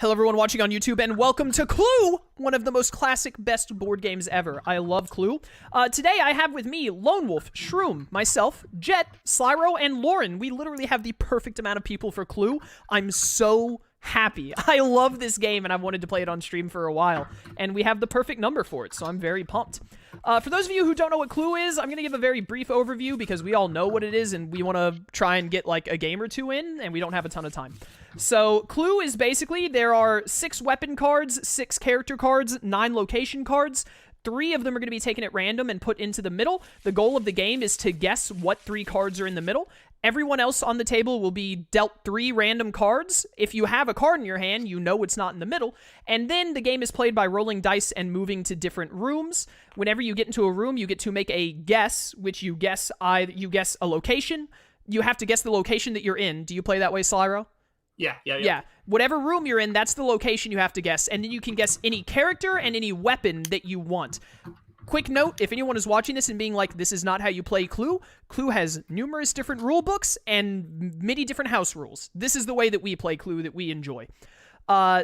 Hello everyone watching on YouTube, and welcome to Clue, one of the most classic, best board games ever. I love Clue. Today I have with me Lone Wolf, Shroom, myself, Jet, Slyro, and Lauren. We literally have the perfect amount of people for Clue. I'm so happy. I love this game, and I've wanted to play it on stream for a while, and we have the perfect number for it, so I'm very pumped. For those of you who don't know what Clue is, I'm going to give a very brief overview because we all know what it is, and we want to try and get like a game or two in, and we don't have a ton of time. So, Clue is basically, there are 6 weapon cards, 6 character cards, 9 location cards. 3 of them are going to be taken at random and put into the middle. The goal of the game is to guess what 3 cards are in the middle. Everyone else on the table will be dealt 3 random cards. If you have a card in your hand, you know it's not in the middle. And then the game is played by rolling dice and moving to different rooms. Whenever you get into a room, you get to make a guess, which you guess a location. You have to guess the location that you're in. Do you play that way, Slyro? Yeah. Whatever room you're in, that's the location you have to guess. And then you can guess any character and any weapon that you want. Quick note, if anyone is watching this and being like, this is not how you play Clue, Clue has numerous different rule books and many different house rules. This is the way that we play Clue that we enjoy.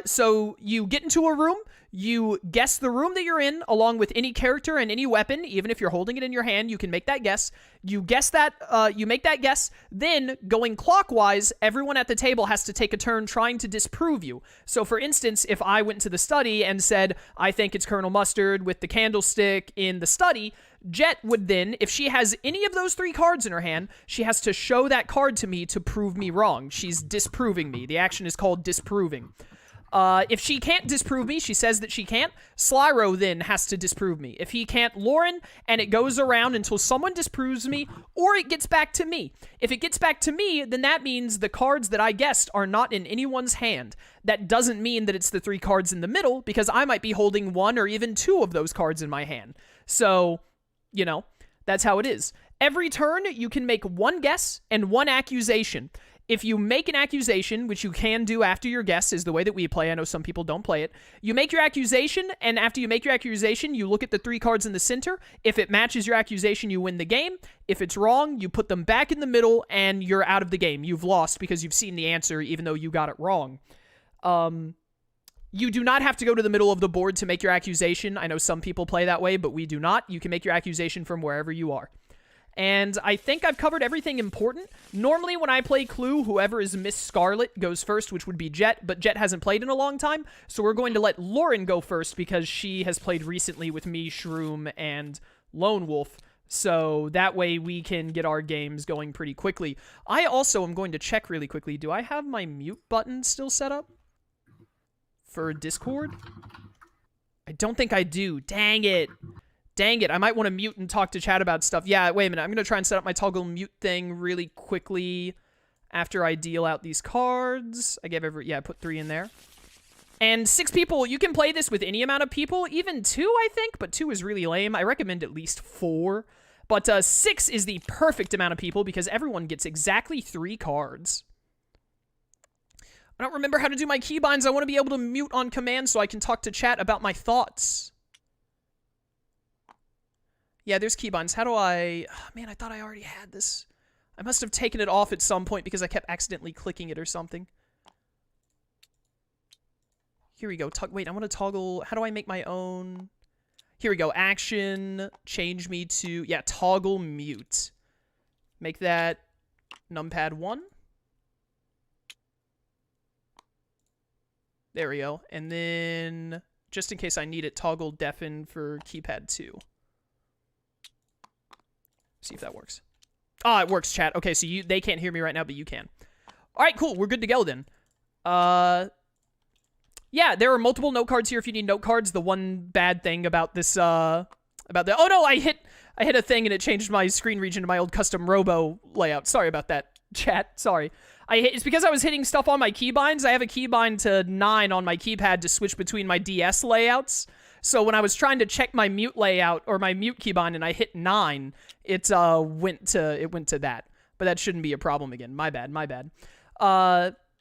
So you get into a room, you guess the room that you're in, along with any character and any weapon. Even if you're holding it in your hand, you can make that guess. You guess that, you make that guess, then going clockwise, everyone at the table has to take a turn trying to disprove you. So for instance, if I went to the study and said, I think it's Colonel Mustard with the candlestick in the study, Jet would then, if she has any of those 3 cards in her hand, she has to show that card to me to prove me wrong. She's disproving me. The action is called disproving. If she can't disprove me, she says that she can't, Slyro then has to disprove me. If he can't, Lauren, and it goes around until someone disproves me, or it gets back to me. If it gets back to me, then that means the cards that I guessed are not in anyone's hand. That doesn't mean that it's the 3 cards in the middle, because I might be holding 1 or even 2 of those cards in my hand. So, you know, that's how it is. Every turn, you can make 1 guess and 1 accusation. If you make an accusation, which you can do after your guess, is the way that we play. I know some people don't play it. You make your accusation, and after you make your accusation, you look at the 3 cards in the center. If it matches your accusation, you win the game. If it's wrong, you put them back in the middle, and you're out of the game. You've lost because you've seen the answer, even though you got it wrong. You do not have to go to the middle of the board to make your accusation. I know some people play that way, but we do not. You can make your accusation from wherever you are. And I think I've covered everything important. Normally, when I play Clue, whoever is Miss Scarlet goes first, which would be Jet, but Jet hasn't played in a long time, so we're going to let Lauren go first because she has played recently with me, Shroom, and Lone Wolf, so that way we can get our games going pretty quickly. I also am going to check really quickly. Do I have my mute button still set up for Discord? I don't think I do. Dang it. Dang it, I might want to mute and talk to chat about stuff. Yeah, wait a minute. I'm going to try and set up my toggle mute thing really quickly after I deal out these cards. I put 3 in there. And 6 people, you can play this with any amount of people. Even 2, I think, but 2 is really lame. I recommend at least 4. But 6 is the perfect amount of people because everyone gets exactly 3 cards. I don't remember how to do my keybinds. I want to be able to mute on command so I can talk to chat about my thoughts. Yeah, there's keybinds. How do I... Oh, man, I thought I already had this. I must have taken it off at some point because I kept accidentally clicking it or something. Here we go. Wait, I want to toggle... How do I make my own... Here we go. Action. Change me to... Yeah, toggle mute. Make that numpad 1. There we go. And then, just in case I need it, toggle deafen for keypad 2. See if that works. Ah, it works, chat. Okay, so they can't hear me right now, but you can. All right, cool. We're good to go then. Yeah, there are multiple note cards here if you need note cards. The one bad thing about this, oh no, I hit a thing and it changed my screen region to my old custom robo layout. Sorry about that, chat. Sorry. It's because I was hitting stuff on my keybinds. I have a keybind to 9 on my keypad to switch between my DS layouts. So when I was trying to check my mute layout or my mute keybind and I hit 9, it went to that. But that shouldn't be a problem again. My bad.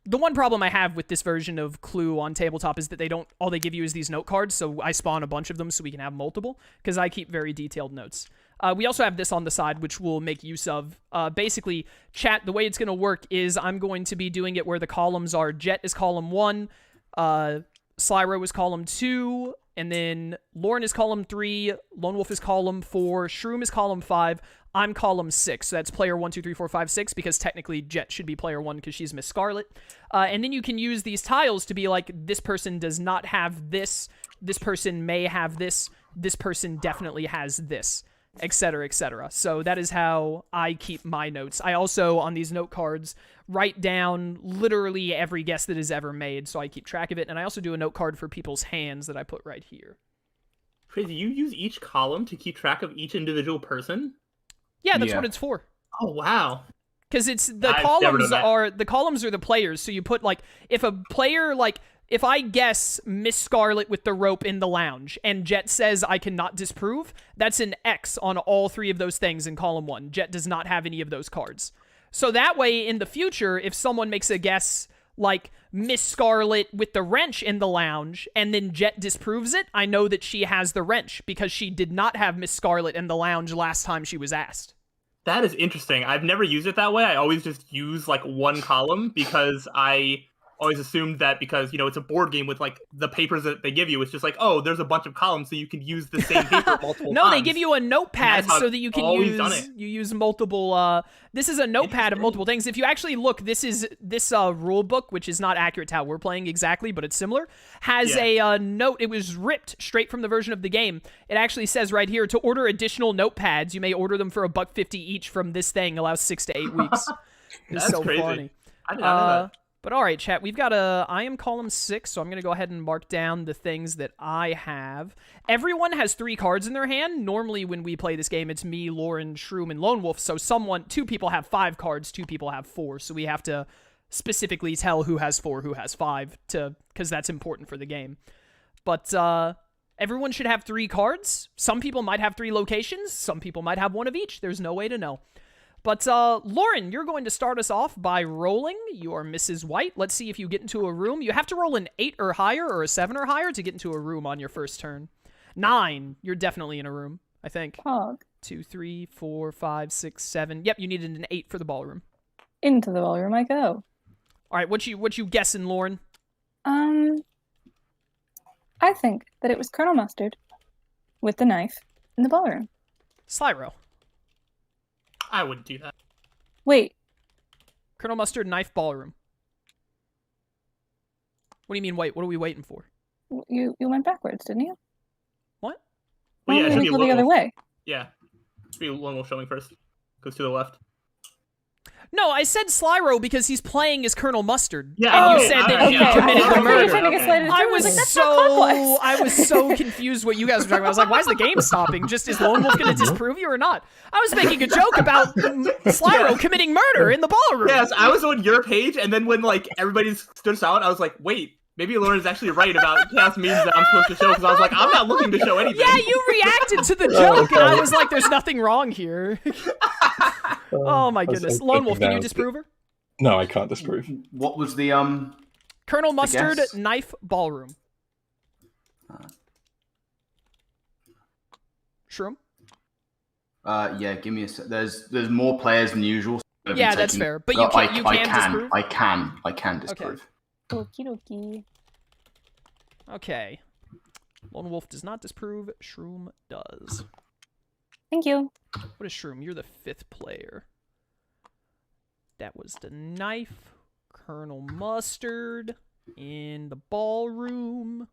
The one problem I have with this version of Clue on Tabletop is that all they give you is these note cards, so I spawn a bunch of them so we can have multiple, because I keep very detailed notes. We also have this on the side, which we'll make use of. Basically, chat, the way it's going to work is I'm going to be doing it where the columns are Jet is column 1, Slyro is column 2, and then Lauren is column 3, Lone Wolf is column 4, Shroom is column 5, I'm column 6. So that's player 1, 2, 3, 4, 5, 6, because technically Jet should be player 1 because she's Miss Scarlet. And then you can use these tiles to be like, this person does not have this person may have this person definitely has this, etc., etc. So that is how I keep my notes. I also, on these note cards, write down literally every guess that is ever made, so I keep track of it. And I also do a note card for people's hands that I put right here. Crazy, you use each column to keep track of each individual person? Yeah, that's what it's for. Oh, wow. Because it's the columns are the players. So you put, like, if a player, like, if I guess Miss Scarlet with the rope in the lounge and Jet says I cannot disprove, that's an X on all 3 of those things in column 1. Jet does not have any of those cards. So that way, in the future, if someone makes a guess like Miss Scarlet with the wrench in the lounge and then Jet disproves it, I know that she has the wrench because she did not have Miss Scarlet in the lounge last time she was asked. That is interesting. I've never used it that way. I always just use like one column because I always assumed that because, you know, it's a board game with like the papers that they give you, it's just like, oh, there's a bunch of columns so you can use the same paper multiple No, times. they give you a notepad so that you can use multiple, this is a notepad of multiple things. If you actually look, this rule book, which is not accurate to how we're playing exactly, but it's similar, has a note. It was ripped straight from the version of the game. It actually says right here, to order additional notepads, you may order them for $1.50 each from this thing, allows 6 to 8 weeks. It's so crazy. Funny. I didn't know that. But all right, chat, we've got I am column 6, so I'm going to go ahead and mark down the things that I have. Everyone has 3 cards in their hand. Normally, when we play this game, it's me, Lauren, Shroom, and Lone Wolf, so 2 people have 5 cards, 2 people have 4, so we have to specifically tell who has 4, who has 5, because that's important for the game. But everyone should have 3 cards. Some people might have 3 locations. Some people might have 1 of each. There's no way to know. But, Lauren, you're going to start us off by rolling. You are Mrs. White. Let's see if you get into a room. You have to roll an 8 or higher or a 7 or higher to get into a room on your first turn. 9. You're definitely in a room, I think. Pog. 2, 3, 4, 5, 6, 7. Yep, you needed an 8 for the ballroom. Into the ballroom I go. All right, what you guessing, Lauren? I think that it was Colonel Mustard with the knife in the ballroom. Slyro. I wouldn't do that. Wait. Colonel Mustard, knife, ballroom. What do you mean, wait? What are we waiting for? You went backwards, didn't you? What? Well, yeah, it should be go the other way. Yeah. It should be Lone Wolf showing first. Goes to the left. No, I said Slyro because he's playing as Colonel Mustard. Yeah, and you said that he committed the murder. I was so confused what you guys were talking about. I was like, why is the game stopping? Just is Lone Wolf going to disprove you or not? I was making a joke about Slyro committing murder in the ballroom. Yes, I was on your page, and then when like everybody stood silent, I was like, wait, maybe Lauren's actually right about chaos memes that I'm supposed to show, because I was like, I'm not looking to show anything. Yeah, you reacted to the joke, and I was like, there's nothing wrong here. Oh my goodness. Lone Wolf, can you disprove her? No, I can't disprove. What was the Colonel Mustard, guess? knife, ballroom. Shroom? Yeah, give me a sec. There's more players than usual. So yeah, that's fair. But you can disprove? I can disprove. Okie dokie. Okay. Lone Wolf does not disprove. Shroom does. Thank you. What is Shroom? You're the 5th player. That was the knife. Colonel Mustard in the ballroom.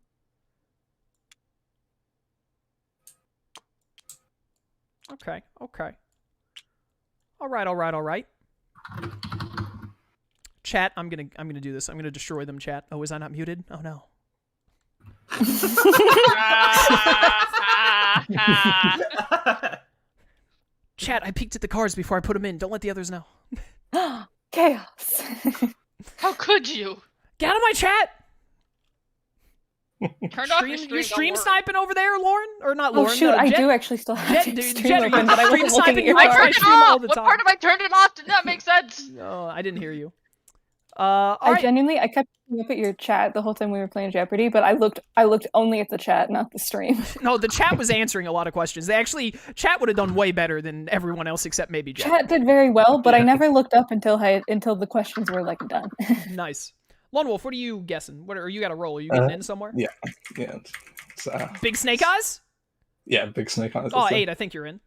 Okay. All right. Chat, I'm gonna do this. I'm gonna destroy them, chat. Oh, is I not muted? Oh no. Chat, I peeked at the cards before I put them in. Don't let the others know. Chaos. How could you? Get out of my chat! Turn off your stream. You stream sniping over there, Lauren? Or not Oh Lauren? shoot, I Jet? do actually still have Jet, the dude, stream Jet, open, but I stream wasn't looking at your sniping? I cards. turned it off! What part of I turned it off? Didn't that make sense? No, I didn't hear you. Genuinely, I kept looking up at your chat the whole time we were playing Jeopardy, but I looked only at the chat, not the stream. No, the chat was answering a lot of questions. Chat would have done way better than everyone else except maybe Jet. Chat did very well, but I never looked up until the questions were like done. Nice. Lone Wolf, what are you guessing? What are you got to roll? Are you getting in somewhere? Yeah. It's, Big snake eyes? yeah, big snake eyes. Oh, 8. I think you're in.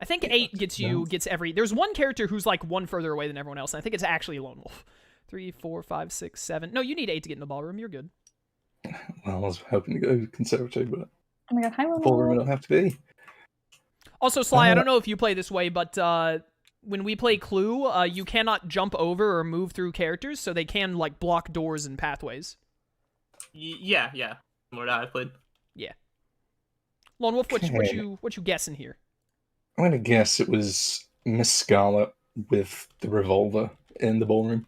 I think 8 gets every. There's one character who's like one further away than everyone else. And I think it's actually Lone Wolf. 3, 4, 5, 6, 7. No, you need 8 to get in the ballroom. You're good. Well, I was hoping to go conservative, but Oh my god, hi, Lone ballroom I Wolf. don't have to be. Also, Sly, I don't know if you play this way, but when we play Clue, you cannot jump over or move through characters, so they can like block doors and pathways. Yeah. Similar to how I played. Yeah. Lone Wolf, what Okay. you guessing here? I'm going to guess it was Miss Scarlet with the revolver in the ballroom.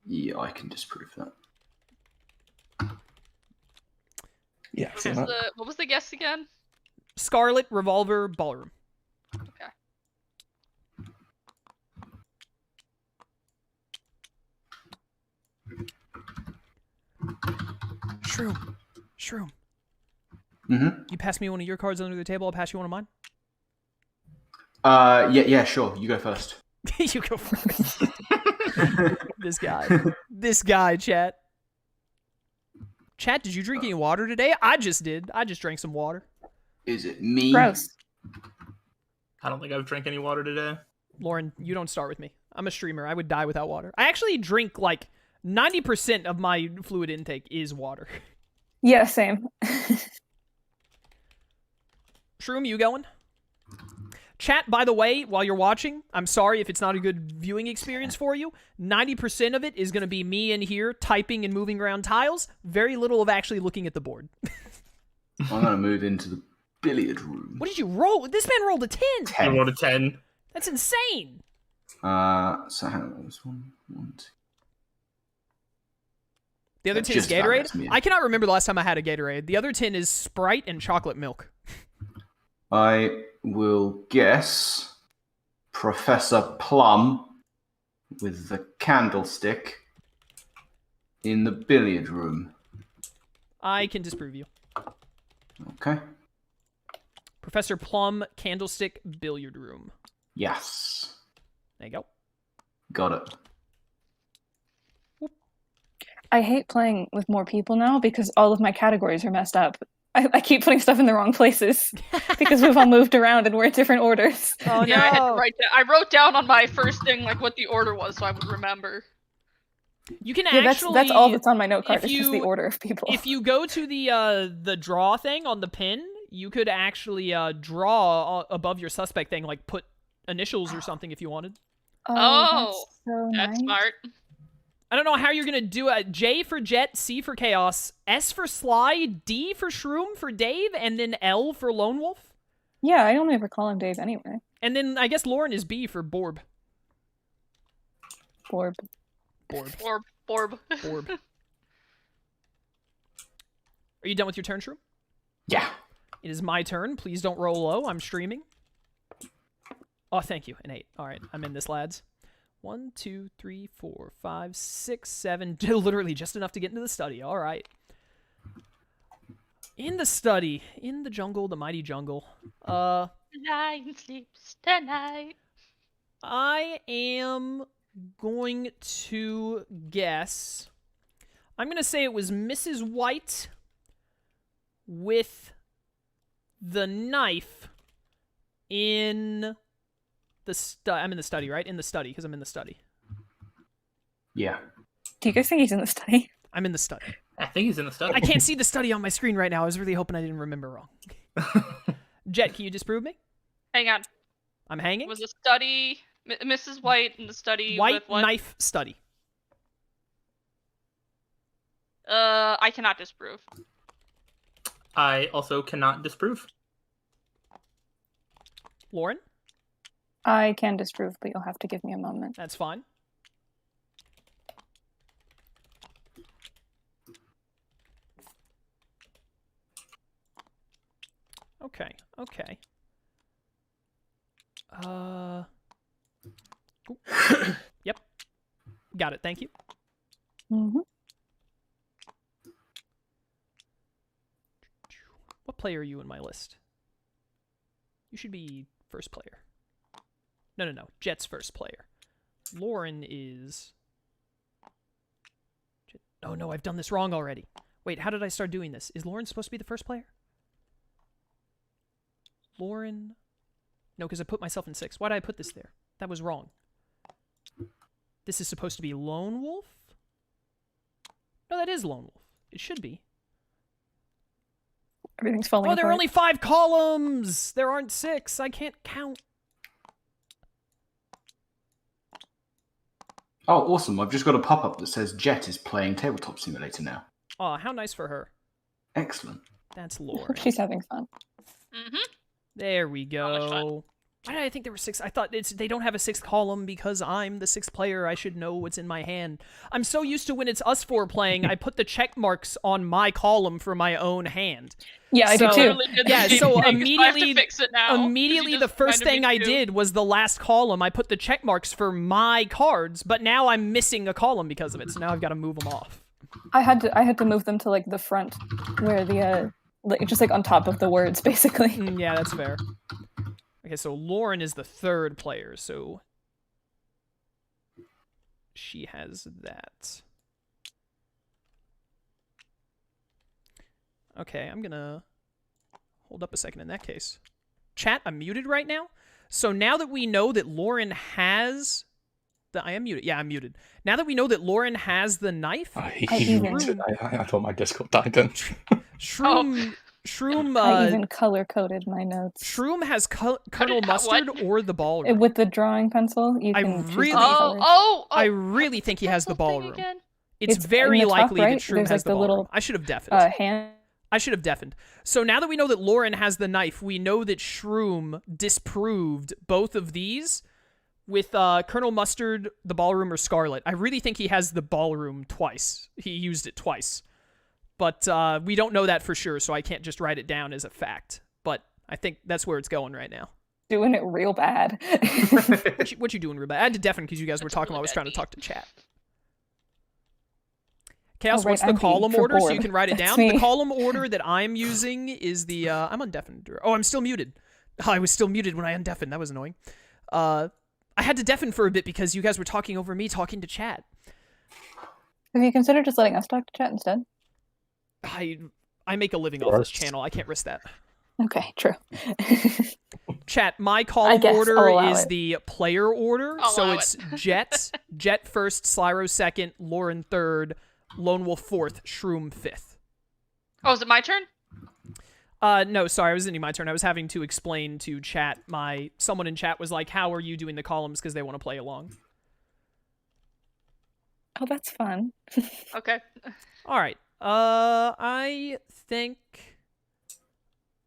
Yeah, I can disprove that. Yeah, What see was that? what was the guess again? Scarlet Revolver Ballroom. Okay. Shroom. Shroom. Mm-hmm. You pass me one of your cards under the table, I'll pass you one of mine. Yeah, sure. You go first. You go first. This guy, chat. Chat, did you drink any water today? I just did. I just drank some water. Is it me? Gross. I don't think I've drank any water today. Lauren, you don't start with me. I'm a streamer. I would die without water. I actually drink like 90% of my fluid intake is water. Yeah, same. Shroom, you going? Chat, by the way, while you're watching, I'm sorry if it's not a good viewing experience for you. 90% of it is going to be me in here typing and moving around tiles. Very little of actually looking at the board. I'm gonna move into the billiard room. What did you roll? This man rolled a 10. I rolled a 10. That's insane. So hang on, there's one, two. The other That's 10 is just about Gatorade. gets me in. I cannot remember the last time I had a Gatorade. The other 10 is Sprite and chocolate milk. I will guess Professor Plum with the candlestick in the billiard room. I can disprove you. Okay. Professor Plum, Candlestick, Billiard Room. Yes. There you go. Got it. I hate playing with more people now because all of my categories are messed up. I keep putting stuff in the wrong places because we've all moved around and we're in different orders. Oh, Yeah, I had to no. write that. I wrote down on my first thing like what the order was, so I would remember. You can Yeah, actually... that's all that's on my note card. if It's just the you- order of people. If you go to the draw thing on the pin, you could actually draw above your suspect thing, like put initials or something if you wanted. Oh, that's so That's nice. smart. I don't know how you're going to do it. J for Jet, C for Chaos, S for Sly, D for Shroom for Dave, and then L for Lone Wolf. Yeah, I don't ever call him Dave anyway. And then I guess Lauren is B for Borb. Borb. Borb. Borb. Borb. Are you done with your turn, Shroom? Yeah. It is my turn. Please don't roll low. I'm streaming. Oh, thank you. An 8. All right, I'm in this, lads. 1, 2, 3, 4, 5, 6, 7. Literally just enough to get into the study. All right. In the study. In the jungle, the mighty jungle. Lion sleeps tonight. I am going to guess. I'm going to say it was Mrs. White with the knife in the I'm in the study, right? In the study, because I'm in the study. Yeah. Do you guys think he's in the study? I'm in the study. I think he's in the study. I can't see the study on my screen right now. I was really hoping I didn't remember wrong. Jet, can you disprove me? Hang on. I'm hanging. Was a study Mrs. White in the study White with what? knife study. I cannot disprove. I also cannot disprove. Lauren, I can disprove, but you'll have to give me a moment. that's fine. Okay, okay. Ooh. Yep. Got it, thank you. Mm-hmm. What player are you in my list? You should be first player. No. Jet's first player. Lauren is... Oh no, I've done this wrong already. Wait, how did I start doing this? Is Lauren supposed to be the first player? Lauren... No, because I put myself in 6. Why did I put this there? That was wrong. This is supposed to be Lone Wolf? No, that is Lone Wolf. It should be. Everything's falling Oh, there are apart. only 5 columns! There aren't 6. I can't count. Oh, awesome. I've just got a pop-up that says Jet is playing Tabletop Simulator now. Oh, how nice for her. Excellent. That's Lauren. She's having fun. Mm-hmm. There we How much fun. go. Why did I think there were 6? I thought they don't have a 6th column because I'm the 6th player. I should know what's in my hand. I'm so used to when it's us 4 playing, I put the check marks on my column for my own hand. Yeah, I do So- too. Literally did the Yeah, same so thing, 'cause I have immediately- to fix it now, 'cause you Immediately, the just first reminded thing me I too. did was the last column. I put the check marks for my cards, but now I'm missing a column because of it. So now I've got to move them off. I had to move them to like the front, where the just like on top of the words, basically. Yeah, that's fair. Okay, so Lauren is the 3rd player, so she has that. Okay, I'm gonna hold up a second in that case. Chat, I'm muted right now. So now that we know that Lauren has I am muted. Yeah, I'm muted. Now that we know that Lauren has the knife, I thought my Discord died then. Shroom I even color coded my notes. Shroom has Colonel What? Mustard or the ballroom. With the drawing pencil, you I can choose really- different colors. I really think he has the pencil thing ballroom. again? It's It's very in the top likely that right, Shroom there's, has like, the the ballroom. little, I should have deafened. hand. I should have deafened. So now that we know that Lauren has the knife, we know that Shroom disproved both of these with Colonel Mustard, the ballroom, or Scarlet. I really think he has the ballroom twice. He used it twice. But we don't know that for sure, so I can't just write it down as a fact. But I think that's where it's going right now. Doing it real bad. What you doing, Ruba? I had to deafen because you guys were That's a talking while I really was bad trying to beat. talk to chat. Chaos, Oh, right, what's the I'm being column order so you bored. can write it That's down? The me. column order that I'm using is the... I'm undeafened. Oh, I'm still muted. I was still muted when I undeafened. That was annoying. I had to deafen for a bit because you guys were talking over me talking to chat. Have you considered just letting us talk to chat instead? I make a living off this channel. I can't risk that. Okay, true. Chat, my column guess I'll order allow is it. the player order. I'll So allow it's Jet first, Slyro second, Lauren third, Lone Wolf fourth, Shroom fifth. Oh, is it my turn? No, sorry, it wasn't my turn. I was having to explain to chat. Someone in chat was like, "How are you doing the columns?" Because they want to play along. Oh, that's fun. Okay. All right. I think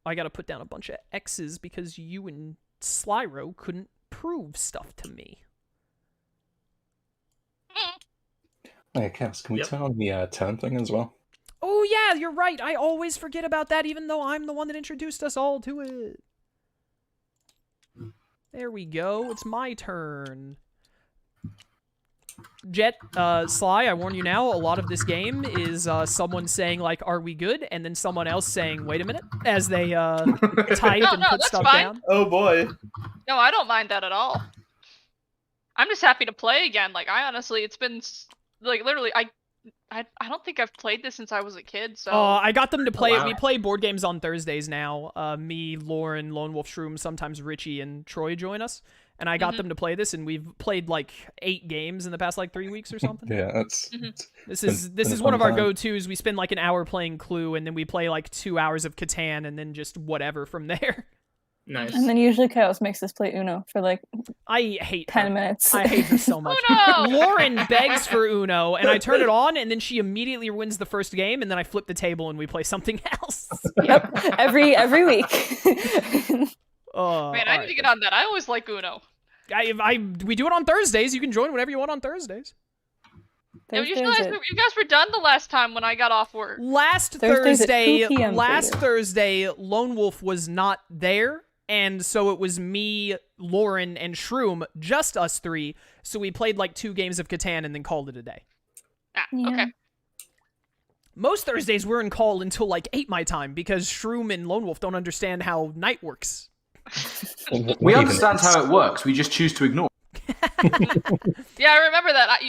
I got to put down a bunch of X's because you and Slyro couldn't prove stuff to me. Hey, Cass, can we Yep. turn on the turn thing as well? Oh yeah, you're right. I always forget about that, even though I'm the one that introduced us all to it. There we go. It's my turn. Jet, Sly, I warn you now, a lot of this game is someone saying, like, are we good? And then someone else saying, wait a minute, as they type No, and put that's stuff fine. down. Oh boy. No, I don't mind that at all. I'm just happy to play again. Like, I honestly, it's been like literally, I don't think I've played this since I was a kid. So I got them to play it. wow. We play board games on Thursdays now. Me, Lauren, Lone Wolf Shroom, sometimes Richie and Troy join us. And I got them to play this, and we've played like 8 games in the past like 3 weeks or something. Yeah, that's This been- is been a one fun of our time. go-tos. We spend like an hour playing Clue, and then we play like 2 hours of Catan, and then just whatever from there. Nice. And then usually Chaos makes us play Uno for like I hate 10 her. minutes. I hate her so much. Uno! Lauren begs for Uno, and I turn it on, and then she immediately wins the first game, and then I flip the table and we play something else. Yep, every week. Oh, man, I need to get on that. I always like Uno. We do it on Thursdays. You can join whenever you want on Thursdays. Yeah, you Thursdays guys, at- you guys were done the last time when I got off work. Last Thursdays at 2 Thursday, p.m. for last you. Thursday, Lone Wolf was not there, and so it was me, Lauren, and Shroom, just us 3. So we played like 2 games of Catan and then called it a day. Ah, Yeah. okay. Most Thursdays we're in call until like 8 my time because Shroom and Lone Wolf don't understand how night works. We understand how it works. We just choose to ignore. Yeah, I remember that.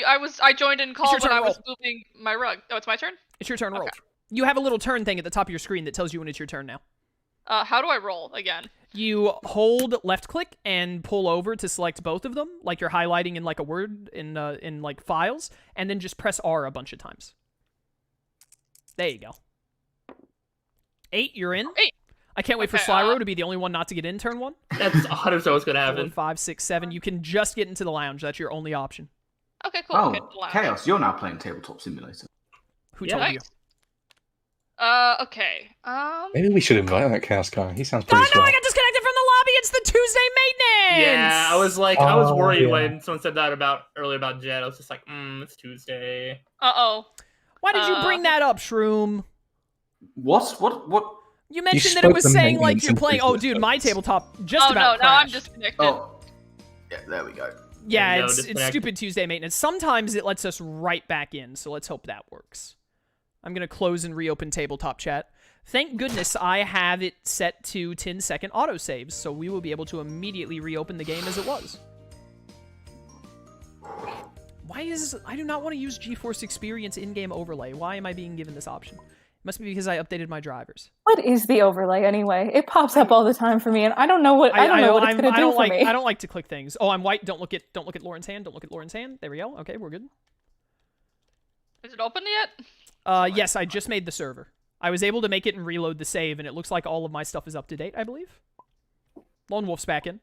I joined in call your when turn, I was roll. moving my rug. Oh, it's my turn? It's your turn, roll. Okay. You have a little turn thing at the top of your screen that tells you when it's your turn now. How do I roll again? You hold left click and pull over to select both of them, like you're highlighting in like a word in like files, and then just press R a bunch of times. There you go. 8, you're in. 8. I can't wait for Okay, Slyro to be the only one not to get in turn 1. That's 100% what's gonna 4, happen. 5, 6, 7. You can just get into the lounge. That's your only option. Okay, cool. Oh, Okay, lounge. Chaos, you're now playing Tabletop Simulator. Who Yeah. told you? Nice. Okay. Maybe we should invite that Chaos guy. He sounds Oh pretty no, swell. I got disconnected from the lobby. It's the Tuesday maintenance. Yeah, I was like, I was Oh, worried yeah. when someone said that earlier about Jet. I was just like, it's Tuesday. Uh-oh. Why did you bring that up, Shroom? What? You mentioned that it spoke was the saying like maintenance you're playing. Oh, increase dude, with my us. tabletop just Oh, about no, now I'm crashed. disconnected. Oh, yeah, there we go. Yeah, There you go, it's disconnect. stupid Tuesday maintenance. Sometimes it lets us right back in, so let's hope that works. I'm gonna close and reopen tabletop chat. Thank goodness I have it set to 10-second autosaves, so we will be able to immediately reopen the game as it was. I do not want to use GeForce Experience in-game overlay. Why am I being given this option? It must be because I updated my drivers. What is the overlay anyway? It pops up all the time for me, and I don't know what I don't know what it's gonna do for me. I don't like to click things. Oh, I'm white. Don't look at Lauren's hand. Don't look at Lauren's hand. There we go. Okay, we're good. Is it open yet? Yes, I just made the server. I was able to make it and reload the save, and it looks like all of my stuff is up to date, I believe. Lone Wolf's back in.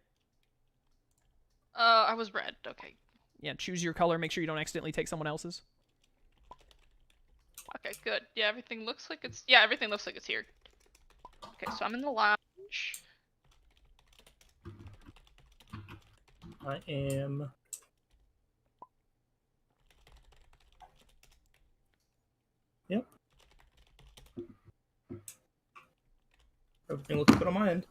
I was red. Okay. Yeah, choose your color. Make sure you don't accidentally take someone else's. Okay, good. Yeah, everything looks like it's here. Okay, so I'm in the lounge. I am. Yep. Everything looks good on my end.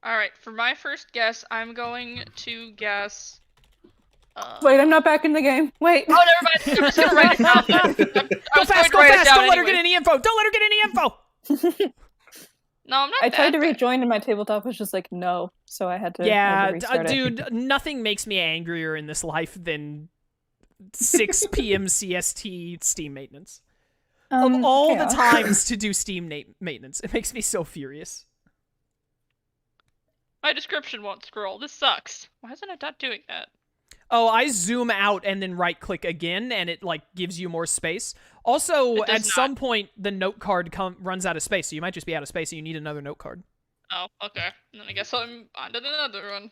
Alright, for my first guess, I'm going to guess... Wait, I'm not back in the game. Wait. Oh, never mind. I'm just gonna write it down then. Go fast, go fast! Don't let her get any info! Don't let her get any info! No, I'm not I tried to that bad. rejoin and my tabletop was just like no, so I had to. Yeah, restart it. dude, nothing makes me angrier in this life than 6 p.m. CST Steam maintenance. Of all the Chaos. times to do Steam maintenance, it makes me so furious. My description won't scroll. This sucks. Why isn't it not doing that? Oh, I zoom out and then right-click again, and it, like, gives you more space. Also, It does at not. some point, the note card runs out of space, so you might just be out of space, and you need another note card. Oh, okay. Then I guess I'm on to another one.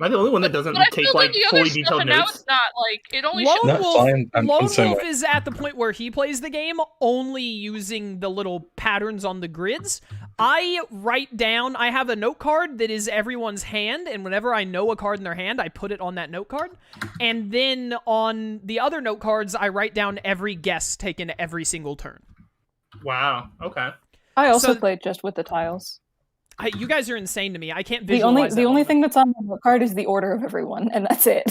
Am I the only one that doesn't But I take feel like the other fully stuff, detailed and now notes? it's not like it only Lone shows. No, Wolf, fine. I'm Lone the same Wolf way. is at the point where he plays the game only using the little patterns on the grids. I write down, I have a note card that is everyone's hand, and whenever I know a card in their hand, I put it on that note card. And then on the other note cards, I write down every guess taken every single turn. Wow. Okay. I also So- played just with the tiles. You guys are insane to me. I can't The visualize only that all. thing that's on the note card is the order of everyone, and that's it.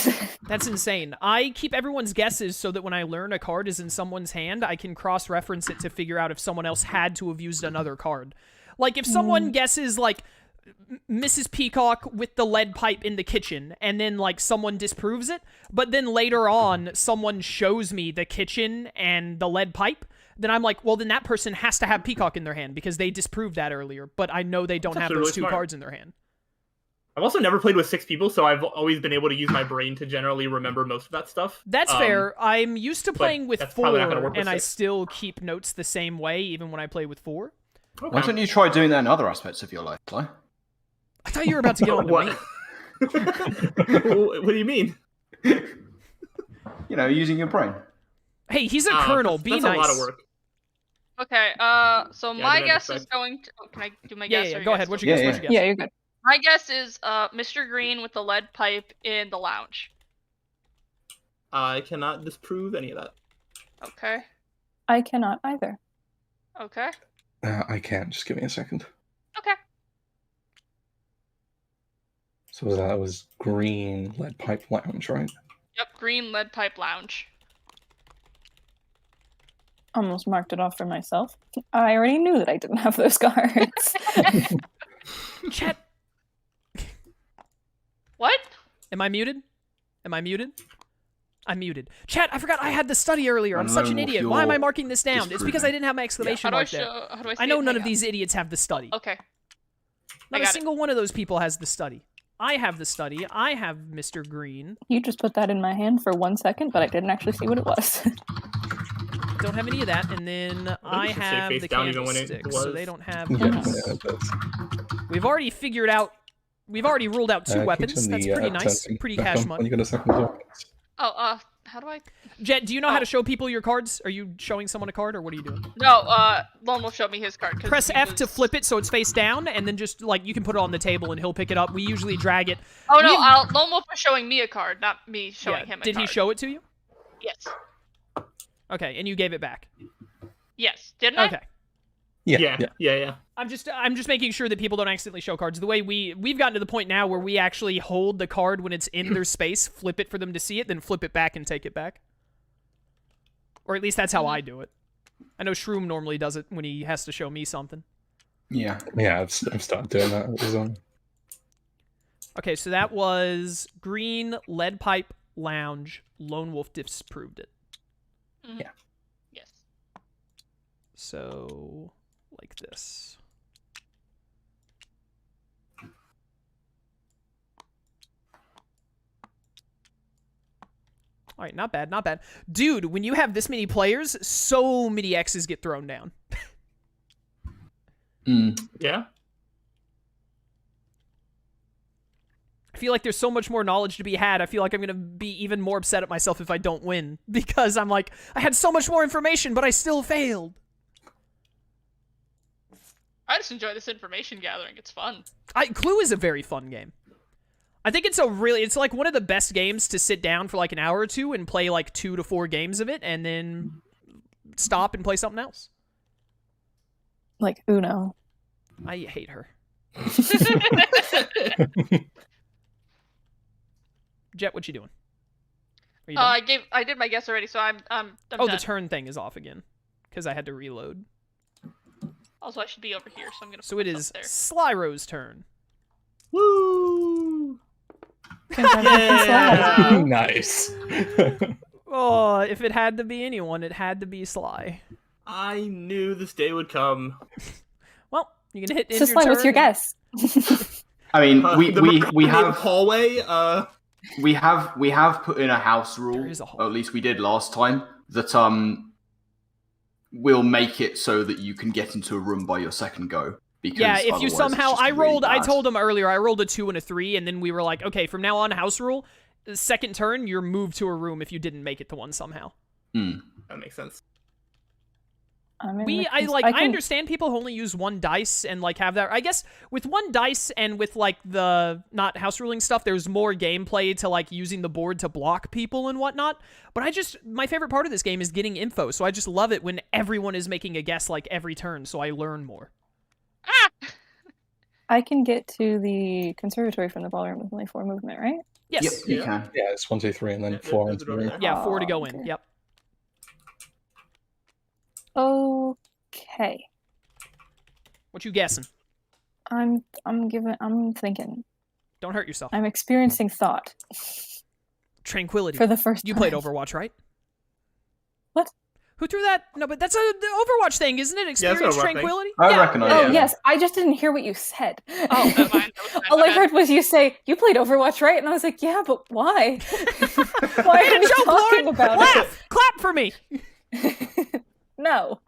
That's insane. I keep everyone's guesses so that when I learn a card is in someone's hand, I can cross-reference it to figure out if someone else had to have used another card. Like, if someone guesses, like, Mrs. Peacock with the lead pipe in the kitchen, and then, like, someone disproves it, but then later on, someone shows me the kitchen and the lead pipe, then I'm like, well, then that person has to have Peacock in their hand, because they disproved that earlier, but I know they don't That's have actually those really two smart. cards in their hand. I've also never played with 6 people, so I've always been able to use my brain to generally remember most of that stuff. That's fair. I'm used to but playing with that's 4, probably not gonna work with and I 6. still keep notes the same way, even when I play with 4. Okay. Why don't you try doing that in other aspects of your life, Fly? I thought you were about to get on to What? me. What do you mean? You know, using your brain. Hey, he's a Ah, colonel. that's- Be that's nice. a lot of work. Okay, so Yeah, my I didn't guess is expect- going to... Oh, can I do my Yeah, guess? yeah, or go you ahead. guys What's go? your guess? Yeah, What's your guess? Yeah, you're good. My guess is Mr. Green with the lead pipe in the lounge. I cannot disprove any of that. Okay. I cannot either. Okay. I can't. Just give me a second. Okay. So that was green lead pipe lounge, right? Yep, green lead pipe lounge. Almost marked it off for myself. I already knew that I didn't have those cards. Chet, What? Am I muted? Am I muted? I'm muted. Chat, I forgot I had the study earlier. I'm such an idiot. Why am I marking this down? It's because I didn't have my exclamation mark there. How do I see I know it? none Hang of on. these idiots have the study. Okay. Not a got it. single one of those people has the study. I have the study. I have Mr. Green. You just put that in my hand for 1 second, but I didn't actually see what it was. Don't have any of that. And then I it should say have face the down even when it candlestick, so was. they don't have Yeah, this. yeah, it does. We've already figured out. We've already ruled out two Can you weapons. turn That's the, pretty nice. turn Pretty back cash on money. when you get a second look? Oh, how do I? Jet, do you know how Oh. to show people your cards? Are you showing someone a card, or what are you doing? No, Lone will show me his card. 'Cause Press he F to was- flip it so it's face down, and then just, like, you can put it on the table and he'll pick it up. We usually drag it. Oh no, We- Lone Wolf was showing me a card, not me showing Yeah. him a Did card. he show it to you? Yes. Okay, and you gave it back. Yes. Didn't I? Okay. Yeah. I'm just making sure that people don't accidentally show cards. The way we've gotten to the point now where we actually hold the card when it's in their space, flip it for them to see it, then flip it back and take it back. Or at least that's how I do it. I know Shroom normally does it when he has to show me something. Yeah. Yeah, I've started doing that as well. Okay, so that was Green, Lead Pipe, Lounge, Lone Wolf disproved it. Mhm. Yeah. Yes. So, like this. All right, not bad, not bad. Dude, when you have this many players, so many X's get thrown down. Yeah. I feel like there's so much more knowledge to be had. I feel like I'm going to be even more upset at myself if I don't win. Because I'm like, I had so much more information, but I still failed. I just enjoy this information gathering. It's fun. Clue is a very fun game. I think it's like one of the best games to sit down for like an hour or two and play like 2 to 4 games of it and then stop and play something else. Like Uno. I hate her. Jet, what you doing? Are you done? I did my guess already, so I'm Oh, done. the turn thing is off again because I had to reload. Also, I should be over here, so I'm gonna. So put it myself is there. Slyro's turn. Woo! Yeah. Nice. Oh, if it had to be anyone, it had to be Sly. I knew this day would come. Well, you can hit end So your Sly, turn. what's your guess? I mean, The we Merconian have hallway. we have put in a house rule, There is a hall. or at least we did last time, that we'll make it so that you can get into a room by your second go. Because Yeah, if you otherwise it's somehow just I really rolled, I bad. told him earlier, I rolled a 2 and a 3, and then we were like, okay, from now on, house rule, the second turn, you're moved to a room if you didn't make it to one somehow. That makes sense. I'm in the cons- I can- understand people who only use 1 dice and like have that. I guess with 1 dice and with like the not house ruling stuff, there's more gameplay to like using the board to block people and whatnot. But my favorite part of this game is getting info, so I just love it when everyone is making a guess like every turn, so I learn more. I can get to the conservatory from the ballroom with only 4 movement, right? Yes. Yep, you Yeah. can. Yeah, it's 1, 2, 3, and then Yeah, 4 there's into a the door room. there. Yeah, 4 to go Okay. in. Yep. Okay. What you guessing? I'm thinking. Don't hurt yourself. I'm experiencing thought Tranquility. for the first You time. played Overwatch, right? What? Who threw that? No, but that's the Overwatch thing, isn't it? it's Experience Overwatch thing. tranquility. I yeah. reckon I Oh yeah. yes, I just didn't hear what you said. Oh, Never mind, All I okay. heard was you say you played Overwatch, right? And I was like, yeah, but why? Why Way are to we joke, talking Lauren. about Laugh. Clap for me. it? No.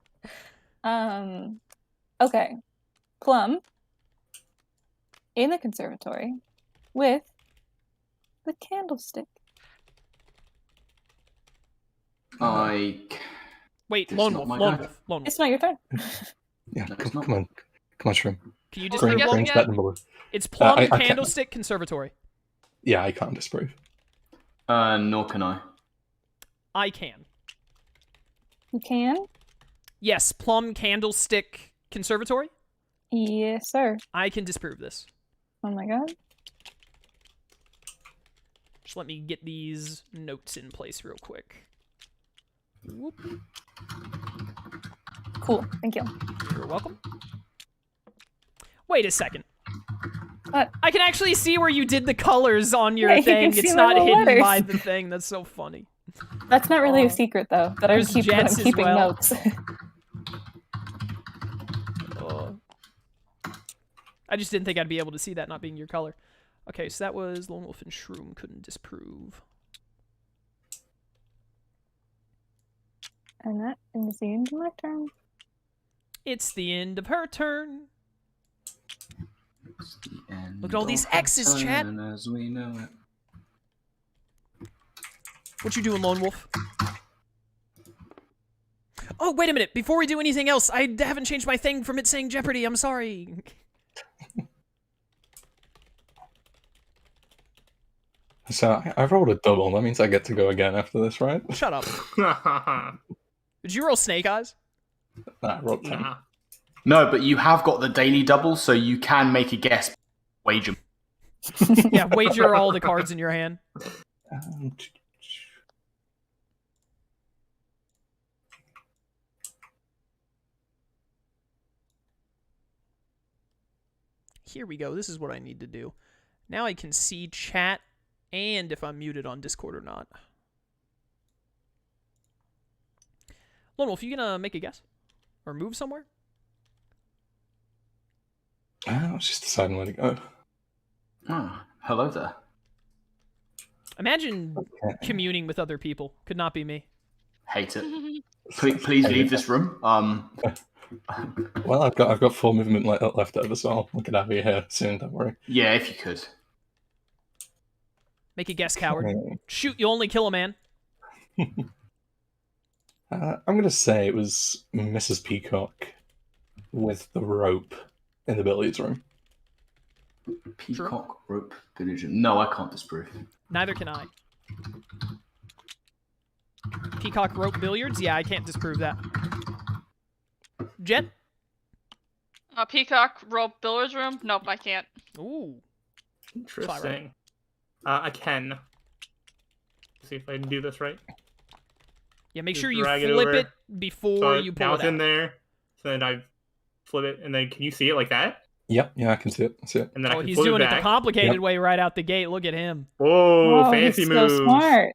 Okay. Plum in the conservatory with the candlestick. Wait, It's Lone not Wolf. my Lone guy. Wolf. Lone Wolf. It's not your turn. Yeah, No, it's come not. on. Come on, Shroom. Can you What's disprove the guess it? Green's again? better than blue. It's Plum, I can't. Candlestick, Conservatory. Yeah, I can't disprove. Nor can I. I can. You can? Yes, Plum, Candlestick, Conservatory. Yes, sir. I can disprove this. Oh my god. Just let me get these notes in place real quick. Whoop. Cool. Thank you. You're welcome. Wait a second. I can actually see where you did the colors on your Yeah, you thing. can see It's my not little hidden letters. by the thing. That's so funny. That's not really Oh. a secret, though. That There's I'm Jets as keeping well. notes. Oh. I just didn't think I'd be able to see that not being your color. Okay, so that was Lone Wolf and Shroom couldn't disprove. And that is the end of my turn. It's the end of her turn. It's the end Look at all these of our X's, chat. turn as we know it. What you doing, Lone Wolf? Oh, wait a minute. Before we do anything else, I haven't changed my thing from it saying Jeopardy. I'm sorry. So I rolled a double. That means I get to go again after this, right? Shut up. Did you roll snake eyes? Nah, I rolled 10. Nah. No, but you have got the daily double, so you can make a guess. Wager. Yeah, wager all the cards in your hand. Um, Here we go. This is what I need to do. Now I can see chat and if I'm muted on Discord or not. Lone Wolf, you gonna make a guess? Or move somewhere? I was just deciding where to go. Oh, hello there. Imagine Okay. communing with other people. Could not be me. Hate it. Please leave this room. Well, I've got 4 movement left over, so I'll get out of here soon. Don't worry. Yeah, if you could. Make a guess, coward. Okay. Shoot, you only kill a man. I'm gonna say it was Mrs. Peacock with the rope in the billiards room. Peacock rope collision. No, I can't disprove. Neither can I. Peacock rope billiards? Yeah, I can't disprove that. Jet? Peacock rope billiards room? Nope, I can't. Ooh. Interesting. I can. See if I can do this right. Yeah, make Just sure you drag it flip over. it before So you pull now it it's out. in there. So then I flip it, and then can you see it like that? Yep, yeah, I can see it. I see it. And then I Oh, can he's flip doing it it the back. complicated Yep. way right out the gate. Look at him. Whoa, Oh, fancy he's moves. so smart.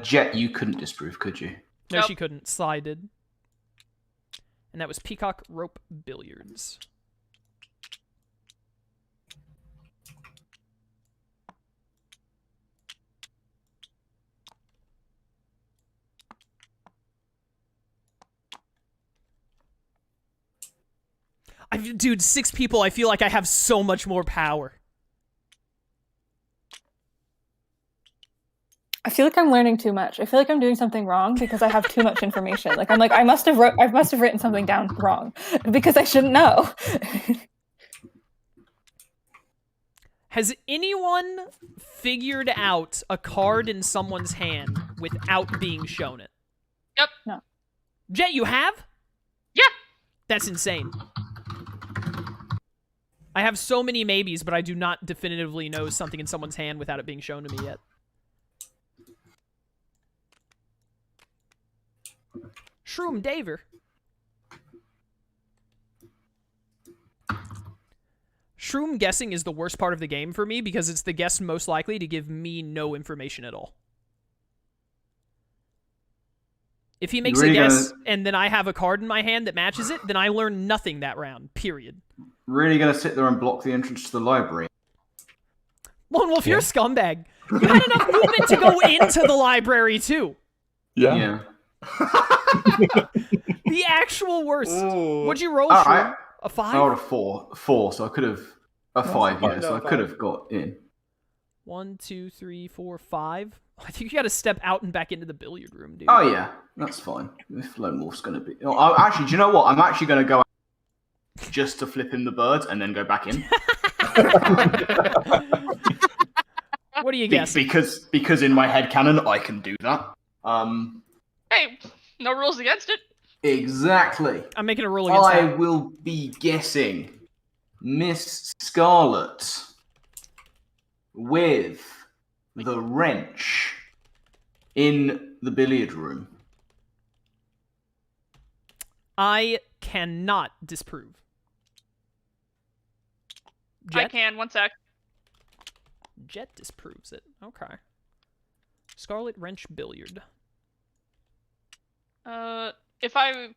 Jet, you couldn't disprove, could you? No, Nope. she couldn't. Sly did. And that was Peacock rope billiards. Dude, 6 people, I feel like I have so much more power. I feel like I'm learning too much. I feel like I'm doing something wrong because I have too much information. Like I must have written something down wrong because I shouldn't know. Has anyone figured out a card in someone's hand without being shown it? Yep. No. Jet, you have? Yeah. That's insane. I have so many maybes, but I do not definitively know something in someone's hand without it being shown to me yet. Shroom Daver. Shroom guessing is the worst part of the game for me because it's the guess most likely to give me no information at all. If he makes a guess and then I have a card in my hand that matches it, then I learn nothing that round, period. Really gonna sit there and block the entrance to the library? Lone Wolf, you're a scumbag. You had enough movement to go into the library, too. Yeah. The actual worst. Ooh. What'd you roll, All Shroom? right. A 5? I rolled a 4, so I could have a 5. Yeah, so I could have got in. 1, 2, 3, 4, 5. I think you got to step out and back into the billiard room, dude. Oh yeah, that's fine. If Lone Wolf's gonna be, actually, do you know what? I'm actually gonna go out just to flip him the bird and then go back in. What do you guess? Because in my head canon I can do that. Hey, no rules against it. Exactly. I'm making a rule against I that. will be guessing Miss Scarlet with the wrench in the billiard room. I cannot disprove. Jet? I can. 1 sec. Jet disproves it. Okay. Scarlet Wrench Billiard. If I,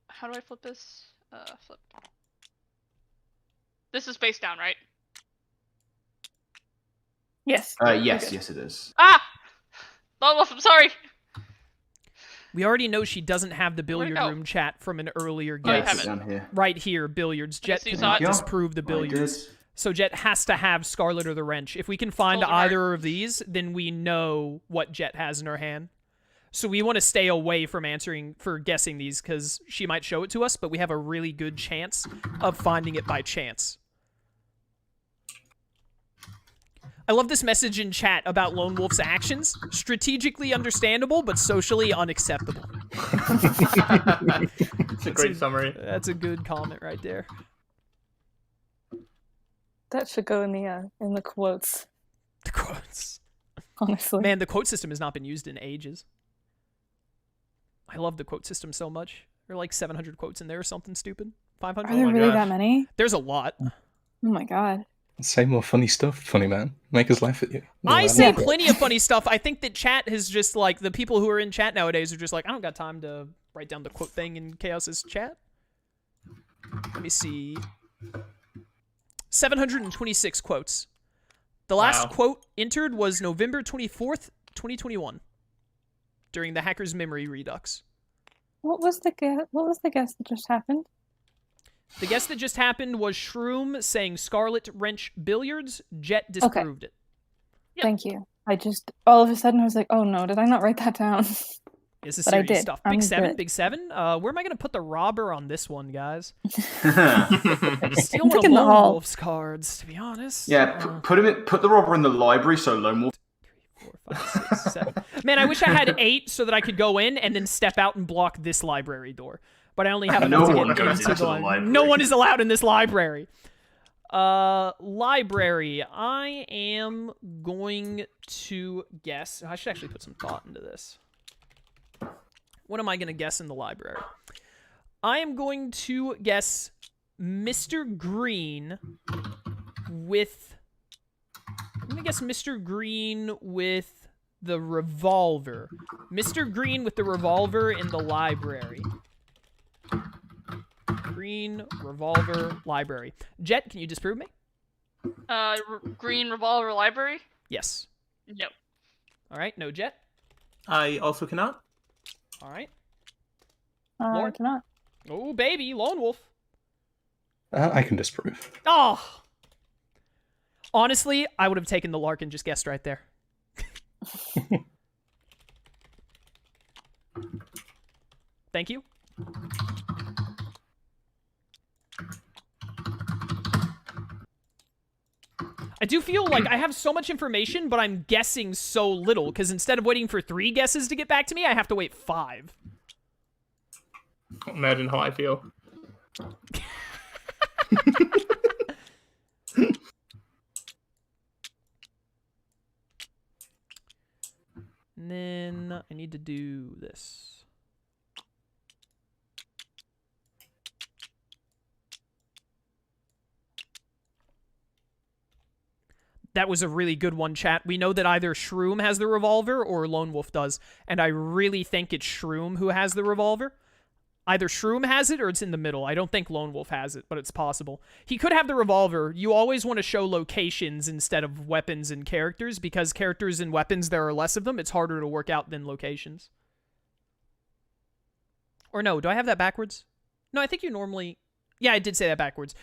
how do I flip this? Flip. This is face down, right? Yes. Yes, good. yes, it is. Ah! Oh, I'm sorry. We already know she doesn't have the Where'd it billiard go? room chat from an earlier Oh, you Yeah, guess. it's haven't. down here. Right here, billiards. Jet so you cannot saw it? disprove the billiards. So Jet has to have Scarlet or the wrench. If we can find Golden heart. either of these, then we know what Jet has in her hand. So we want to stay away from guessing these, because she might show it to us, but we have a really good chance of finding it by chance. I love this message in chat about Lone Wolf's actions. Strategically understandable, but socially unacceptable. It's a great summary. That's a good comment right there. That should go in the quotes. The quotes. Honestly. Man, the quote system has not been used in ages. I love the quote system so much. There are like 700 quotes in there or something stupid. 500? Are there my really gosh. that many? There's a lot. Oh my god. Say more funny stuff, funny man. Make us laugh at you. I No, say no. plenty of funny stuff. I think that chat has just like, the people who are in chat nowadays are just like, I don't got time to write down the quote thing in Chaos's chat. Let me see. 726 quotes. The last Wow. quote entered was November 24th, 2021, during the Hacker's Memory Redux. What was the guess that just happened? The guess that just happened was Shroom saying Scarlet Wrench Billiards. Jet disproved it. Yep. Thank you. I just all of a sudden I was like, oh no, did I not write that down? This is But I serious did. stuff. I'm Big seven, good. big seven. Where am I going to put the robber on this one, guys? Yeah, Still one of thinking the Lone hall. Wolf's cards, to be honest. put the robber in the library so Lone Wolf. 4, 5, 6, 7. Man, I wish I had 8 so that I could go in and then step out and block this library door. But I only have No enough to one get goes into into the library. No one is allowed in this library. Library. I am going to guess. I should actually put some thought into this. What am I going to guess in the library? I am going to guess Mr. Green with... I'm going to guess Mr. Green with the revolver. Mr. Green with the revolver in the library. Green, revolver, library. Jet, can you disprove me? Green revolver library? Yes. No. All right, no Jet. I also cannot. All right. I Lord? cannot. Oh, baby, Lone Wolf. I can disprove. Oh! Honestly, I would have taken the Lark and just guessed right there. Thank you. I do feel like I have so much information, but I'm guessing so little, because instead of waiting for 3 guesses to get back to me, I have to wait 5. Imagine how I feel. And then I need to do this. That was a really good one, chat. We know that either Shroom has the revolver or Lone Wolf does, and I really think it's Shroom who has the revolver. Either Shroom has it or it's in the middle. I don't think Lone Wolf has it, but it's possible. He could have the revolver. You always want to show locations instead of weapons and characters, because characters and weapons, there are less of them. It's harder to work out than locations. Or no, do I have that backwards? No, I think you normally... Yeah, I did say that backwards.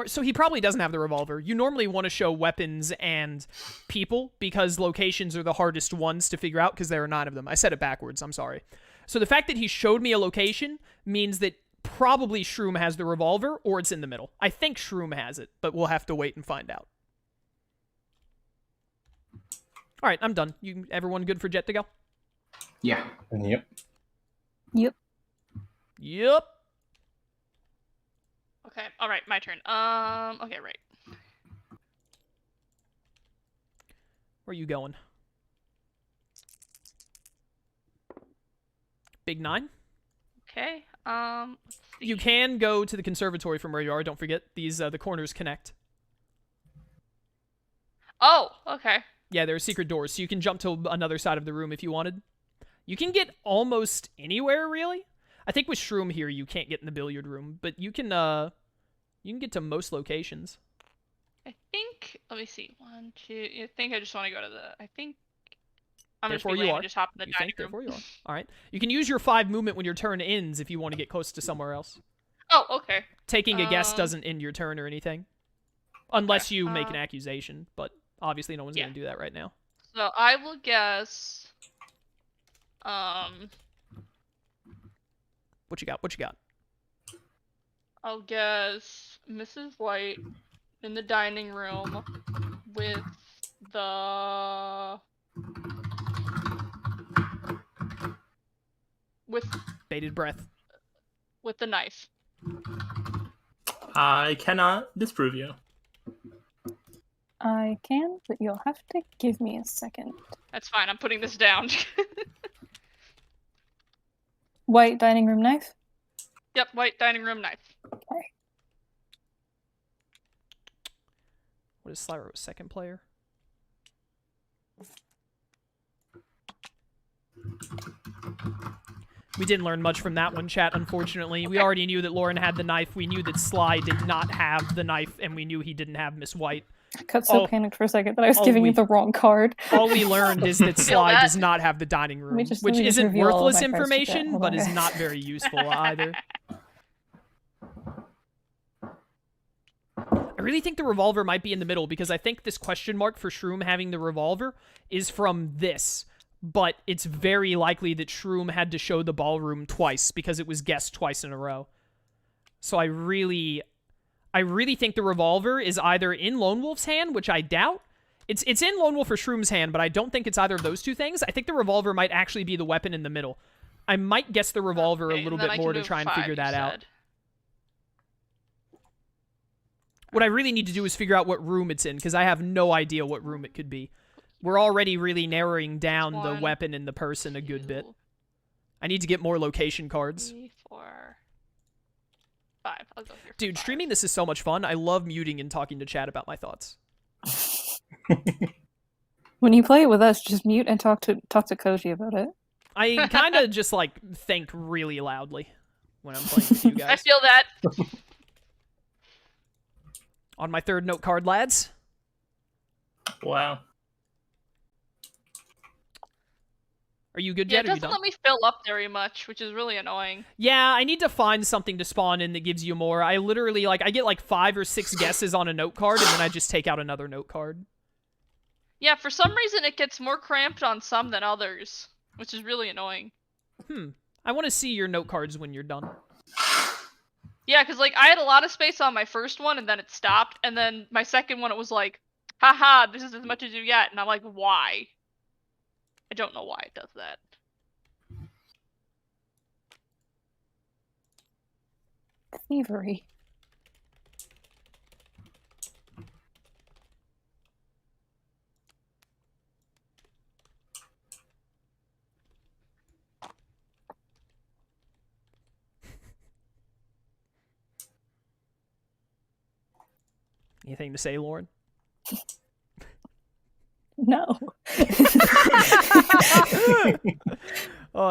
So he probably doesn't have the revolver. You normally want to show weapons and people, because locations are the hardest ones to figure out, because there are 9 of them. I said it backwards. I'm sorry. So the fact that he showed me a location means that probably Shroom has the revolver, or it's in the middle. I think Shroom has it, but we'll have to wait and find out. All right, I'm done. Everyone good for Jet to go? Yeah. Yep. Yep. Yep. Okay, alright, my turn. Okay, right. Where are you going? Big 9? Okay, let's see. You can go to the conservatory from where you are. Don't forget, these the corners connect. Okay. Yeah, there are secret doors, so you can jump to another side of the room if you wanted. You can get almost anywhere, really. I think with Shroom here, you can't get in the billiard room, but you can get to most locations. I think. Let me see. 1, 2. I think I just want to go to the. I think. I'm Therefore just you be lame are. and just hop in the You dining think, room. therefore you are. All right. You can use your 5 movement when your turn ends if you want to get close to somewhere else. Oh, okay. Taking a guess doesn't end your turn or anything. Unless Okay, you make an accusation, but obviously no one's going to do that right now. So I will guess. What you got? What you got? I'll guess Mrs. White in the dining room with the Bated breath. with the knife. I cannot disprove you. I can, but you'll have to give me a second. That's fine. I'm putting this down. White dining room knife? Yep, white dining room knife. Okay. What is Slyro's second player? We didn't learn much from that one, chat, unfortunately. We already knew that Lauren had the knife. We knew that Sly did not have the knife, and we knew he didn't have Miss White. I got so panicked for a second that I was giving you the wrong card. All we learned is that Sly does not have the dining room, Let me which just isn't reveal all of worthless my cards to chat. information, Hold but on, is guys. not very useful either. I really think the revolver might be in the middle, because I think this question mark for Shroom having the revolver is from this. But it's very likely that Shroom had to show the ballroom twice, because it was guessed twice in a row. So I really think the revolver is either in Lone Wolf's hand, which I doubt. It's in Lone Wolf or Shroom's hand, but I don't think it's either of those two things. I think the revolver might actually be the weapon in the middle. I might guess the revolver a little bit more to try and figure that out. What I really need to do is figure out what room it's in, because I have no idea what room it could be. We're already really narrowing down the weapon and the person a good bit. I need to get more location cards. 3, 4, 5. I'll go here. Dude, streaming this is so much fun. I love muting and talking to chat about my thoughts. When you play it with us, just mute and talk to Koji about it. I kind of just, like, think really loudly when I'm playing with you guys. I feel that. On my third note card, lads. Wow. Are you good Yeah, yet? it doesn't let me fill up very much, which is really annoying. Yeah, I need to find something to spawn in that gives you more. I literally, like, I get like 5 or 6 guesses on a note card, and then I just take out another note card. Yeah, for some reason it gets more cramped on some than others, which is really annoying. I want to see your note cards when you're done. Yeah, because, like, I had a lot of space on my first one, and then it stopped, and then my second one, it was like, haha, this is as much as you get, and I'm like, why? I don't know why it does that. Thievery. Anything to say, Lauren? No.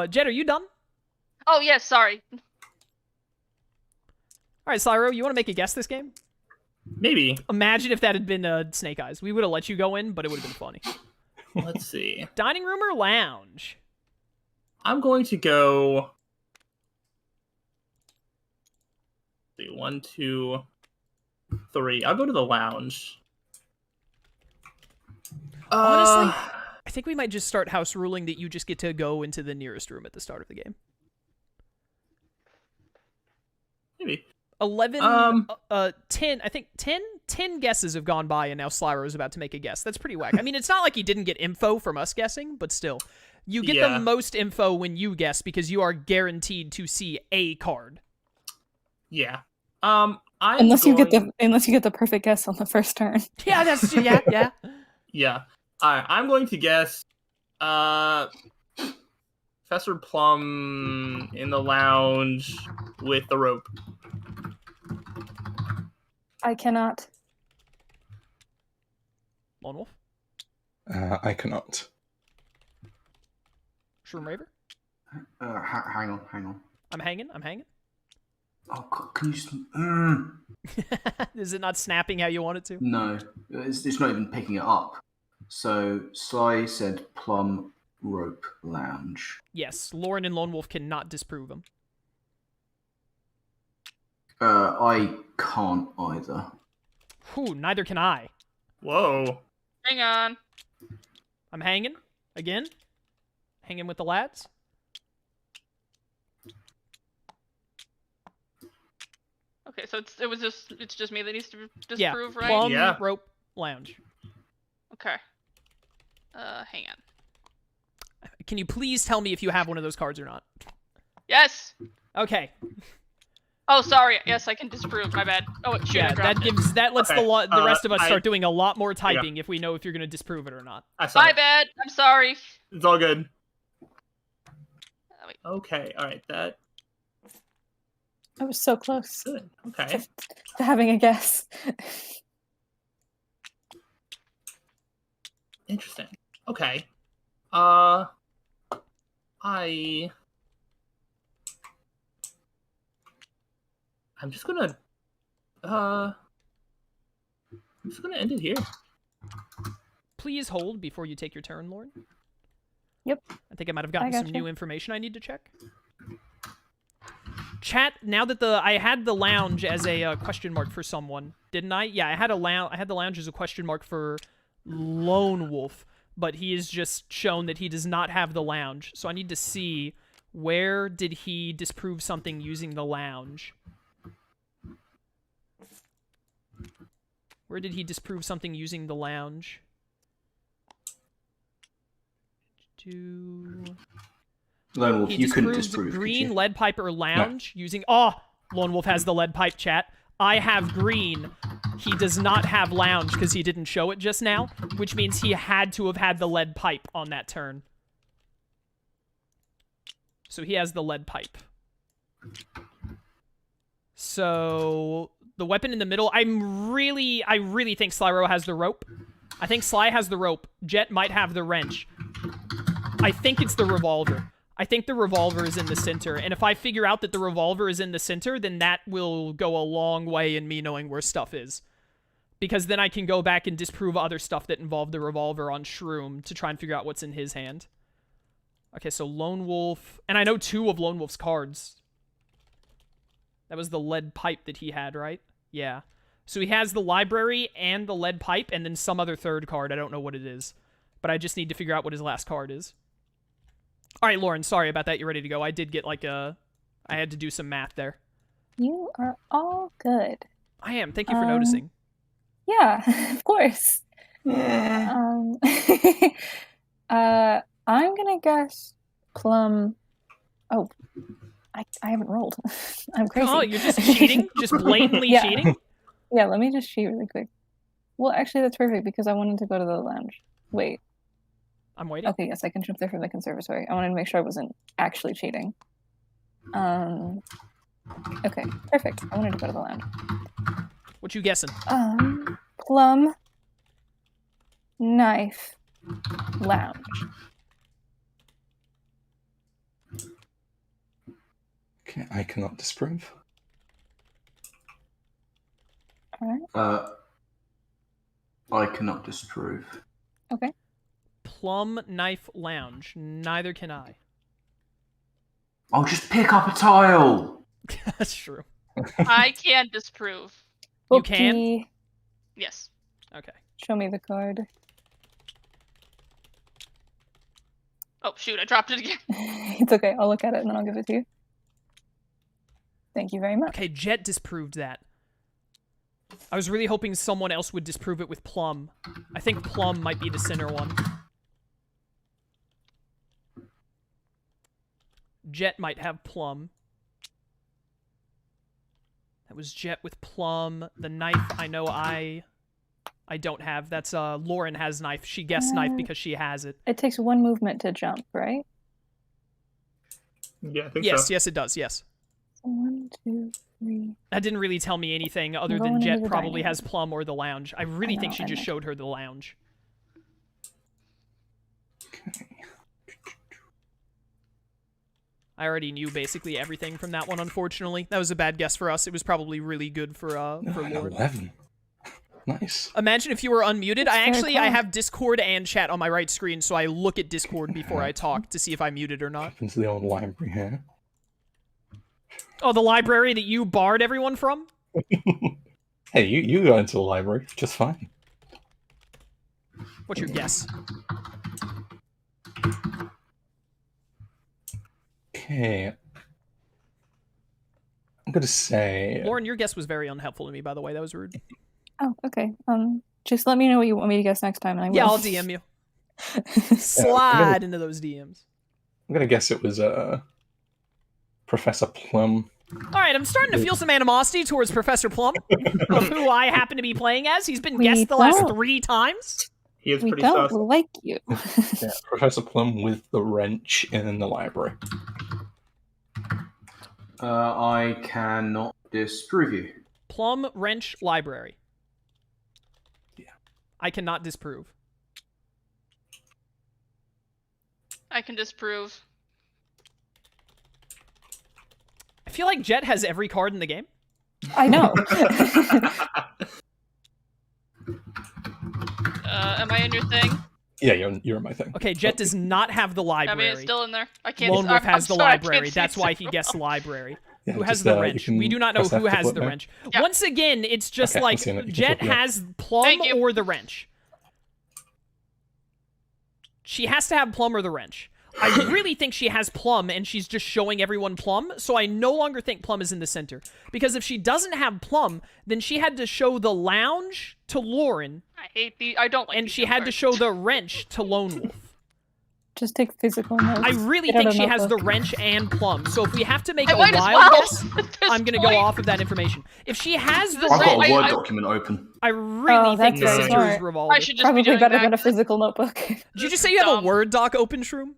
Jen, are you done? Oh, yes, sorry. All right, Slyro, you want to make a guess this game? Maybe. Imagine if that had been Snake Eyes. We would have let you go in, but it would have been funny. Let's see. Dining room or lounge? I'm going to go... 1, 2, 3. I'll go to the lounge. Honestly, I think we might just start house ruling that you just get to go into the nearest room at the start of the game. Maybe. 11, 10, I think 10 guesses have gone by, and now Slyro's about to make a guess. That's pretty whack. I mean, it's not like he didn't get info from us guessing, but still. You get the most info when you guess, because you are guaranteed to see a card. Yeah. Unless you get the perfect guess on the first turn. Yeah, that's true. Yeah. Yeah. I'm going to guess Professor Plum in the lounge with the rope. I cannot. Lone Wolf? I cannot. Shroom Raver? Hang on. I'm hanging. Oh, can you just... Is it not snapping how you want it to? No, it's not even picking it up. So, Sly said plum rope lounge. Yes, Lauren and Lone Wolf cannot disprove them. I can't either. Whew, neither can I. Whoa. Hang on. I'm hanging. Again. Hanging with the lads. Okay, so it's just me that needs to Yeah, disprove, right? plum Yeah. rope lounge. Okay. Hang on. Can you please tell me if you have one of those cards or not? Yes. Okay. Oh, sorry. Yes, I can disprove. My bad. Oh, shoot, I Yeah, dropped that lets Okay, the rest of us I- start doing a lot more typing if we know if you're going to disprove it or not. I it. saw My it. bad. I'm sorry. It's all good. Wait. Okay, alright, that I was so close good. Okay. to having a guess. Interesting. Okay. I'm just gonna end it here. Please hold before you take your turn, Lauren. Yep. I think I might have gotten I some gotcha. new information I need to check. Chat, now that I had the lounge as a question mark for someone, didn't I? Yeah, I had the lounge as a question mark for Lone Wolf, but he has just shown that he does not have the lounge. So I need to see, where did he disprove something using the lounge? Where did he disprove something using the lounge? Lone Wolf, He you couldn't disproved disprove, could green, you? lead pipe, or lounge using... Oh! Lone Wolf has the lead pipe, chat. I have green. He does not have lounge because he didn't show it just now, which means he had to have had the lead pipe on that turn. So he has the lead pipe. So the weapon in the middle, I really think Slyro has the rope. I think Sly has the rope. Jet might have the wrench. I think it's the revolver. I think the revolver is in the center, and if I figure out that the revolver is in the center, then that will go a long way in me knowing where stuff is. Because then I can go back and disprove other stuff that involved the revolver on Shroom to try and figure out what's in his hand. Okay, so Lone Wolf, and I know 2 of Lone Wolf's cards. That was the lead pipe that he had, right? Yeah. So he has the library and the lead pipe, and then some other third card. I don't know what it is. But I just need to figure out what his last card is. All right, Lauren, sorry about that. You're ready to go. I did get I had to do some math there. You are all good. I am. Thank you for noticing. Yeah, of course. I'm gonna guess plum. Oh, I haven't rolled. I'm crazy. Oh, you're just cheating? Just blatantly Yeah. cheating? Yeah, let me just cheat really quick. Well, actually, that's perfect because I wanted to go to the lounge. Wait. I'm waiting. Okay, yes, I can jump there from the conservatory. I wanted to make sure I wasn't actually cheating. Okay, perfect. I wanted to go to the lounge. What you guessing? Plum knife lounge. Okay, I cannot disprove. All right. I cannot disprove. Okay. Plum Knife Lounge. Neither can I. I'll just pick up a tile. That's true. I can disprove. You can? Oopsie. Yes. Okay. Show me the card. Oh, shoot, I dropped it again. It's okay. I'll look at it and then I'll give it to you. Thank you very much. Okay, Jet disproved that. I was really hoping someone else would disprove it with Plum. I think Plum might be the center one. Jet might have Plum. That was Jet with Plum. The knife, I know I don't have. That's Lauren has knife. She guessed knife because she has it. It takes 1 movement to jump, right? Yeah, I think Yes, so. yes, it does. Yes. 1, 2, 3. That didn't really tell me anything other Going than into Jet the probably dining has Plum or the lounge. I really think know, she I just know. showed her the lounge. I already knew basically everything from that one, unfortunately. That was a bad guess for us. It was probably really good for Lauren. 11. Nice. Imagine if you were unmuted. That's I very close. have Discord and chat on my right screen, so I look at Discord before I talk to see if I'm muted or not. Into the old library here. Oh, the library that you barred everyone from? Hey, you got into the library just fine. What's your guess? Okay. I'm gonna say. Lauren, your guess was very unhelpful to me, by the way. That was rude. Oh, okay. Just let me know what you want me to guess next time, and I will. Yeah, I'll DM you. Slide into those DMs. I'm gonna guess it was Professor Plum. All right, I'm starting to feel some animosity towards Professor Plum, of who I happen to be playing as. He's been We guessed the last don't. 3 times. He is We pretty don't sus. like you. Yeah, Professor Plum with the wrench in the library. I cannot disprove you. Plum Wrench Library. Yeah. I cannot disprove. I can disprove. I feel like Jet has every card in the game. I know. Am I in your thing? Yeah, you're in my thing. Okay, Jet does not have the I mean, library. it's still in there. I can't. Lone Wolf I'm has the sorry, I can't library. see That's why he zero. guessed library. Yeah, Who has just, the you wrench? can We do not know press who F to has flip the it. wrench. Yeah. Once again, it's just Okay, like I've seen it. You can Jet flip it up. has Plum Thank you. or the wrench. She has to have Plum or the wrench. I really think she has Plum, and she's just showing everyone Plum, so I no longer think Plum is in the center. Because if she doesn't have Plum, then she had to show the lounge to Lauren, I hate the. I don't like. and these she had to cards. show the wrench to Lone Wolf. Just take physical notes. I really Get out think a she has the notebook. wrench and Plum, so if we have to make I a might as wild well. guess, at this I'm gonna point. go off of that information. If she has the I've I've got wrench, a Word I- document open. I really think that's the very center is smart. revolver. I should just Probably be doing better that. than a physical notebook. Did you This just is say you have a dumb. Word doc open, Shroom?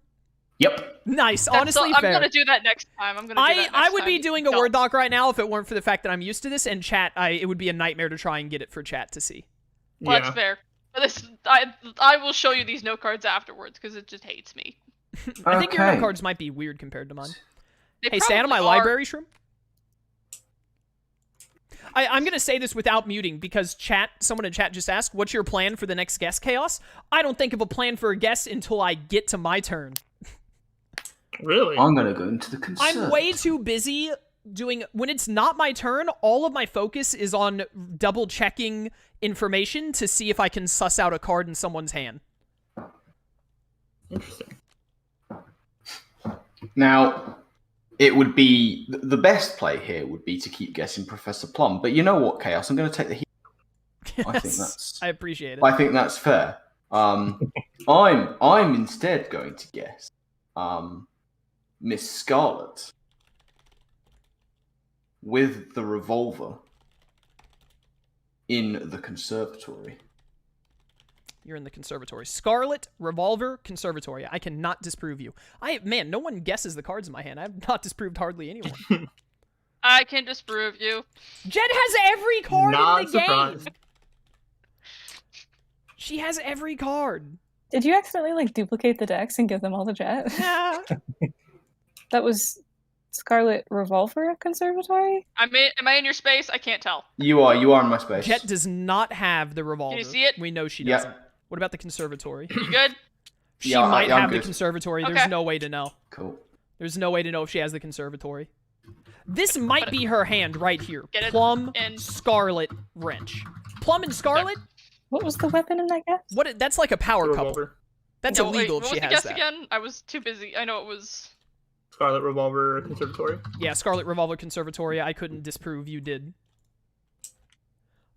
Yep. Nice, That's honestly I'm fair. gonna do that next time. I'm gonna. Do that next I would be time. doing a Don't. Word doc right now if it weren't for the fact that I'm used to this, and chat, it would be a nightmare to try and get it for chat to see. Well, Yeah. that's fair. But this, I will show you these note cards afterwards because it just hates me. I think your note Okay. cards might be weird compared to mine. They Hey, stay out of my probably are. library, Shroom. I'm gonna say this without muting because someone in chat just asked, "What's your plan for the next guest chaos?" I don't think of a plan for a guest until I get to my turn. Really? I'm gonna go into the concern. I'm way too busy doing when it's not my turn. All of my focus is on double checking information to see if I can suss out a card in someone's hand. Interesting. Now, it would be the best play here would be to keep guessing Professor Plum. But you know what, Chaos? I'm going to take the heat. I think that's. I appreciate it. I think that's fair. I'm instead going to guess Miss Scarlet with the revolver in the conservatory. You're in the conservatory. Scarlet, Revolver, Conservatory. I cannot disprove you. Man, no one guesses the cards in my hand. I have not disproved hardly anyone. I can disprove you. Jet has every card Not in the game. surprised. She has every card. Did you accidentally like duplicate the decks and give them all to Jet? Yeah. That was Scarlet Revolver Conservatory? Am I in your space? I can't tell. You are in my space. Jet does not have the revolver. see it? We know she Yeah. doesn't. What about the conservatory? You good? She Yeah, might I'm have the good. conservatory. Okay. There's no way to know. Cool. There's no way to know if she has the conservatory. This might be her hand right here. Get it Plum, in. Scarlet, Wrench. Plum and Scarlet? What was the weapon in that guess? That's like a power couple. Revolver. That's No, wait, illegal what if was she the has guess that. again? I was too busy. I know it was. Scarlet Revolver Conservatory. Yeah, Scarlet Revolver Conservatory. I couldn't disprove you did.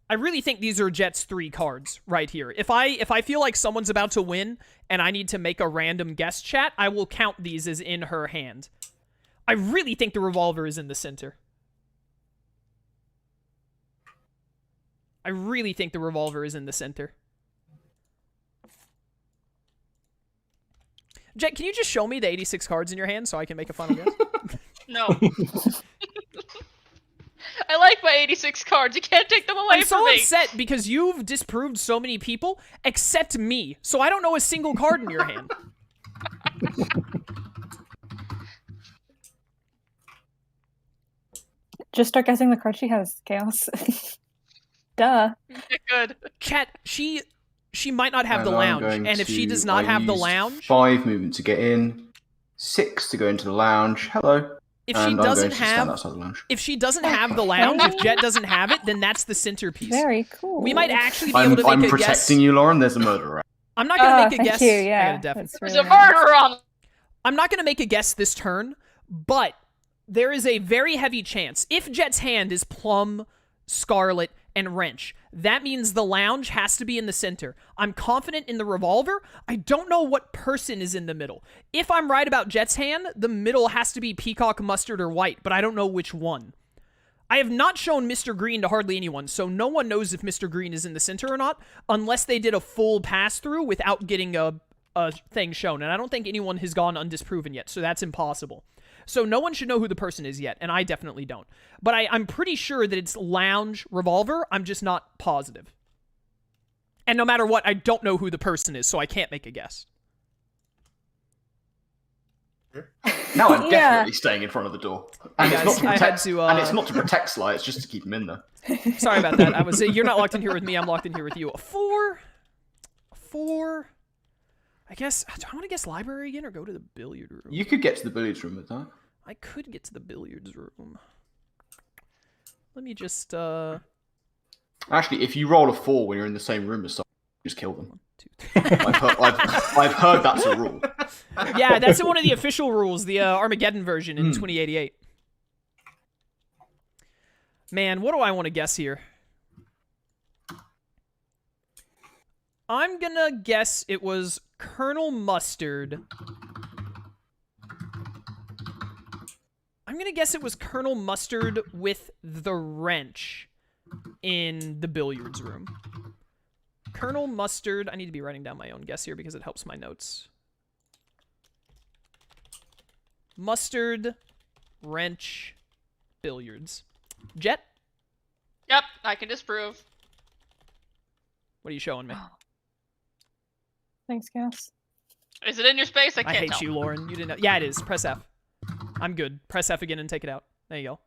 I really think these are Jet's 3 cards right here. If I feel like someone's about to win and I need to make a random guest chat, I will count these as in her hand. I really think the revolver is in the center. I really think the revolver is in the center. Jet, can you just show me the 86 cards in your hand so I can make a final guess? No. I like my 86 cards. You can't take them away I'm from so me. upset because you've disproved so many people except me, so I don't know a single card in your hand. Just start guessing the card she has, Chaos. Duh. Good. Chat, she might not have And the I'm lounge, going and if she to- does not I have the used lounge, 5 movement to get in, 6 to go into the lounge. Hello. if she And I'm doesn't going to stand have, outside the lounge. if she doesn't have the lounge, if Jet doesn't have it, then that's the centerpiece. Very cool. We might actually be able to I'm make a guess. protecting you, Lauren. There's a murderer. I'm not gonna make a thank guess. you, I yeah. gotta deaf. That's There's really a nice. murderer on. I'm not gonna make a guess this turn, but there is a very heavy chance if Jet's hand is Plum, Scarlet, and Wrench. That means the lounge has to be in the center. I'm confident in the revolver. I don't know what person is in the middle. If I'm right about Jet's hand, the middle has to be Peacock, Mustard, or White, but I don't know which one. I have not shown Mr. Green to hardly anyone, so no one knows if Mr. Green is in the center or not, unless they did a full pass-through without getting a thing shown. And I don't think anyone has gone undisproven yet, so that's impossible. So no one should know who the person is yet, and I definitely don't. But I'm pretty sure that it's lounge revolver. I'm just not positive. And no matter what, I don't know who the person is, so I can't make a guess. Now I'm Yeah. definitely staying in front of the door. And, Hey it's, guys, not to I had protect, to, and it's not to protect Sly, it's just to keep him in there. Sorry about that. You're not locked in here with me. I'm locked in here with you. A 4. I guess. Do I want to guess library again or go to the billiard room? You could get to the billiards room with that. I could get to the billiards room. Let me just, Actually, if you roll a 4 when you're in the same room as someone, just kill them. 1, 2, 3. I've heard that's a rule. Yeah, that's one of the official rules, the Armageddon version in 2088. Man, what do I want to guess here? I'm gonna guess it was Colonel Mustard. I'm gonna guess it was Colonel Mustard with the wrench in the billiards room. Colonel Mustard. I need to be writing down my own guess here because it helps my notes. Mustard, wrench, billiards. Jet, Yep, I can disprove. what are you showing me? Thanks, Chaos. Is it in your space? I I can't hate tell. you, Lauren. You didn't know. Yeah, it is. Press F. I'm good. Press F again and take it out. There you go.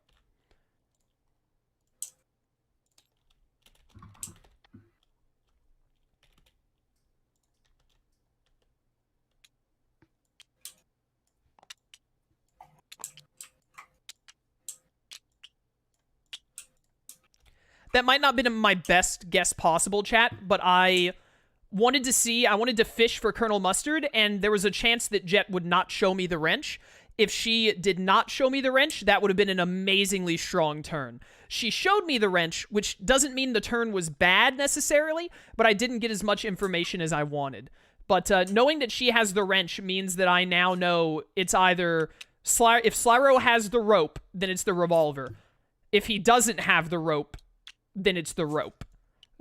That might not have been my best guess possible, chat, but I wanted to fish for Colonel Mustard, and there was a chance that Jet would not show me the wrench. If she did not show me the wrench, that would have been an amazingly strong turn. She showed me the wrench, which doesn't mean the turn was bad necessarily, but I didn't get as much information as I wanted. But knowing that she has the wrench means that I now know it's either if Slyro has the rope, then it's the revolver. If he doesn't have the rope, then it's the rope.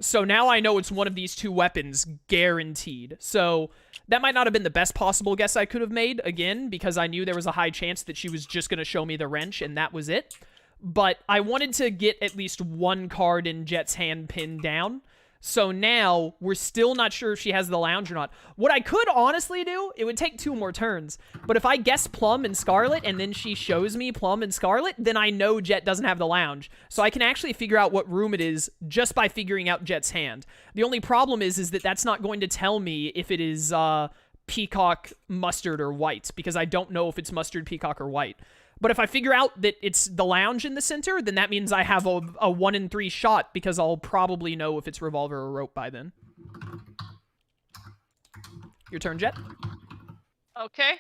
So now I know it's one of these two weapons, guaranteed. So that might not have been the best possible guess I could have made, again, because I knew there was a high chance that she was just going to show me the wrench, and that was it. But I wanted to get at least one card in Jet's hand pinned down. So now, we're still not sure if she has the lounge or not. What I could honestly do, it would take 2 more turns, but if I guess Plum and Scarlet, and then she shows me Plum and Scarlet, then I know Jet doesn't have the lounge. So I can actually figure out what room it is just by figuring out Jet's hand. The only problem is that that's not going to tell me if it is Peacock, Mustard, or White, because I don't know if it's Mustard, Peacock, or White. But if I figure out that it's the lounge in the center, then that means I have a 1 in 3 shot, because I'll probably know if it's revolver or rope by then. Your turn, Jet. Okay.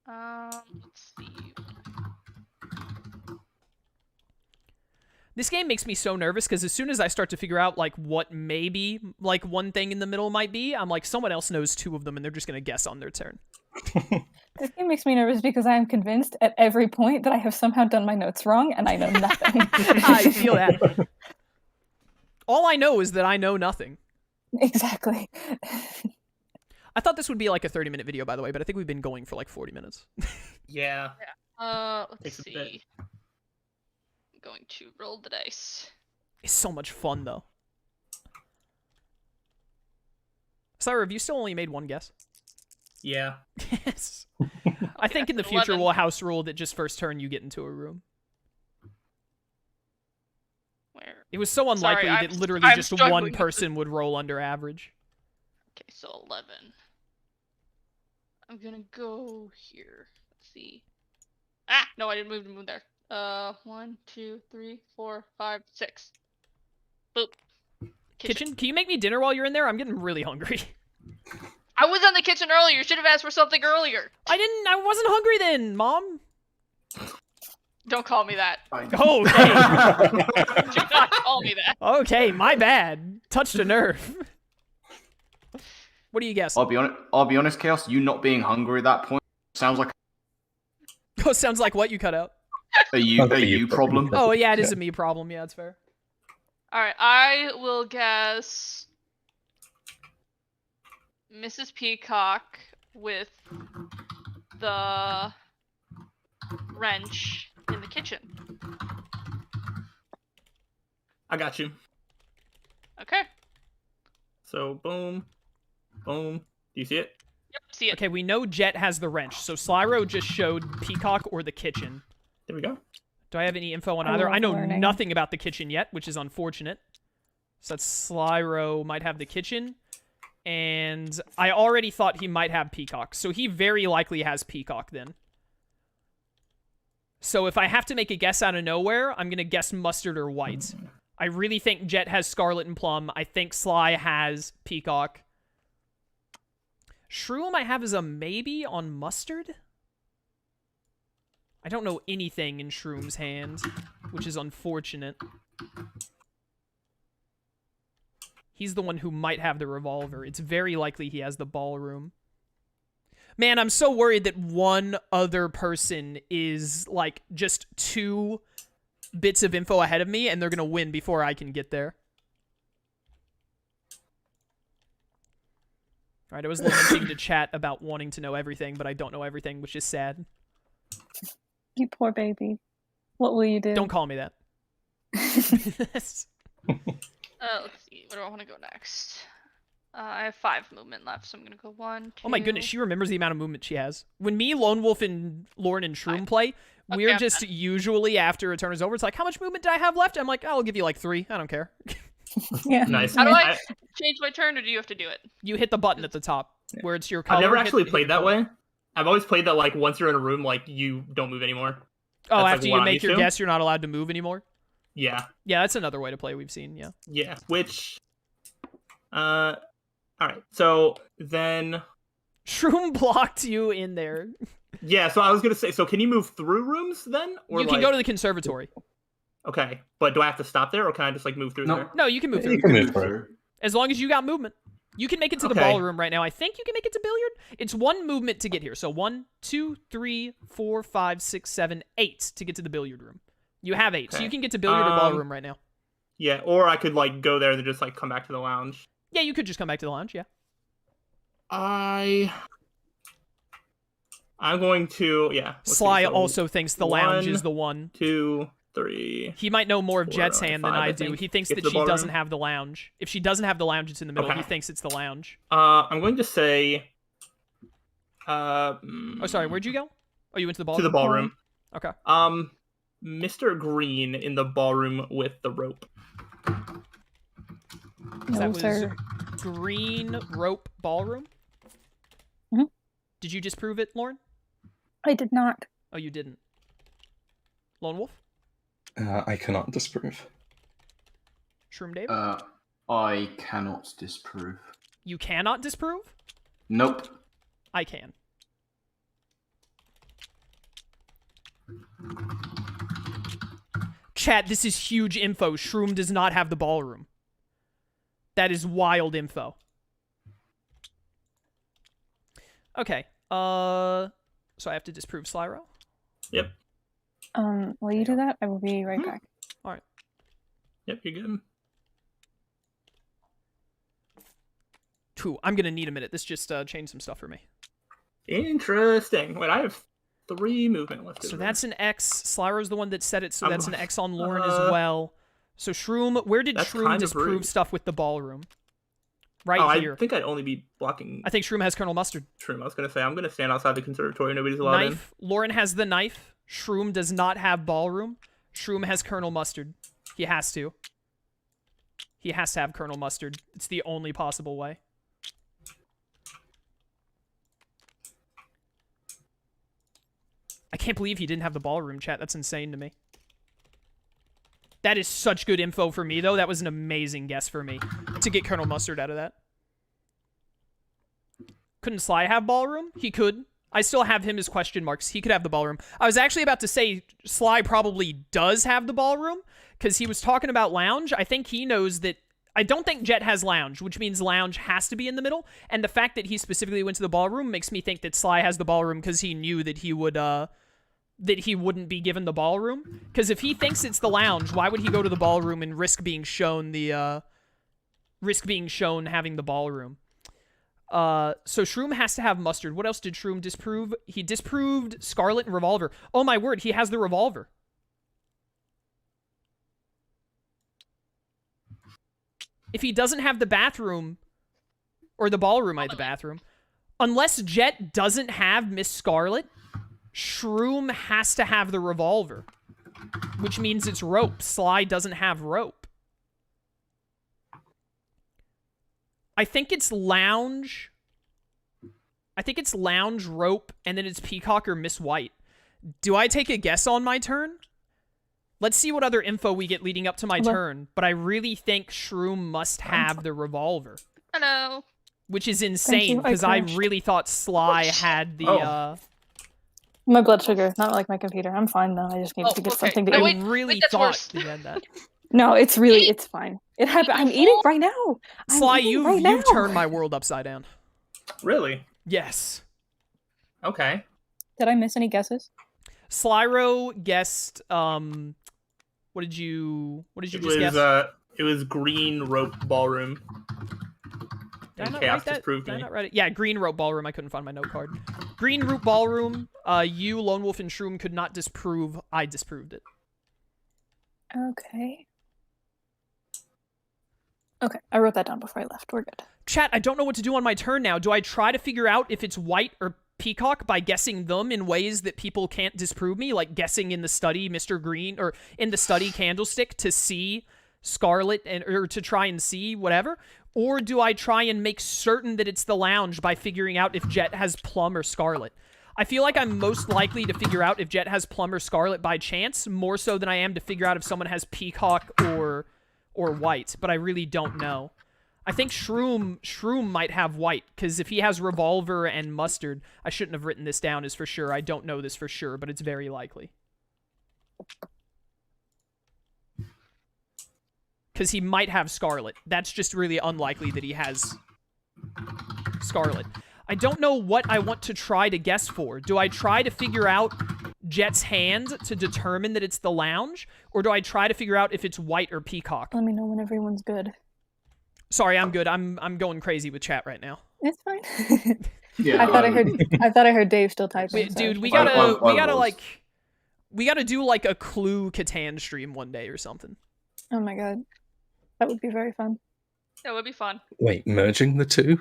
Let's see. This game makes me so nervous, because as soon as I start to figure out, like, what maybe, like, one thing in the middle might be, I'm like, someone else knows 2 of them, and they're just going to guess on their turn. This game makes me nervous because I am convinced at every point that I have somehow done my notes wrong and I know nothing. I feel that. All I know is that I know nothing. Exactly. I thought this would be like a 30-minute video, by the way, but I think we've been going for like 40 minutes. Yeah. Let's Takes a bit. see. I'm going to roll the dice. It's so much fun, though. Sarah, have you still only made one guess? Yeah. Yes. I think in the That's future 11. we'll house rule that just first turn you get into a room. Where? It was so unlikely Sorry, that literally I'm just struggling one with person would roll under average. Okay, so 11. I'm gonna go here. Let's see. Ah, no, I didn't move there. 1, 2, 3, 4, 5, 6. Boop. Kitchen, can you make me dinner while you're in there? I'm getting really hungry. I was in the kitchen earlier. You should have asked for something earlier. I wasn't hungry then, Mom. Don't call me that. Oh, okay. Do not call me that. Okay, my bad. Touched a nerve. What do you guess? I'll be honest, Chaos. You not being hungry at that point sounds like Oh, sounds like what you cut out. a you problem. Oh, yeah, it is a me problem. Yeah, it's fair. Alright, I will guess Mrs. Peacock with the wrench in the kitchen. I got you. Okay. So boom, boom. Do you see it? Yep, see it. Okay, we know Jet has the wrench, so Slyro just showed Peacock or the kitchen. There we go. Do I have any info on I either? love I know learning. nothing about the kitchen yet, which is unfortunate. So that's Slyro might have the kitchen. And I already thought he might have Peacock, so he very likely has Peacock then. So if I have to make a guess out of nowhere, I'm going to guess mustard or white. I really think Jet has Scarlet and Plum. I think Sly has Peacock. Shroom I have as a maybe on mustard? I don't know anything in Shroom's hand, which is unfortunate. He's the one who might have the revolver. It's very likely he has the ballroom. Man, I'm so worried that one other person is, like, just 2 bits of info ahead of me, and they're gonna win before I can get there. Alright, I was lamenting to chat about wanting to know everything, but I don't know everything, which is sad. You poor baby. What will you do? Don't call me that. Let's see. Where do I want to go next? I have 5 movement left, so I'm gonna go 1, 2. Oh my goodness, she remembers the amount of movement she has. When me, Lone Wolf, and Lauren and Shroom play, we're I'm just usually, after a turn is over, it's like, how much movement do I have left? I'm like, I'll give you like 3. I don't care. Yeah. Nice. How do I change my turn, or do you have to do it? You hit the button at the top, where it's your color. I've never hit- actually hit played the that color. way. I've always played that like once you're in a room, like you don't move anymore. Oh, That's, like, after what you I'm make used your to. guess, you're not allowed to move anymore? Yeah, Yeah, that's another way to play we've seen, yeah. yeah. Which, all right. So then, Shroom blocked you in there. yeah. So I was gonna say, so can you move through rooms then, or You can like, go to the conservatory. Okay, but do I have to stop there, or can I just like move through No. there? No, you can move through. You can move through. As long as you got movement. You can make it to the Okay. ballroom right now. I think you can make it to billiard. It's 1 movement to get here. So 1, 2, 3, 4, 5, 6, 7, 8 to get to the billiard room. You have 8, so Okay. you can get to billiard or ballroom right now. Yeah, or I could like go there and then just like come back to the lounge. Yeah, you could just come back to the lounge, yeah. I'm going to let's see, Sly so also thinks the lounge 1, is the one. 2, 3. He might know more of 4, Jet's hand than 5, I I do. think. He thinks Get that to the she doesn't ballroom. have the lounge. If she doesn't have the lounge, it's in the middle. He Okay. thinks it's the lounge. I'm going to say. Oh, sorry, where'd you go? Oh, you went to the ballroom? To the ballroom. Okay. Mr. Green in the ballroom with the rope. That No, was sir. green rope ballroom? Mhm. Did you disprove it, Lauren? I did not. Oh, you didn't. Lone Wolf? I cannot disprove. Shroom Dave? I cannot disprove. You cannot disprove? Nope. I can. Chat, this is huge info. Shroom does not have the ballroom. That is wild info. Okay. So I have to disprove Slyro? Yep. Will you do that? I will be right back. Yep, you're good. Two. I'm gonna need a minute. This just changed some stuff for me. Interesting. Wait, I have 3 movement left. So over. that's an X. Slyro's the one that said it, so I'm- that's an X on Lauren as well. So Shroom, where did That's Shroom kind of disprove rude. stuff with the ballroom? Right Oh, here. I think I'd only be blocking I think Shroom has Colonel Mustard. Shroom. I was gonna say I'm gonna stand outside the conservatory. Nobody's allowed in. Knife. Lauren has the knife. Shroom does not have ballroom. Shroom has Colonel Mustard. He has to. He has to have Colonel Mustard. It's the only possible way. I can't believe he didn't have the ballroom, chat. That's insane to me. That is such good info for me, though. That was an amazing guess for me to get Colonel Mustard out of that. Couldn't Sly have ballroom? He could. I still have him as question marks. He could have the ballroom. I was actually about to say Sly probably does have the ballroom because he was talking about lounge. I think he knows that. I don't think Jet has lounge, which means lounge has to be in the middle. And the fact that he specifically went to the ballroom makes me think that Sly has the ballroom because he knew that he would that he wouldn't be given the ballroom. Because if he thinks it's the lounge, why would he go to the ballroom and risk being shown having the ballroom? So Shroom has to have Mustard. What else did Shroom disprove? He disproved Scarlet and Revolver. Oh my word, he has the Revolver. If he doesn't have the bathroom, or the ballroom, the bathroom, unless Jet doesn't have Miss Scarlet, Shroom has to have the Revolver, which means it's rope. Sly doesn't have rope. I think it's lounge. I think it's lounge, rope, and then it's Peacock or Miss White. Do I take a guess on my turn? Let's see what other info we get leading up to my turn, but I really think Shroom must have the Revolver. Hello. Which is insane, because I really thought Sly had the, My blood sugar, not like my computer. I'm fine, though. I just needed to get something to eat. I really thought he had that. No, it's fine. It happened. I'm eating right now. Sly, you've turned my world upside down. Really? Yes. Okay. Did I miss any guesses? Slyro guessed, what did you just guess? It was green rope ballroom. Did I not Chaos write that? disproved Did I me. not write it? Yeah, green rope ballroom. I couldn't find my note card. Green rope ballroom. You, Lone Wolf, and Shroom could not disprove. I disproved it. Okay. Okay, I wrote that down before I left. We're good. Chat, I don't know what to do on my turn now. Do I try to figure out if it's White or Peacock by guessing them in ways that people can't disprove me, like guessing in the study Mr. Green, or in the study Candlestick to see Scarlet, or to try and see whatever? Or do I try and make certain that it's the lounge by figuring out if Jet has Plum or Scarlet? I feel like I'm most likely to figure out if Jet has Plum or Scarlet by chance, more so than I am to figure out if someone has Peacock or White, but I really don't know. I think Shroom might have White, because if he has Revolver and Mustard, I shouldn't have written this down as for sure. I don't know this for sure, but it's very likely. Because he might have Scarlet. That's just really unlikely that he has Scarlet. I don't know what I want to try to guess for. Do I try to figure out Jet's hand to determine that it's the lounge? Or do I try to figure out if it's White or Peacock? Let me know when everyone's good. Sorry, I'm good. I'm going crazy with chat right now. It's fine. Yeah. I thought I heard Dave still typing. Wait, dude, we I gotta do like a Clue Catan stream one day or something. Oh my god. That would be very fun. That would be fun. Wait, merging the two?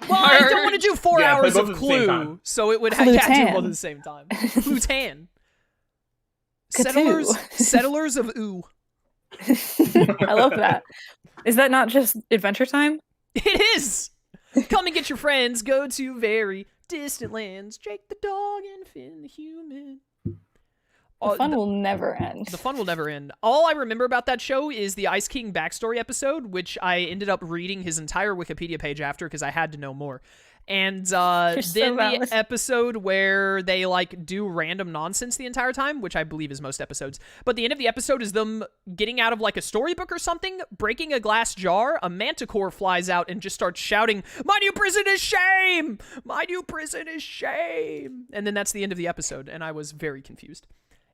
Well, I don't want to do 4 Yeah, play hours both of at the same Clue, time. so it would have to do Clue-tan. both at the same time. Clue-tan. Cthulhu. Settlers of Ooh. I love that. Is that not just Adventure Time? It is! Come and get your friends, go to very distant lands, Jake the dog and Finn the human. The fun will never end. The fun will never end. All I remember about that show is the Ice King backstory episode, which I ended up reading his entire Wikipedia page after because I had to know more. And then the episode where they like do random nonsense the entire time, which I believe is most episodes. But the end of the episode is them getting out of like a storybook or something, breaking a glass jar, a manticore flies out and just starts shouting, "My new prison is shame! My new prison is shame!" And then that's the end of the episode, and I was very confused.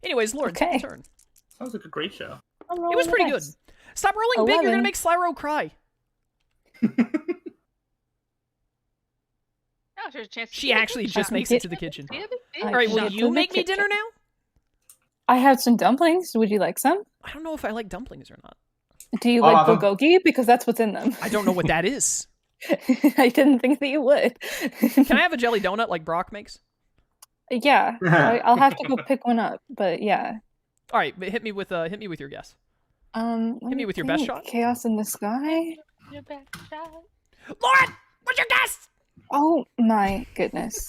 Anyways, Lauren, Okay. it's your turn. Sounds like a great show. It was pretty good. Stop rolling big, you're gonna 11. make Slyro cry. Oh, there's a chance to She see it. actually just makes it to the kitchen. See it? See it? I All right, will can't you do the make me kitchen. dinner now? I have some dumplings. Would you like some? I don't know if I like dumplings or not. Do you I'll like have 'em. bulgogi? Because that's what's in them. I don't know what that is. I didn't think that you would. Can I have a jelly donut like Brock makes? Yeah, I'll have to go pick one up. But yeah. All right, but hit me with your guess. Hit Hit me with your best shot. Chaos in the sky. Your best shot. Lauren, what's your guess? Oh my goodness.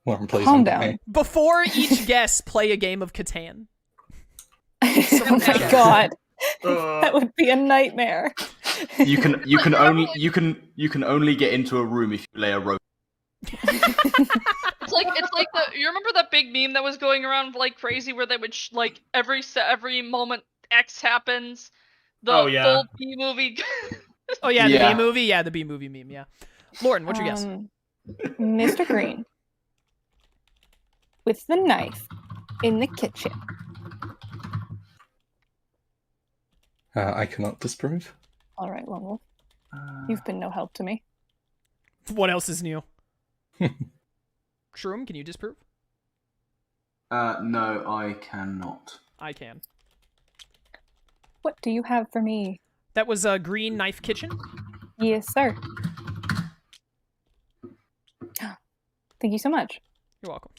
Lauren plays Calm under down. me. Before each guess, play a game of Catan. Oh my god. Uh, That would be a nightmare. You can only get into a room if you lay a rope. It's like the you remember that big meme that was going around like crazy where they would like every moment X happens, the Oh, yeah. full B movie. Oh yeah, Yeah. the B movie. Yeah, the B movie meme. Yeah. Lauren, what's your guess? Mr. Green with the knife in the kitchen. I cannot disprove. All right, Lone Wolf. You've been no help to me. What else is new? Shroom, can you disprove? No, I cannot. I can. What do you have for me? That was a green knife kitchen. Yes, sir. Thank you so much. You're welcome.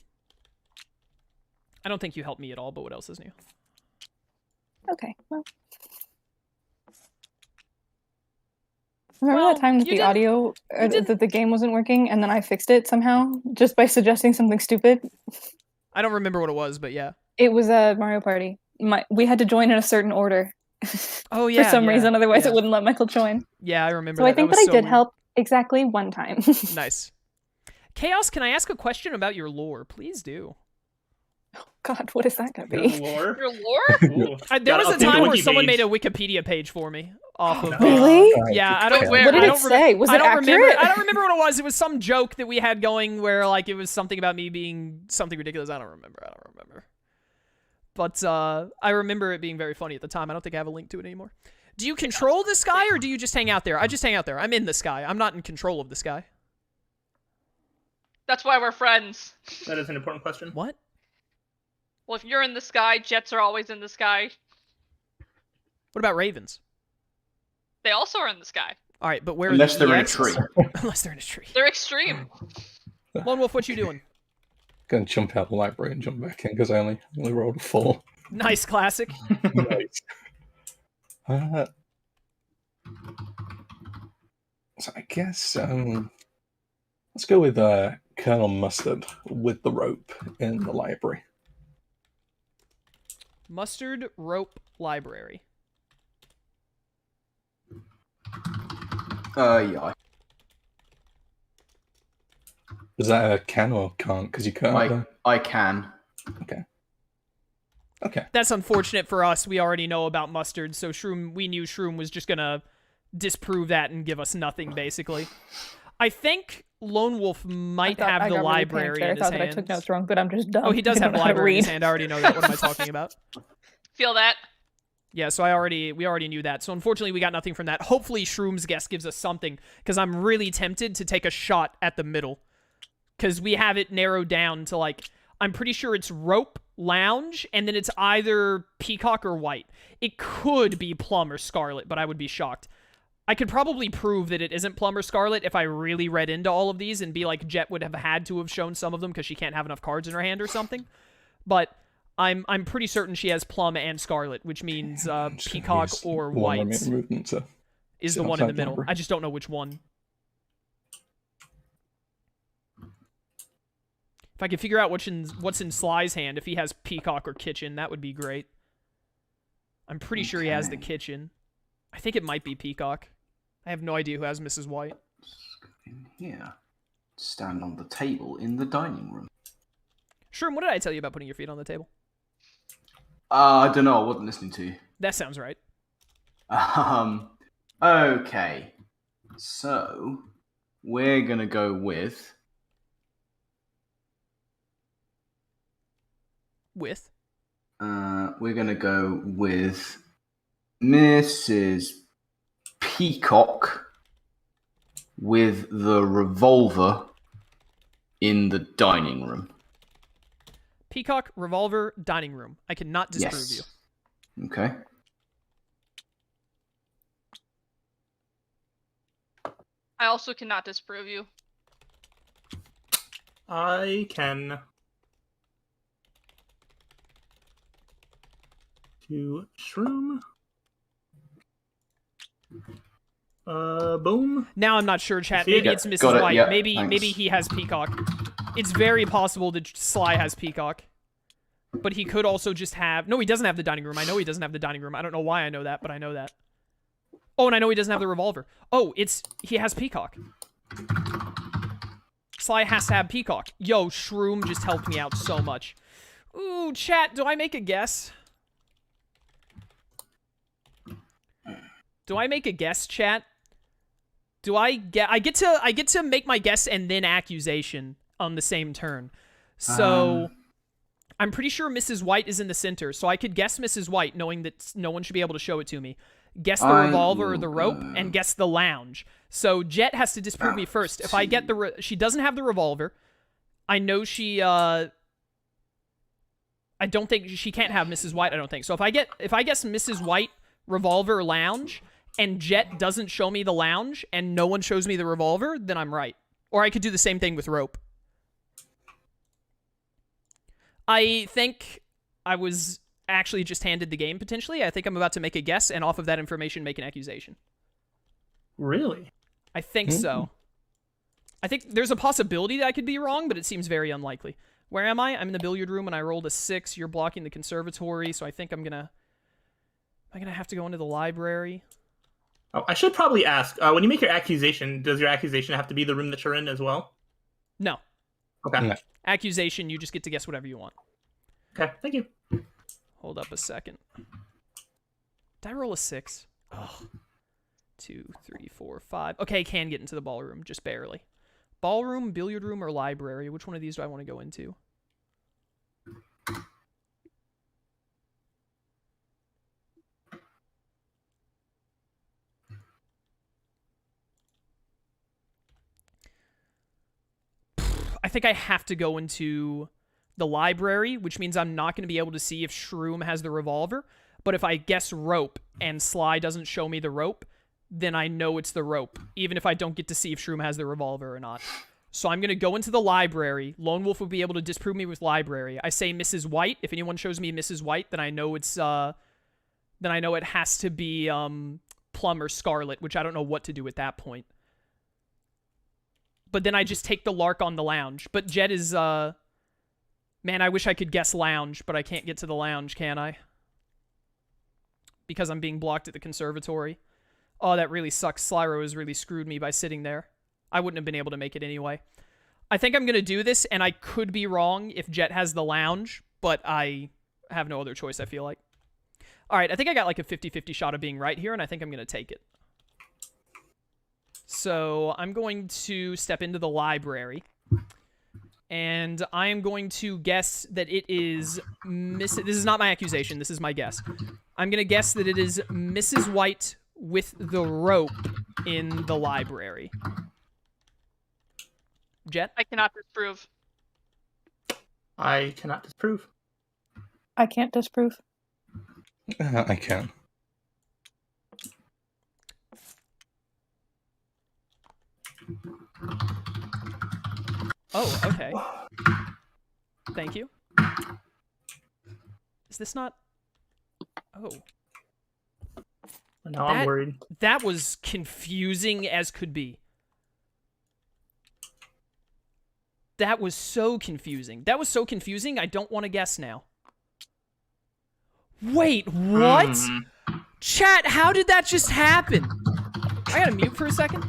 I don't think you helped me at all, but what else is new? Okay, well. Remember Well, that time that you the did- audio, you did- that the game wasn't working, and then I fixed it somehow just by suggesting something stupid? I don't remember what it was, but yeah. It was a Mario Party. We had to join in a certain order. Oh yeah. For some yeah, reason, otherwise yeah. it wouldn't let Michael join. Yeah, I remember. So I that. think that that I was so did weird. help exactly one time. Nice. Chaos, can I ask a question about your lore? Please do. God, what is that gonna Your be? lore? Your lore? Ooh. There Gotta was a update the time where wiki someone page. made a Wikipedia page for me off of. Really? Yeah, I don't. Wait, where? What did I it don't say? Was I it don't remember. accurate? I don't remember what it was. It was some joke that we had going where like it was something about me being something ridiculous. I don't remember. But I remember it being very funny at the time. I don't think I have a link to it anymore. Do you control the sky or do you just hang out there? I just hang out there. I'm in the sky. I'm not in control of the sky. That's why we're friends. That is an important question. What? Well, if you're in the sky, jets are always in the sky. What about ravens? They also are in the sky. All right, but where Unless are the they're in a EXs? tree. Unless they're in a tree. They're extreme. Lone Wolf, what you doing? Gonna jump out of the library and jump back in because I only rolled a 4. Nice classic. Nice. So I guess let's go with Colonel Mustard with the rope in the library. Mustard rope library. Yeah. Is that a can or can't? Because you can't. I can. Okay. That's unfortunate for us. We already know about mustard, so we knew Shroom was just gonna disprove that and give us nothing, basically. I think Lone Wolf might have the library in I his thought hands. that I took notes wrong, but I'm just dumb. Oh, he does I have don't the know how to library in his read. hand. I already know that. What am I talking about? Feel that? Yeah, so we already knew that. So unfortunately, we got nothing from that. Hopefully, Shroom's guess gives us something, because I'm really tempted to take a shot at the middle, because we have it narrowed down to like, I'm pretty sure it's rope, lounge, and then it's either peacock or white. It could be plum or scarlet, but I would be shocked. I could probably prove that it isn't plum or scarlet if I really read into all of these and be like, Jet would have had to have shown some of them because she can't have enough cards in her hand or something. But I'm pretty certain she has plum and scarlet, which means peacock or white Movement, so is sit the one in the outside middle. library. I just don't know which one. If I could figure out what's in Sly's hand, if he has peacock or kitchen, that would be great. I'm pretty sure he has the kitchen. I think it might be peacock. I have no idea who has Mrs. White. In here. Stand on the table in the dining room. Shroom, what did I tell you about putting your feet on the table? I don't know. I wasn't listening to you. That sounds right. Okay. So, we're going to go with... With? We're going to go with Mrs. Peacock with the revolver in the dining room. Peacock, revolver, dining room. I cannot disprove Yes. you. Okay. I also cannot disprove you. I can. To shroom. Boom. Now I'm not sure, chat. See it? Maybe it's Got Mrs. it, White. yeah, maybe thanks. he has Peacock. It's very possible that Sly has Peacock. But he could also just have... No, he doesn't have the dining room. I know he doesn't have the dining room. I don't know why I know that, but I know that. Oh, and I know he doesn't have the revolver. Oh, he has Peacock. Sly has to have Peacock. Yo, Shroom just helped me out so much. Ooh, chat, do I make a guess? Do I make a guess, chat? Do I get to make my guess and then accusation on the same turn. So I'm pretty sure Mrs. White is in the center, so I could guess Mrs. White knowing that no one should be able to show it to me. Guess the revolver or the rope, and guess the lounge. So Jet has to disprove me first. If I get she doesn't have the revolver. I know she I don't think she can't have Mrs. White, I don't think. So if I guess Mrs. White, revolver, lounge, and Jet doesn't show me the lounge and no one shows me the revolver, then I'm right. Or I could do the same thing with rope. I think I was actually just handed the game, potentially. I think I'm about to make a guess, and off of that information, make an accusation. Really? I think so. I think there's a possibility that I could be wrong, but it seems very unlikely. Where am I? I'm in the billiard room, and I rolled a 6. You're blocking the conservatory, so I think I'm gonna have to go into the library. Oh, I should probably ask, when you make your accusation, does your accusation have to be the room that you're in as well? No. Okay. No. Accusation, you just get to guess whatever you want. Okay, thank you. Hold up a second. Did I roll a 6? Oh. 2, 3, 4, 5. Okay, can get into the ballroom, just barely. Ballroom, billiard room, or library? Which one of these do I want to go into? I think I have to go into the library, which means I'm not going to be able to see if Shroom has the revolver. But if I guess rope and Sly doesn't show me the rope, then I know it's the rope, even if I don't get to see if Shroom has the revolver or not. So I'm going to go into the library. Lone Wolf will be able to disprove me with library. I say Mrs. White. If anyone shows me Mrs. White, then I know it's then I know it has to be Plum or Scarlet, which I don't know what to do at that point. But then I just take the lark on the lounge. But Jet is man, I wish I could guess lounge, but I can't get to the lounge, can I? Because I'm being blocked at the conservatory. Oh, that really sucks. Slyro has really screwed me by sitting there. I wouldn't have been able to make it anyway. I think I'm going to do this, and I could be wrong if Jet has the lounge, but I have no other choice, I feel like. All right, I think I got like a 50-50 shot of being right here, and I think I'm going to take it. So I'm going to step into the library, and I am going to guess that it is This is not my accusation. This is my guess. I'm going to guess that it is Mrs. White with the rope in the library. Jet? I cannot disprove. I cannot disprove. I can't disprove. I can. Oh, okay. Thank you. Is this not... Oh. Now I'm worried. That was confusing as could be. That was so confusing. That was so confusing, I don't want to guess now. Wait, what? Chat, how did that just happen? I gotta mute for a second.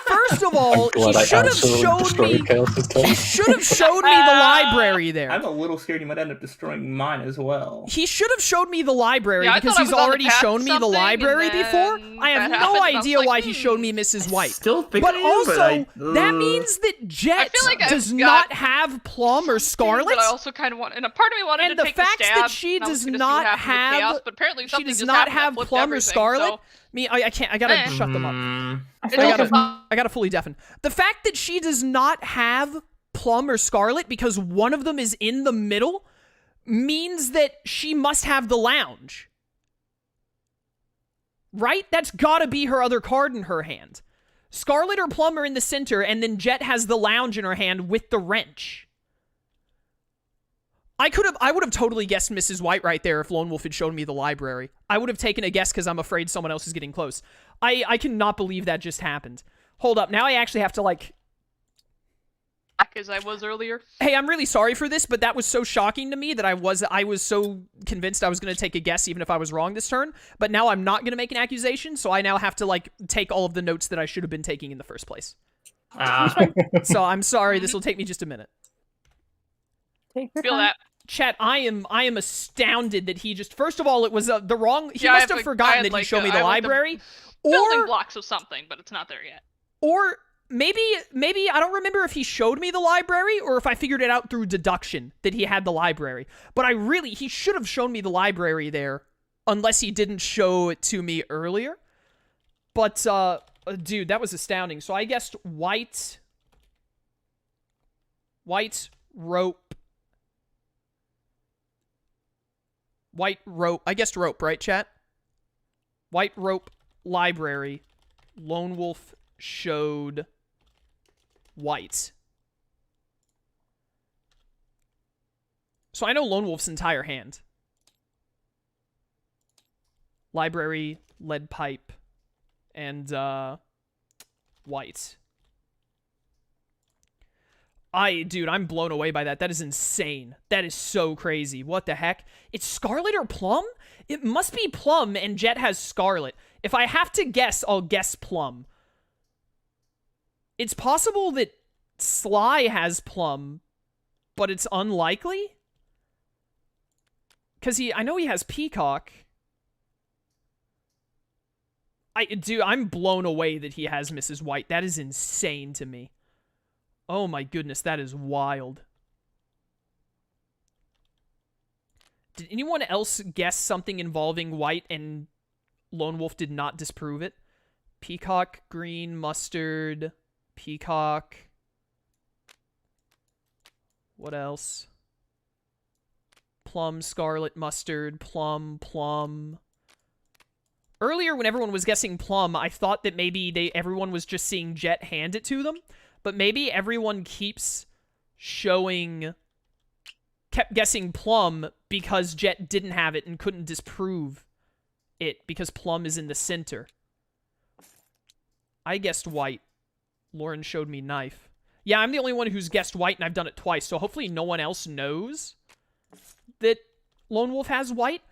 First of all, he should have showed me. He should have showed me the library there. I'm a little scared you might end up destroying mine as well. He should have showed me the library Yeah, I because thought I he's was on the already path shown to me the something, library and before. then I have that no happened, and I was idea like, why he showed me Mrs. White. Still thinking But of also, but that means that Jet feel like I've does got not have Plum or Scarlet. But I also kind of want, and a part of me wanted And to the take fact the stab, that she and I was does gonna see not what happened with have- chaos, but apparently She something does just not happened that have flipped Plum or everything, Scarlet. so- I can't. I gotta shut them up. I I feel like I gotta fully deafen. The fact that she does not have Plum or Scarlet because one of them is in the middle means that she must have the lounge. Right? That's gotta be her other card in her hand. Scarlet or Plum are in the center, and then Jet has the lounge in her hand with the wrench. I would have totally guessed Mrs. White right there if Lone Wolf had shown me the library. I would have taken a guess because I'm afraid someone else is getting close. I cannot believe that just happened. Hold up, now I actually have to, like... As I was earlier. Hey, I'm really sorry for this, but that was so shocking to me that I was so convinced I was going to take a guess even if I was wrong this turn. But now I'm not going to make an accusation, so I now have to, like, take all of the notes that I should have been taking in the first place. So I'm sorry, this will take me just a minute. Take your Feel time. that. Chat, I am astounded that he just... First of all, it was the wrong... He Yeah, must have forgotten that he showed me the library. Building blocks of something, but it's not there yet. Or maybe I don't remember if he showed me the library or if I figured it out through deduction that he had the library. But he should have shown me the library there, unless he didn't show it to me earlier. But dude, that was astounding. So I guessed white, rope. White rope. I guessed rope, right, chat? White rope, library. Lone Wolf showed white. So I know Lone Wolf's entire hand. Library, lead pipe, and white. Dude, I'm blown away by that. That is insane. That is so crazy. What the heck? It's Scarlet or Plum? It must be Plum, and Jet has Scarlet. If I have to guess, I'll guess Plum. It's possible that Sly has Plum, but it's unlikely? Because I know he has Peacock. Dude, I'm blown away that he has Mrs. White. That is insane to me. Oh my goodness, that is wild. Did anyone else guess something involving white and Lone Wolf did not disprove it? Peacock, green, mustard, peacock. What else? Plum, scarlet, mustard, plum. Earlier, when everyone was guessing plum, I thought that maybe everyone was just seeing Jet hand it to them. But maybe everyone kept guessing plum because Jet didn't have it and couldn't disprove it because plum is in the center. I guessed white. Lauren showed me knife. Yeah, I'm the only one who's guessed white and I've done it twice, so hopefully no one else knows that Lone Wolf has white.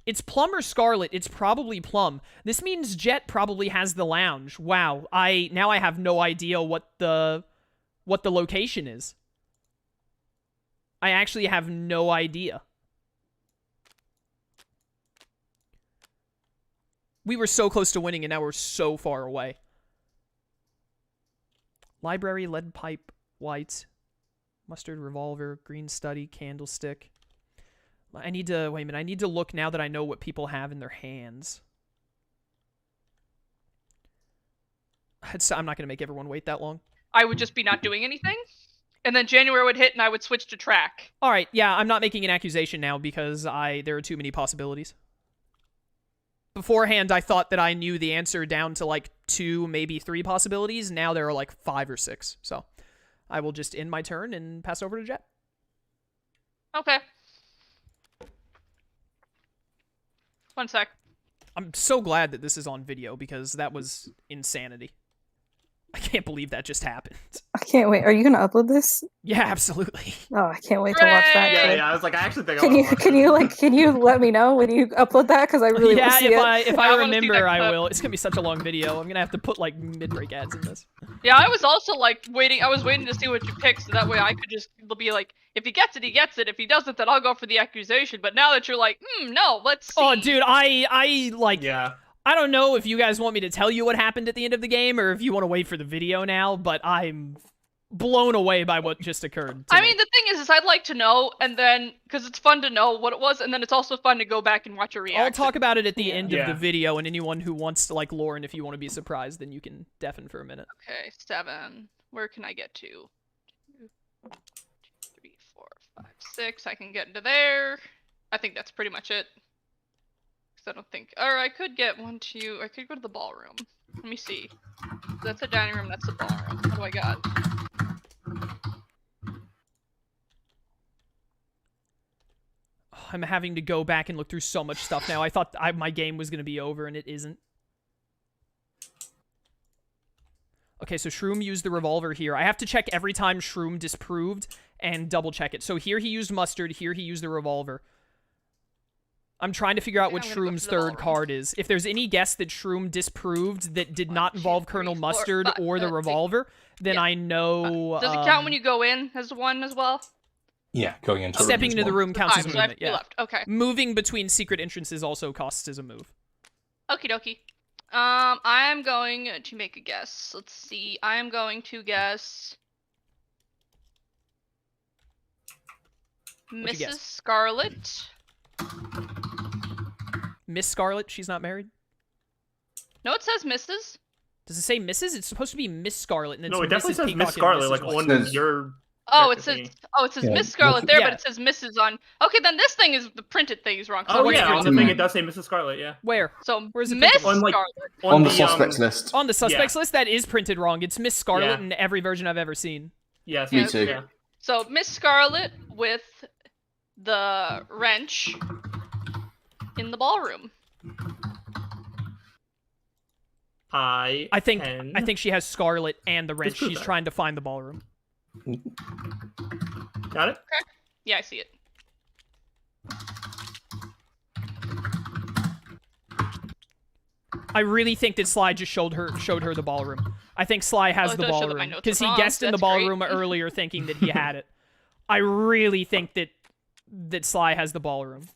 It's plum or scarlet. It's probably plum. This means Jet probably has the lounge. Wow. Now I have no idea what the location is. I actually have no idea. We were so close to winning and now we're so far away. Library, lead pipe, white, mustard, revolver, green study, candlestick. I need to, wait a minute, I need to look now that I know what people have in their hands. I'm not going to make everyone wait that long. I would just be not doing anything, and then January would hit and I would switch to track. Alright, yeah, I'm not making an accusation now because there are too many possibilities. Beforehand, I thought that I knew the answer down to like 2, maybe 3 possibilities. Now there are like 5 or 6. So I will just end my turn and pass over to Jet. Okay. 1 sec. I'm so glad that this is on video because that was insanity. I can't believe that just happened. I can't wait. Are you gonna upload this? Yeah, absolutely. Oh, I can't wait to watch that. Hooray! Yeah, I was like, I actually think Can you let me know when you upload that? Because I really want to see it. If I I wanna see remember, that I clip. will. It's gonna be such a long video. I'm gonna have to put like mid-break ads in this. Yeah, I was also like waiting. I was waiting to see what you picked, so that way I could just be like, if he gets it, he gets it. If he doesn't, then I'll go for the accusation. But now that you're like, no, let's see. Oh, dude, I like. Yeah. I don't know if you guys want me to tell you what happened at the end of the game or if you want to wait for the video now, but I'm blown away by what just occurred. I mean, the thing is I'd like to know, and then, because it's fun to know what it was, and then it's also fun to go back and watch your reaction. I'll talk about it at the end of Yeah. the video, and anyone who wants to, like, Lauren, if you want to be surprised, then you can deafen for a minute. Okay, 7. Where can I get to? 2, 3, 4, 5, 6. I can get into there. I think that's pretty much it. I don't think. Or I could get 1, 2. I could go to the ballroom. Let me see. That's the dining room. That's the ballroom. What do I got? I'm having to go back and look through so much stuff now. I thought my game was going to be over, and it isn't. Okay, so Shroom used the revolver here. I have to check every time Shroom disproved and double check it. So here he used mustard, here he used the revolver. I'm trying to figure out what I'm gonna go Shroom's to the third ballroom. card is. If there's any guess that Shroom disproved that did not involve 2, 3, Colonel 4, Mustard 5, or the 6. revolver, then Yeah. I know... Does it count when you go in as one as well? Yeah, going into a room Stepping is into the one. room counts as 5, a so I have movement, 2 yeah. left. Okay. Moving between secret entrances also costs as a move. Okie dokie. I'm going to make a guess. Let's see. I am going to guess What'd you Mrs. guess? Scarlet. Miss Scarlet, she's not married? No, it says Mrs. Does it say Mrs.? It's supposed to be Miss Scarlet, and then No, it's it definitely Mrs. says Peacock Miss and Scarlet, Mrs. like White. on Says- your. Oh, it says Definitely. Yeah, Miss Scarlet there, yeah. but it says Mrs. on. Okay, then this thing is the printed thing is wrong. Oh what's yeah, your on the name? thing it does say Mrs. Scarlet. Yeah. Where? So Where's it Miss printed? On, like- Scarlet. On the suspects list. On the suspects list, that is printed wrong. It's Miss Scarlet Yeah. in every version I've ever seen. Yes. Me Yeah, too. Yeah. So Miss Scarlet with the wrench in the ballroom. I think she has Scarlet and the wrench. Disprove She's that. trying to find the ballroom. Got it. Yeah, I see it. I really think that Sly just showed her the ballroom. I think Sly has Oh, it the does show that my ballroom notes because are he wrong. guessed in the That's great. ballroom earlier, thinking that he had it. I really think that Sly has the ballroom.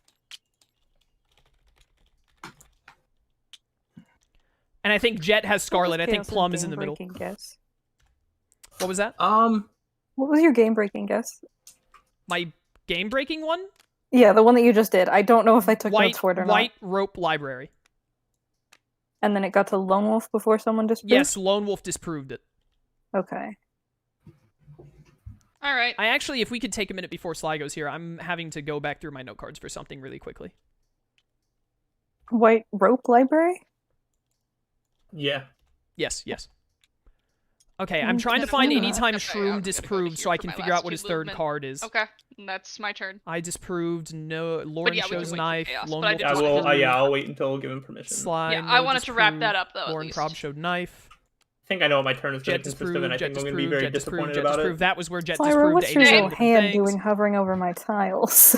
And I think Jet has Scarlet. I think Chaos's Plum is in the middle. game-breaking Guess? What was that? What was your game-breaking guess? My game-breaking one? Yeah, the one that you just did. I don't know if I took notes for it or White Rope Library. not. And then it got to Lone Wolf before someone disproved? Yes, Lone Wolf disproved it. Okay. All right. I actually, if we could take a minute before Sly goes here, I'm having to go back through my note cards for something really quickly. White Rope Library? Yeah. Yes. Okay, I'm trying to find Interesting. anytime Okay, I'm Shroom gonna go to disproved here so I for can my figure last out what two his third movement. card is. Okay, that's my turn. I disproved no. Lauren yeah, we can shows wait for knife. chaos, Lone but I Wolf did I want will. disproved. Yeah, I'll wait until given permission. Sly. Yeah, no I wanted to wrap that disproved. up, though, at Lauren least. Prob showed knife. I think I know what my turn is going Jet to consist of, disproved. and I Jet think I'm going to be disproved. very Jet disproved. disappointed Jet about disproved. it. That was where Jet Lyra, disproved what's 8 your different little hand things. doing hovering over my tiles?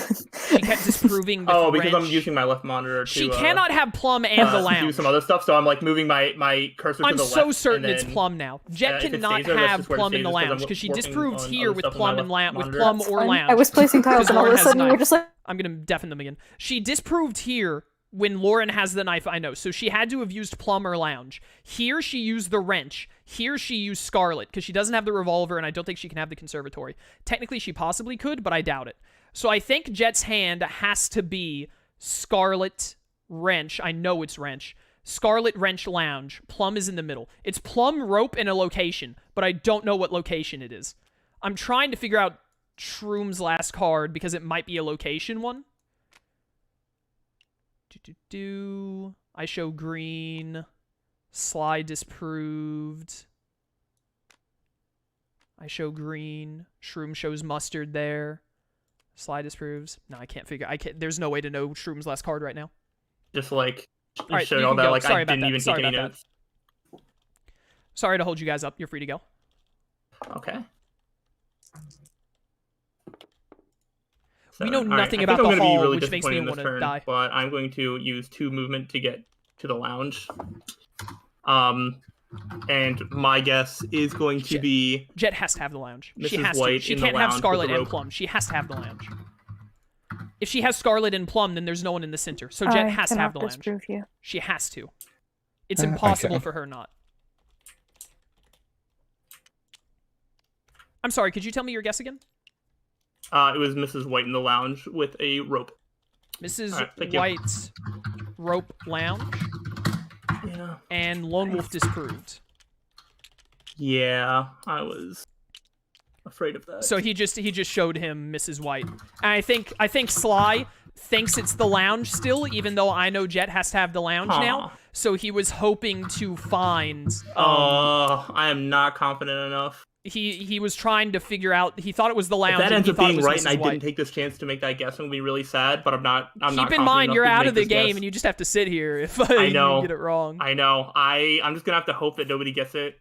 She kept disproving the Oh, because I'm wrench. using my left monitor to. She cannot have Plum and the do lounge. some other stuff, so I'm like moving my cursor to I'm the so left. certain and it's then- Plum now. Jet if it cannot stays there, that's have just where it Plum in stays, the because I'm lounge because she working disproved on here other with stuff on Plum my and with monitor. Plum That's or fine. lounge. I was placing tiles Because and all of Lauren a has sudden you were knife. just like, I'm gonna deafen them again. She disproved here when Lauren has the knife, I know. So she had to have used Plum or Lounge. Here she used the wrench. Here she used Scarlet because she doesn't have the revolver and I don't think she can have the conservatory. Technically she possibly could, but I doubt it. So I think Jet's hand has to be Scarlet Wrench. I know it's Wrench. Scarlet Wrench Lounge. Plum is in the middle. It's Plum, Rope, and a location, but I don't know what location it is. I'm trying to figure out Shroom's last card because it might be a location one. I show green. Sly disproved. I show green. Shroom shows mustard there. Sly disproves. No, I can't figure. There's no way to know Shroom's last card right now. Just like right, showed you all can that. go. Like Sorry I about didn't that. even Sorry take any about that. notes. Sorry to hold you guys up. You're free to go. Okay. We know all right, nothing I about think I'm the gonna be hall, really which makes me disappointed in this want to turn, die. But I'm going to use 2 movement to get to the lounge. And my guess is going to be Jet has to have the lounge. She Mrs. has to. White She in the can't have lounge with Scarlet the and rope. Plum. She has to have the lounge. If she has Scarlet and Plum, then there's no one in the center. So Jet I has to have cannot the lounge. disprove you. She has to. It's impossible okay. for her not. I'm sorry, could you tell me your guess again? it was Mrs. White in the lounge with a rope. Mrs. All right, thank you. White's Rope Lounge Yeah. and Lone Wolf disproved. Yeah, I was afraid of that. So he just showed him Mrs. White. And I think Sly thinks it's the lounge still, even though I know Jet has to have the lounge now. So he was hoping to find. I am not confident enough. He was trying to figure out. He thought it was the lounge. If that and ends he up thought it being was right, Mrs. and I White. didn't take this chance to make that guess, I'm gonna be really sad. But I'm not. I'm not. Keep in mind, confident you're enough to out of make the this game, guess. and you just have to sit here if I know. you get it wrong. I know. I'm just gonna have to hope that nobody gets it.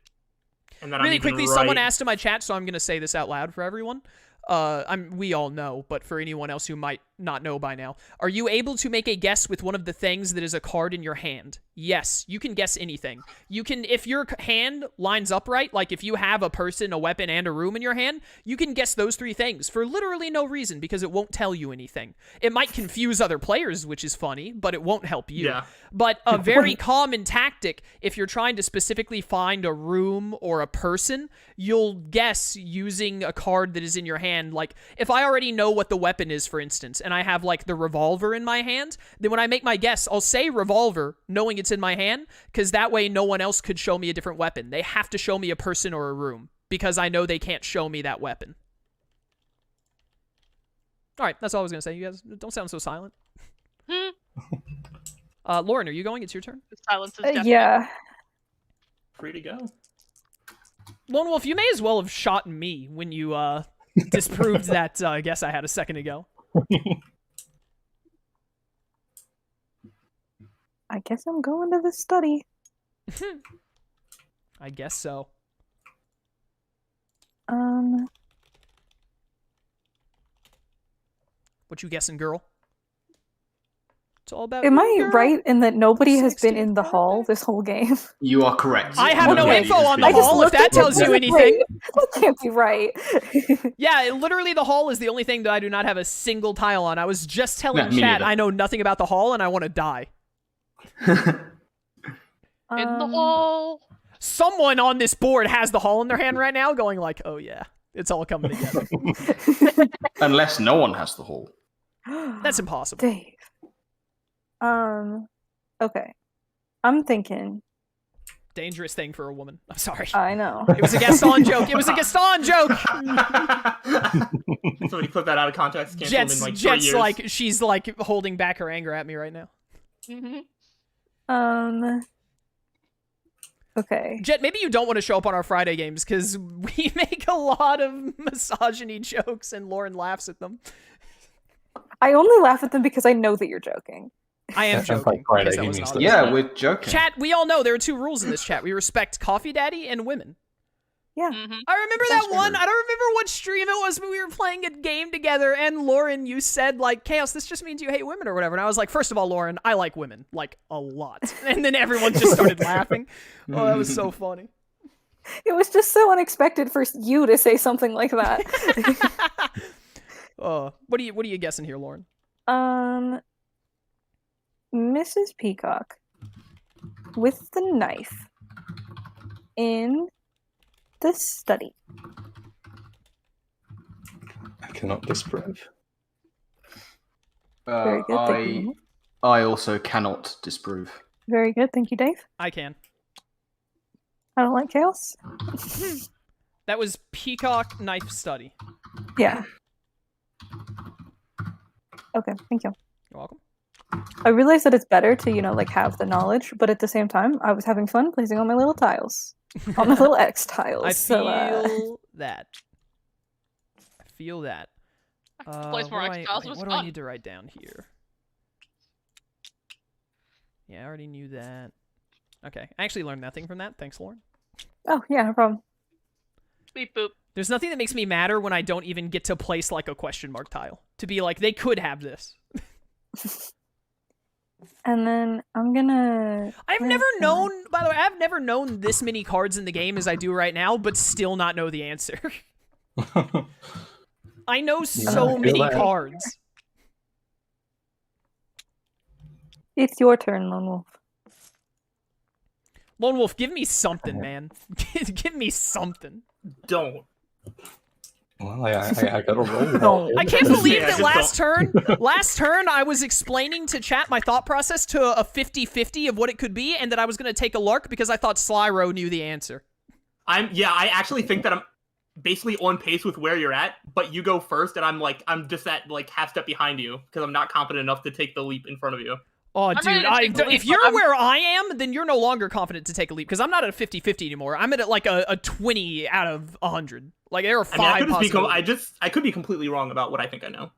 And then Really I'm even quickly, right. someone asked in my chat, so I'm gonna say this out loud for everyone. We all know, but for anyone else who might not know by now, are you able to make a guess with one of the things that is a card in your hand? Yes, you can guess anything. You can, if your hand lines up right, like if you have a person, a weapon, and a room in your hand, you can guess those 3 things for literally no reason because it won't tell you anything. It might confuse other players, which is funny, but it won't help you. Yeah. But a very common tactic, if you're trying to specifically find a room or a person, you'll guess using a card that is in your hand. Like, if I already know what the weapon is, for instance, and I have, like, the revolver in my hand, then when I make my guess, I'll say revolver, knowing it's in my hand, because that way no one else could show me a different weapon. They have to show me a person or a room, because I know they can't show me that weapon. Alright, that's all I was going to say. You guys don't sound so silent. Lauren, are you going? It's your turn. The silence is deafening. Yeah. Free to go. Lone Wolf, you may as well have shot me when you disproved that guess I had a second ago. I guess I'm going to the study. I guess so. What you guessing, girl? It's all about Am you, I girl. right in that nobody has been 60 in the hall this whole game? You are correct. I have no Nobody info has on been- the hall, if that tells you anything. That can't be right. Yeah, literally the hall is the only thing that I do not have a single tile on. I was just telling Yeah, me chat neither. I know nothing about the hall and I want to die. In the hall. Someone on this board has the hall in their hand right now going like, oh yeah, it's all coming together. Unless no one has the hall. That's impossible. Dave. Okay. I'm thinking. Dangerous thing for a woman. I'm sorry. I know. It was a Gaston joke. It was a Gaston joke. Somebody clip that out of context. Cancel them in like 3 Jet's years. like, she's like holding back her anger at me right now. Okay. Jet, maybe you don't want to show up on our Friday games because we make a lot of misogyny jokes and Lauren laughs at them. I only laugh at them because I know that you're joking. I am Sounds joking. like Friday because that gaming was stuff. not- Yeah, we're joking. Chat, we all know there are 2 rules in this chat. We respect Coffee Daddy and women. Yeah. I remember that That's one. true. I don't remember what stream it was, but we were playing a game together, and Lauren, you said, like, Chaos, this just means you hate women or whatever. And I was like, first of all, Lauren, I like women, like, a lot. And then everyone just started laughing. Oh, that was so funny. It was just so unexpected for you to say something like that. What are you guessing here, Lauren? Mrs. Peacock with the knife in the study. I cannot disprove. Very good, thank you. I also cannot disprove. Very good, thank you, Dave. I can. I don't like chaos. That was Peacock Knife Study. Yeah. Okay, thank you. You're welcome. I realize that it's better to, like have the knowledge, but at the same time, I was having fun placing all my little tiles. All my little X tiles. I so, feel that. I feel that. Place more X tiles was what do I fun. need to write down here? Yeah, I already knew that. Okay, I actually learned nothing from that. Thanks, Lauren. Oh, yeah, no problem. Beep boop. There's nothing that makes me madder when I don't even get to place like a question mark tile. To be like, they could have this. And then I'm gonna... I've never known, by the way, I've never known this many cards in the game as I do right now, but still not know the answer. I know so I feel many that. cards. It's your turn, Lone Wolf. Lone Wolf, give me something, man. Give me something. Don't. Well, I got a roll. No. I can't believe Yeah, that just last turn I was explaining to chat my thought process to a 50-50 of what it could be, and that I was going to take a lark because I thought Slyro knew the answer. I actually think that I'm basically on pace with where you're at, but you go first, and I'm just that like half step behind you because I'm not confident enough to take the leap in front of you. Oh, I'm dude, ready to take a leap, if you're but I'm- where I am, then you're no longer confident to take a leap, because I'm not at a 50-50 anymore. I'm at like a 20 out of 100. Like, there are I mean, I five could just be possibilities. I could be completely wrong about what I think I know.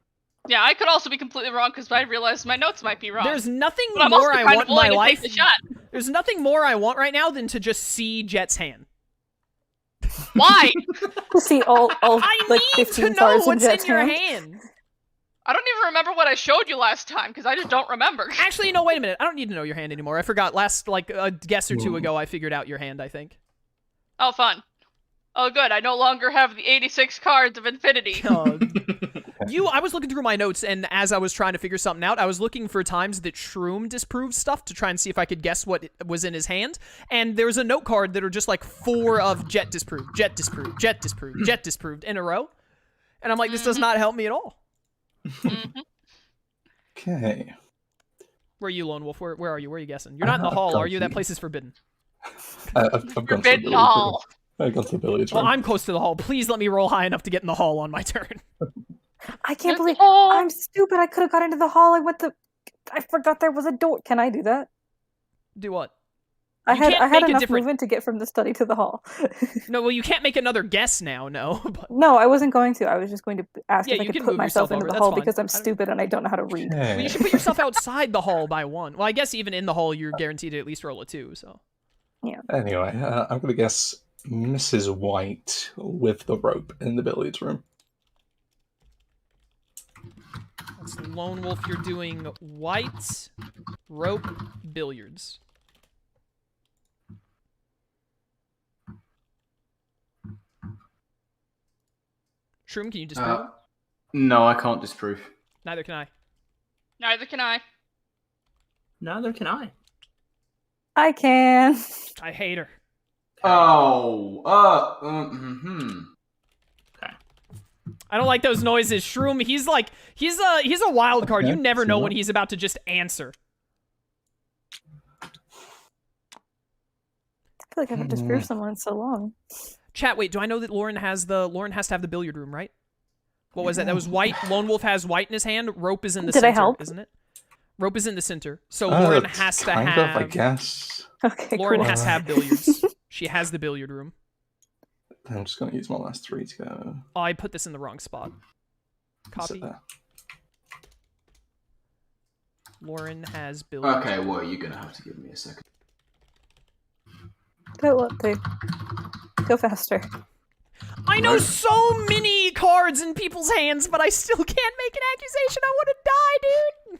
Yeah, I could also be completely wrong because I realized my notes might be wrong. There's nothing but I'm also more I kind want of in my willing to life. take the shot. There's nothing more I want right now than to just see Jet's hand. Why? To see all I like need 15 to know cards in what's Jet's in your hand. hand. I don't even remember what I showed you last time because I just don't remember. Actually, no, wait a minute. I don't need to know your hand anymore. I forgot last, like, a guess or two ago, I figured out your hand, I think. Oh, fun. Oh, good. I no longer have the 86 cards of infinity. I was looking through my notes, and as I was trying to figure something out, I was looking for times that Shroom disproved stuff to try and see if I could guess what was in his hand. And there was a note card that are just like 4 of Jet disproved, Jet disproved, Jet disproved, Jet disproved in a row. And I'm like, this does not help me at all. Okay. Where are you, Lone Wolf? Where are you? Where are you guessing? You're not in the hall, are you? That place is forbidden. I've gone to the Forbidden billiards Hall. room. I've gone to the billiards Well, room. I'm close to the hall. Please let me roll high enough to get in the hall on my turn. I can't believe Oh. I'm stupid. I could have got into the hall. I forgot there was a door. Can I do that? Do what? I You had can't make a enough different- movement to get from the study to the hall. No, well, you can't make another guess now, no. But No, I wasn't going to. I was just going to ask Yeah, if I you could can put move myself yourself into over, the that's hall fine. because I'm I don't- stupid and I don't know how to read. well, you should put yourself outside the hall by 1. Well, I guess even in the hall, you're guaranteed to at least roll a 2, so. Anyway, I'm going to guess Mrs. White with the rope in the billiards room. That's Lone Wolf, you're doing white, rope, billiards. Shroom, can you disprove? No, I can't disprove. Neither can I. Neither can I. Neither can I. I can. I hate her. Oh, Okay. I don't like those noises. Shroom, he's a wild card. You Okay, never know so- when he's about to just answer. I feel like I haven't disproved someone in so long. Chat, wait, do I know that Lauren has to have the billiard room, right? What was that? That was white. Lone Wolf has white in his hand. Rope is in the Did center, I help? isn't it? Rope is in the center. So Lauren It's has to kind have of, I guess. Okay, Lauren cool. has to have billiards. She has the billiard room. I'm just going to use my last 3 to go. Oh, I put this in the wrong spot. Sit Copy. there. Lauren has billiards. Okay, well, you're going to have to give me a second. Go up, babe. Go faster. I know so many cards in people's hands, but I still can't make an accusation. I want to die, dude.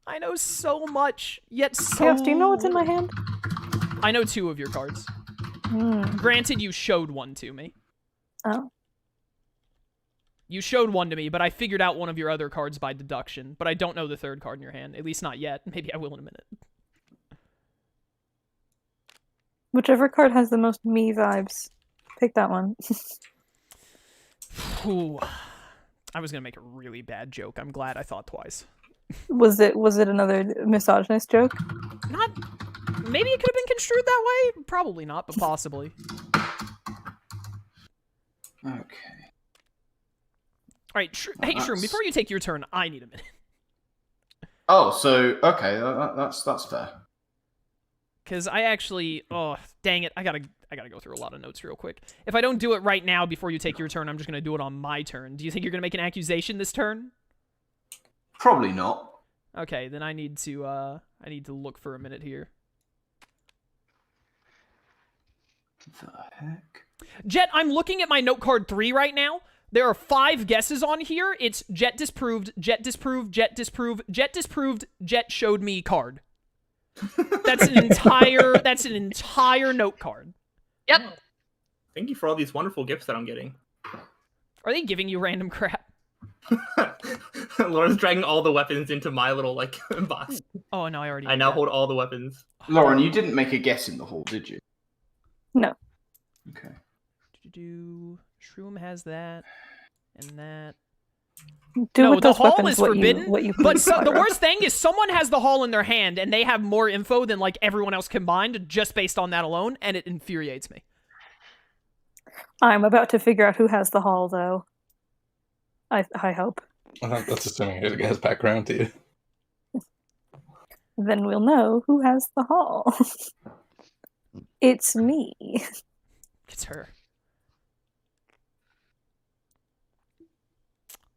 I know so much, yet so Chaos, do you know what's in my little. hand? I know 2 of your cards. Hmm. Granted, you showed 1 to me. Oh. You showed 1 to me, but I figured out one of your other cards by deduction. But I don't know the 3rd card in your hand. At least not yet. Maybe I will in a minute. Whichever card has the most me vibes, pick that one. Ooh. I was gonna make a really bad joke. I'm glad I thought twice. Was it another misogynist joke? Not. Maybe it could have been construed that way. Probably not, but possibly. Okay. All right. Hey, Shroom. That's- Before you take your turn, I need a minute. Oh, so, okay, that's fair. Because I actually, oh, dang it, I gotta go through a lot of notes real quick. If I don't do it right now before you take your turn, I'm just gonna do it on my turn. Do you think you're gonna make an accusation this turn? Probably not. Okay, then I need to look for a minute here. The heck? Jet, I'm looking at my note card 3 right now. There are 5 guesses on here. It's Jet disproved, Jet disproved, Jet disproved, Jet disproved, Jet showed me card. That's an entire note card. Yep. Thank you for all these wonderful gifts that I'm getting. Are they giving you random crap? Lauren's dragging all the weapons into my little like box. Oh no, I already. I did now that. hold all the weapons. Lauren, you didn't make a guess in the hall, did you? No. Okay. Shroom has that and that. Do No, with the those hall weapons is what forbidden, You, what you But please, so, the Myra. worst thing is someone has the hall in their hand and they have more info than like everyone else combined just based on that alone, and it infuriates me. I'm about to figure out who has the hall, though. I hope. That's assuming it has background to you. Then we'll know who has the hall. It's me. It's her.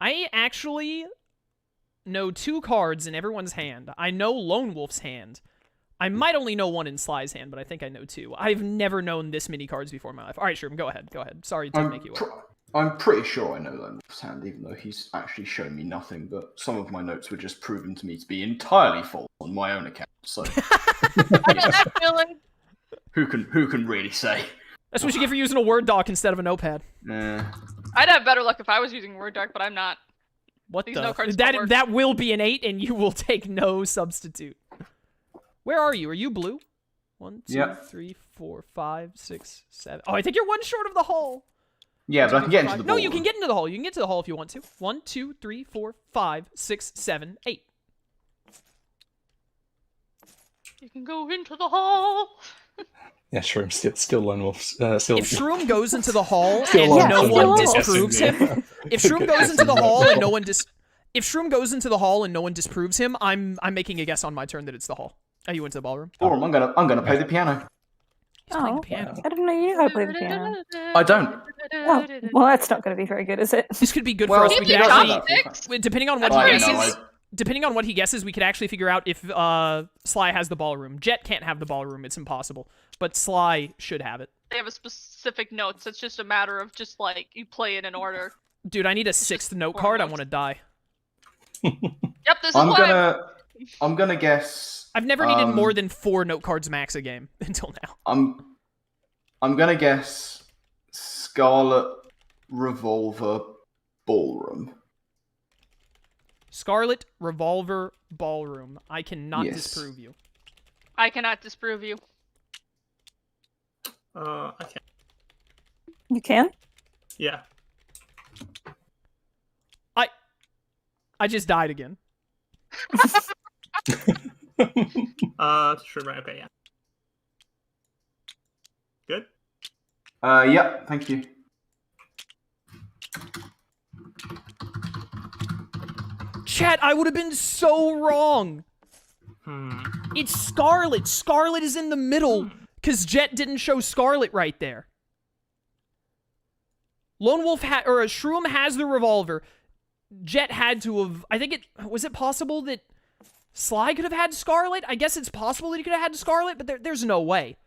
I actually know 2 cards in everyone's hand. I know Lone Wolf's hand. I might only know 1 in Sly's hand, but I think I know 2. I've never known this many cards before in my life. All right, Shroom, go ahead. Go ahead. Sorry to make you wait. I'm pretty sure I know Lone Wolf's hand, even though he's actually shown me nothing, but some of my notes were just proven to me to be entirely false on my own account, so I know that feeling. who can really say? That's what you get for using a Word doc instead of a notepad. I'd have better luck if I was using Word doc, but I'm not. What These the? note cards don't work. That will be an 8, and you will take no substitute. Where are you? Are you blue? 1, 2, Yep. 3, 4, 5, 6, 7. Oh, I think you're 1 short of the hall. Yeah, but I can get into the No, ball. you can get into the hall. You can get to the hall if you want to. 1, 2, 3, 4, 5, 6, 7, 8. You can go into the hall. Yeah, Shroom, still Lone Wolf. Still. If Shroom goes into the hall Still and on no the one guessing disproves game. him, if Shroom goes into the hall and no one if Shroom goes into the hall and no one disproves him, I'm making a guess on my turn that it's the hall. Oh, you went to the ballroom? Or I'm gonna play the piano. He's playing Oh, the piano. I didn't know you knew how to play the piano. I don't. Oh, well, that's not going to be very good, is it? This could be good Well, for us. Can We you could do actually, chopsticks? depending on what That's he pretty guesses, good. depending on what he guesses, we could actually figure out if Sly has the ballroom. Jet can't have the ballroom; it's impossible. But Sly should have it. They have a specific notes. It's just a matter of just like you play it in order. Dude, I need a 6th note card. I want to die. Yep, this is why. I'm gonna guess. I've never needed more than 4 note cards max a game until now. I'm gonna guess Scarlet Revolver Ballroom. Scarlet Revolver Ballroom. I cannot Yes. disprove you. I cannot disprove you. I can't. You can? Yeah. I just died again. Sure, right. Okay, yeah. Good. Yep. Thank you. Chat, I would have been so wrong. Hmm. It's Scarlet. Scarlet is in the middle because Jet didn't show Scarlet right there. Lone Wolf or Shroom has the revolver. Jet had to have. I think was it possible that Sly could have had Scarlet? I guess it's possible that he could have had Scarlet, but there's no way.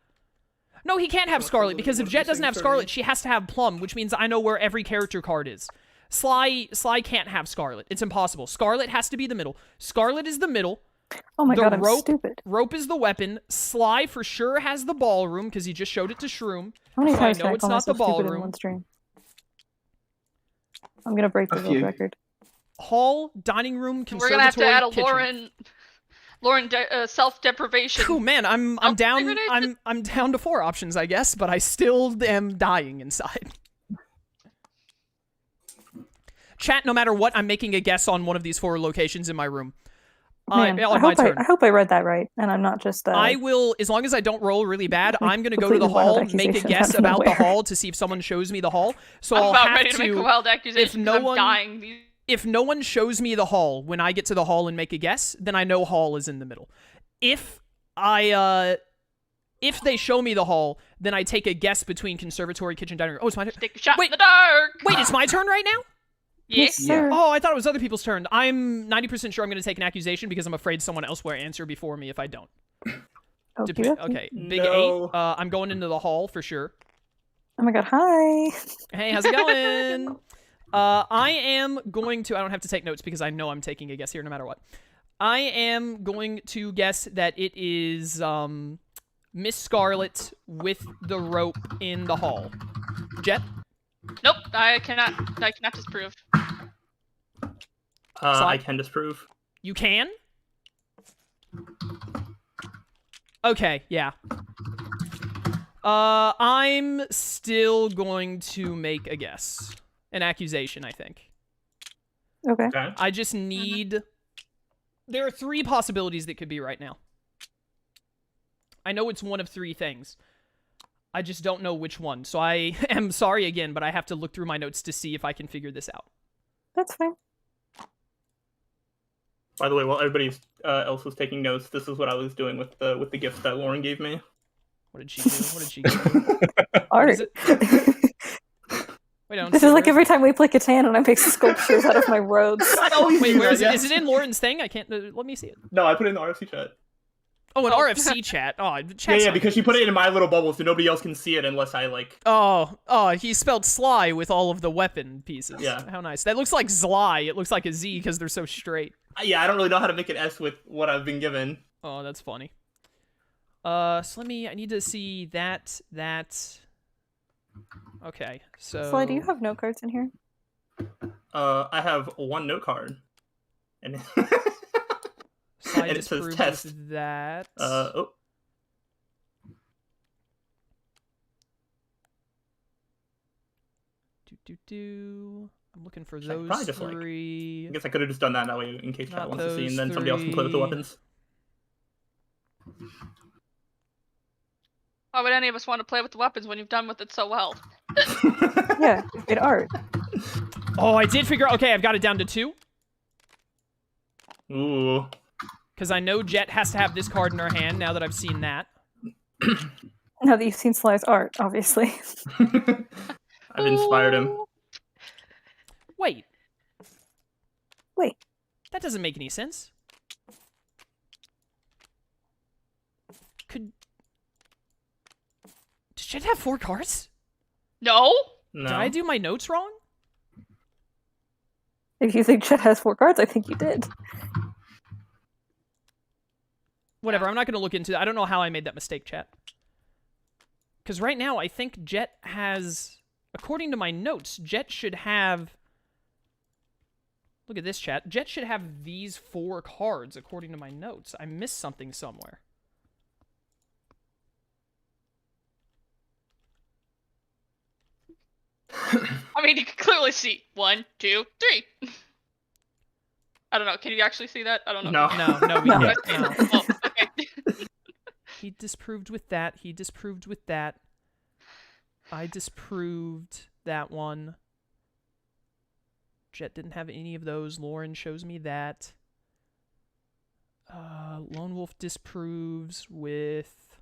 No, he can't have Scarlet because if Jet doesn't have Scarlet, she has to have Plum, which means I know where every character card is. Sly can't have Scarlet. It's impossible. Scarlet has to be the middle. Scarlet is the middle. Oh my The god, I'm rope- stupid. Rope is the weapon. Sly for sure has the ballroom because he just showed it to Shroom. How many So I times know can I it's call not the myself stupid in ballroom. one stream? I'm gonna break the A world few. record. Hall, dining room, We're gonna have to conservatory, add a kitchen. Lauren self-deprivation. Cool, man. I'm Oh, down. degradation. I'm down to 4 options, I guess, but I still am dying inside. Chat, no matter what, I'm making a guess on one of these 4 locations in my room. Man, On my turn. I hope I read that right, and I'm not just. I will, as long as I don't roll really bad, I'm going to go to the completely wild hall, make a accusation guess out of about the nowhere. hall to see if someone shows me the hall. So I'm I'll about have ready to make a wild accusation. no I'm one- dying. If no one shows me the hall when I get to the hall and make a guess, then I know hall is in the middle. If they show me the hall, then I take a guess between conservatory, kitchen, dining room. Oh, it's my turn. Take a shot Wait. in the dark. Wait, it's my turn right now? Yes. sir. Oh, I thought it was other people's turn. I'm 90% sure I'm going to take an accusation because I'm afraid someone else will answer before me if I don't. Okey-dokey. Okay, big No. 8. I'm going into the hall for sure. Oh my god, hi. Hey, how's it going? I am going to... I don't have to take notes because I know I'm taking a guess here no matter what. I am going to guess that it is Miss Scarlet with the rope in the hall. Jet? Nope. I cannot disprove. I can disprove. You can? Okay, yeah. I'm still going to make a guess. An accusation, I think. Okay. Okay. I just need... There are 3 possibilities that could be right now. I know it's one of 3 things. I just don't know which one. So I am sorry again, but I have to look through my notes to see if I can figure this out. That's fine. By the way, while everybody else was taking notes, this is what I was doing with the gifts that Lauren gave me. What did she do? What did she give you? Art. is it? Wait, I don't This see is it. like Where every time we play Catan and I make sculptures out of my roads. I always Wait, do where that, is it? yeah. Is it in Lauren's thing? I can't. Let me see it. No, I put it in the RFC chat. Oh, an Oh. RFC chat. Oh, Yeah, chat's yeah, not because gonna she put use it in my little bubble, so nobody else can see it unless I like. Oh, he spelled sly with all of the weapon pieces. Yeah. How nice. That looks like Zly. It looks like a Z because they're so straight. Yeah, I don't really know how to make an S with what I've been given. Oh, that's funny. So I need to see that. Okay, so. Sly, do you have note cards in here? I have one note card. And Sly and it says disproved test. with that. Oh. I'm looking for Should I those probably just, like, three. I guess I could have just done that way in case Not Pat wants to see, and then those somebody else can play with the three. weapons. Why would any of us want to play with the weapons when you've done with it so well? Yeah, it's art. Oh, I did figure out. Okay, I've got it down to 2. Ooh. Because I know Jet has to have this card in her hand now that I've seen that. Now that you've seen Sly's art, obviously. I've inspired him. Wait. Wait. That doesn't make any sense. Did Jet have 4 cards? No? No. Did I do my notes wrong? If you think Chet has 4 cards, I think you did. Whatever, I'm not going to look into it. I don't know how I made that mistake, chat. Because right now, I think Jet has... According to my notes, Jet should have... Look at this, chat. Jet should have these 4 cards, according to my notes. I missed something somewhere. I mean, you can clearly see 1, 2, 3. I don't know. Can you actually see that? I don't know. No. We No. can't. No. Oh, okay. He disproved with that. He disproved with that. I disproved that one. Jet didn't have any of those. Lauren shows me that. Lone Wolf disproves with...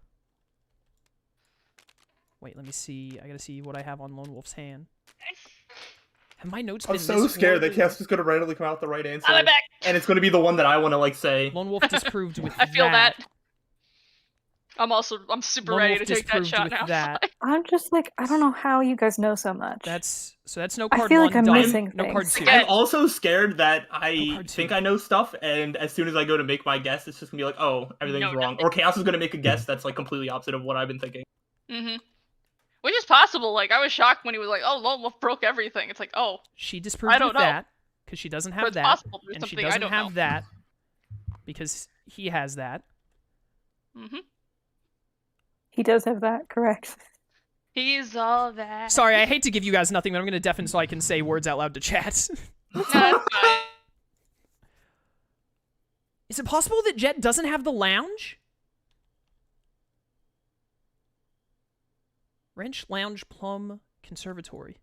Wait, let me see. I gotta see what I have on Lone Wolf's hand. Have my notes I'm been so this scared that horribly- Cass is going to randomly come out with the right answer. I'm back. And it's going to be the one that I want to, like, say. Lone Wolf disproved with I feel that. I'm super Lone ready Wolf to take that disproved shot with now. that. I'm just like, I don't know how you guys know so much. That's no I card feel 1 like I'm done. missing No card things. 2. Again. I'm also scared that No I card think two. I know stuff, and as soon as I go to make my guess, it's just going to be like, oh, everything's No, wrong. nothing. Or Chaos is going to make a guess that's, like, completely opposite of what I've been thinking. Mm-hmm. Which is possible. Like, I was shocked when he was like, oh, Lone Wolf broke everything. It's like, oh, She disproved I don't with know. that because she doesn't but have it's that, possible there's and she something I doesn't don't have know. that because he has that. Mm-hmm. He does have that, correct. He's all that. Sorry, I hate to give you guys nothing, but I'm going to deafen so I can say words out loud to chat. No, it's fine. Is it possible that Jet doesn't have the lounge? Wrench, lounge, plum, conservatory.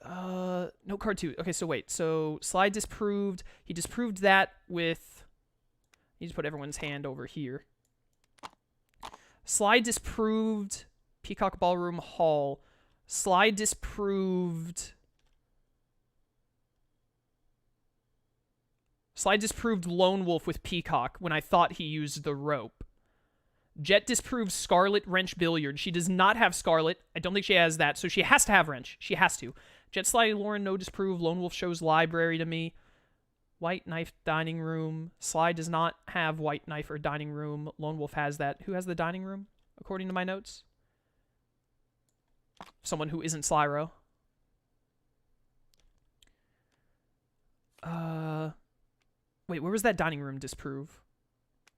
No card 2. Okay, so wait. So Slide disproved. He disproved that with... He just put everyone's hand over here. Slide disproved Peacock Ballroom Hall. Slide disproved... Slide disproved Lone Wolf with Peacock when I thought he used the rope. Jet disproved Scarlet Wrench Billiard. She does not have Scarlet. I don't think she has that, so she has to have Wrench. She has to. Jet Slide Lauren, no disprove. Lone Wolf shows Library to me. White Knife Dining Room. Slide does not have White Knife or Dining Room. Lone Wolf has that. Who has the Dining Room, according to my notes? Someone who isn't Slyro. Wait, where was that Dining Room disprove?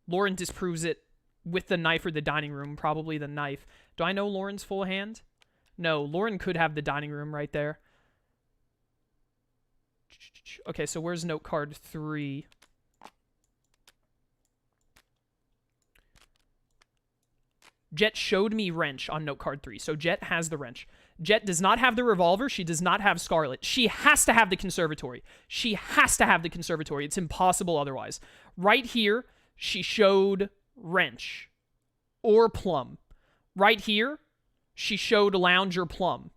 Lauren disproves it with the knife or the dining room, probably the knife. Do I know Lauren's full hand? No, Lauren could have the dining room right there. Okay, so where's note card 3? Jet showed me wrench on note card 3, so Jet has the wrench. Jet does not have the revolver. She does not have Scarlet. She has to have the conservatory. She has to have the conservatory. It's impossible otherwise. Right here, she showed wrench or plum. Right here, she showed lounge or plum.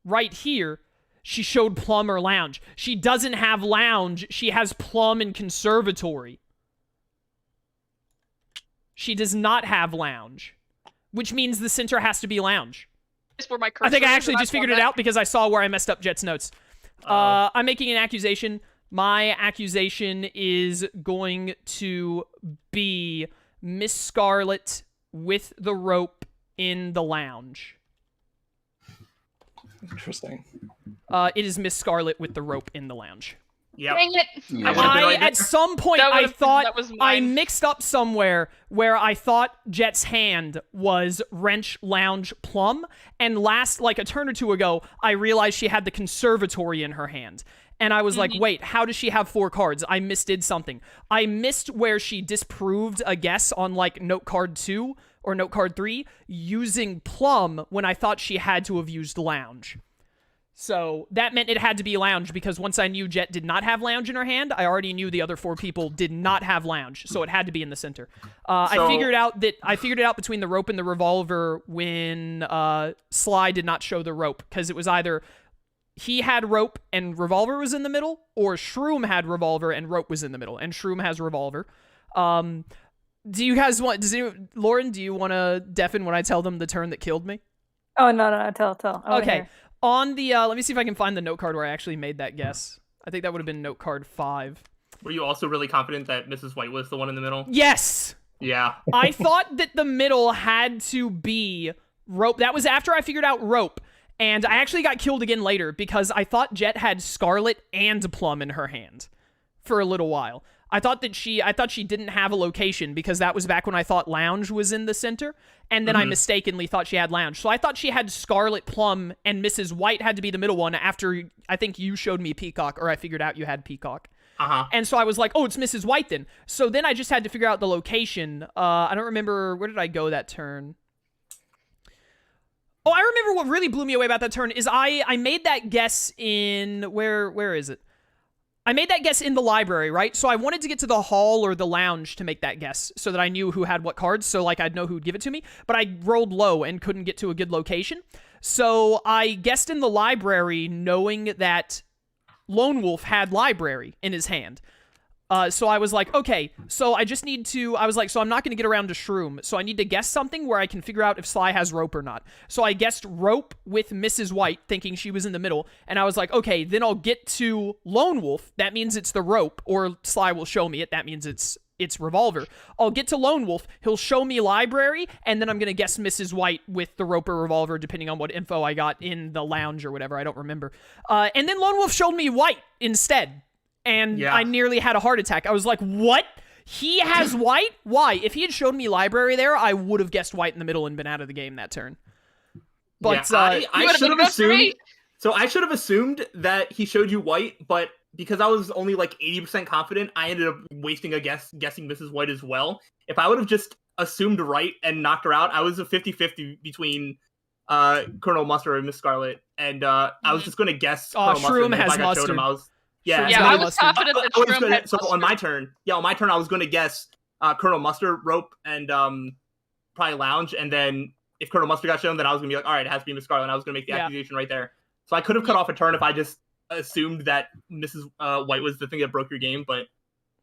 Right here, she showed plum or lounge. She doesn't have lounge. She has plum and conservatory. She does not have lounge, which means the center has to be lounge. Where my I think I cursor is, actually and just figured on it that. out because I saw where I messed up Jet's notes. I'm making an accusation. My accusation is going to be Miss Scarlet with the rope in the lounge. Interesting. It is Miss Scarlet with the rope in the lounge. Yep. Dang it! Yeah. would've been right there. At some point, That I would've been- thought that was I mine. mixed up somewhere where I thought Jet's hand was wrench, lounge, plum, and like a turn or two ago, I realized she had the conservatory in her hand. And I was like, wait, how does she have 4 cards? I misdid something. I missed where she disproved a guess on like note card 2 or note card 3 using plum when I thought she had to have used lounge. So that meant it had to be lounge because once I knew Jet did not have lounge in her hand, I already knew the other 4 people did not have lounge, so it had to be in the center. I figured it out between the rope and the revolver when Sly did not show the rope because it was either he had rope and revolver was in the middle, or Shroom had revolver and rope was in the middle, and Shroom has revolver. Do you guys want? Lauren? Do you want to deafen when I tell them the turn that killed me? Oh no, tell. I wanna Okay. hear. On the, let me see if I can find the note card where I actually made that guess. I think that would have been note card 5. Were you also really confident that Mrs. White was the one in the middle? Yes! Yeah. I thought that the middle had to be rope. That was after I figured out rope. And I actually got killed again later because I thought Jet had Scarlet and Plum in her hand for a little while. I thought she didn't have a location because that was back when I thought Lounge was in the center, and then I mistakenly thought she had Lounge. So I thought she had Scarlet, Plum, and Mrs. White had to be the middle one after I think you showed me Peacock, or I figured out you had Peacock. And so I was like, oh, it's Mrs. White then. So then I just had to figure out the location. I don't remember, where did I go that turn? Oh, I remember what really blew me away about that turn is I made that guess in, where is it? I made that guess in the library, right? So I wanted to get to the hall or the lounge to make that guess so that I knew who had what cards, so like I'd know who'd give it to me, but I rolled low and couldn't get to a good location. So I guessed in the library knowing that Lone Wolf had library in his hand. So I was like, okay, so I just need to, I was like, so I'm not going to get around to Shroom, so I need to guess something where I can figure out if Sly has rope or not. So I guessed rope with Mrs. White, thinking she was in the middle, and I was like, okay, then I'll get to Lone Wolf, that means it's the rope, or Sly will show me it, that means it's revolver. I'll get to Lone Wolf, he'll show me library, and then I'm going to guess Mrs. White with the rope or revolver, depending on what info I got in the lounge or whatever, I don't remember. And then Lone Wolf showed me White instead. And I nearly had a heart attack. I was like, what? He has White? Why? If he had shown me library there, I would have guessed White in the middle and been out of the game that turn. But I would've should have been good for me. assumed. So I should have assumed that he showed you White, but because I was only like 80% confident, I ended up wasting a guessing Mrs. White as well. If I would have just assumed right and knocked her out, I was a 50-50 between Colonel Mustard and Miss Scarlet, and I was just going to guess Colonel Mustard. Shroom And if has I got showed him, mustard. I was yeah. Shroom's Yeah, got I was mustard. confident that I was Shroom gonna, had so on my mustard. turn, I was going to guess Colonel Mustard, rope, and probably lounge, and then if Colonel Mustard got shown, then I was going to be like, all right, it has to be Miss Scarlet, and I was going to make the accusation right there. So I could have cut off a turn if I just assumed that Mrs. White was the thing that broke your game, but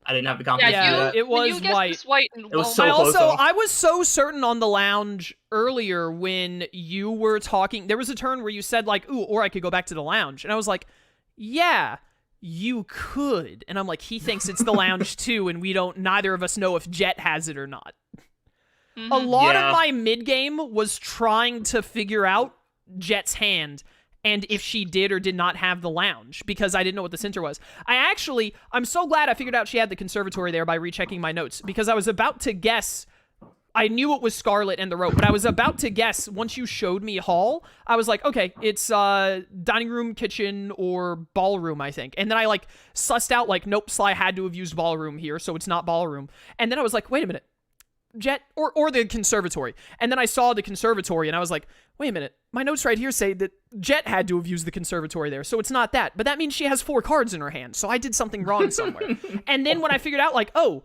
I didn't have the confidence to do Yeah, that. it When was you guessed White. Miss White and It was Lone so I Wolf- close, also, though. I was so certain on the lounge earlier when you were talking. There was a turn where you said like, ooh, or I could go back to the lounge. And I was like, yeah, you could. And I'm like, he thinks it's the lounge too, and neither of us know if Jet has it or not. Mhm. A lot Yeah. of my mid-game was trying to figure out Jet's hand and if she did or did not have the lounge, because I didn't know what the center was. I'm so glad I figured out she had the conservatory there by rechecking my notes, because I was about to guess, I knew it was Scarlet and the rope, but I was about to guess, once you showed me hall, I was like, okay, it's dining room, kitchen, or ballroom, I think. And then I like sussed out like, nope, Sly had to have used ballroom here, so it's not ballroom. And then I was like, wait a minute. Jet, or the conservatory. And then I saw the conservatory, and I was like, wait a minute, my notes right here say that Jet had to have used the conservatory there, so it's not that. But that means she has 4 cards in her hand, so I did something wrong somewhere. And then when I figured out, like, oh,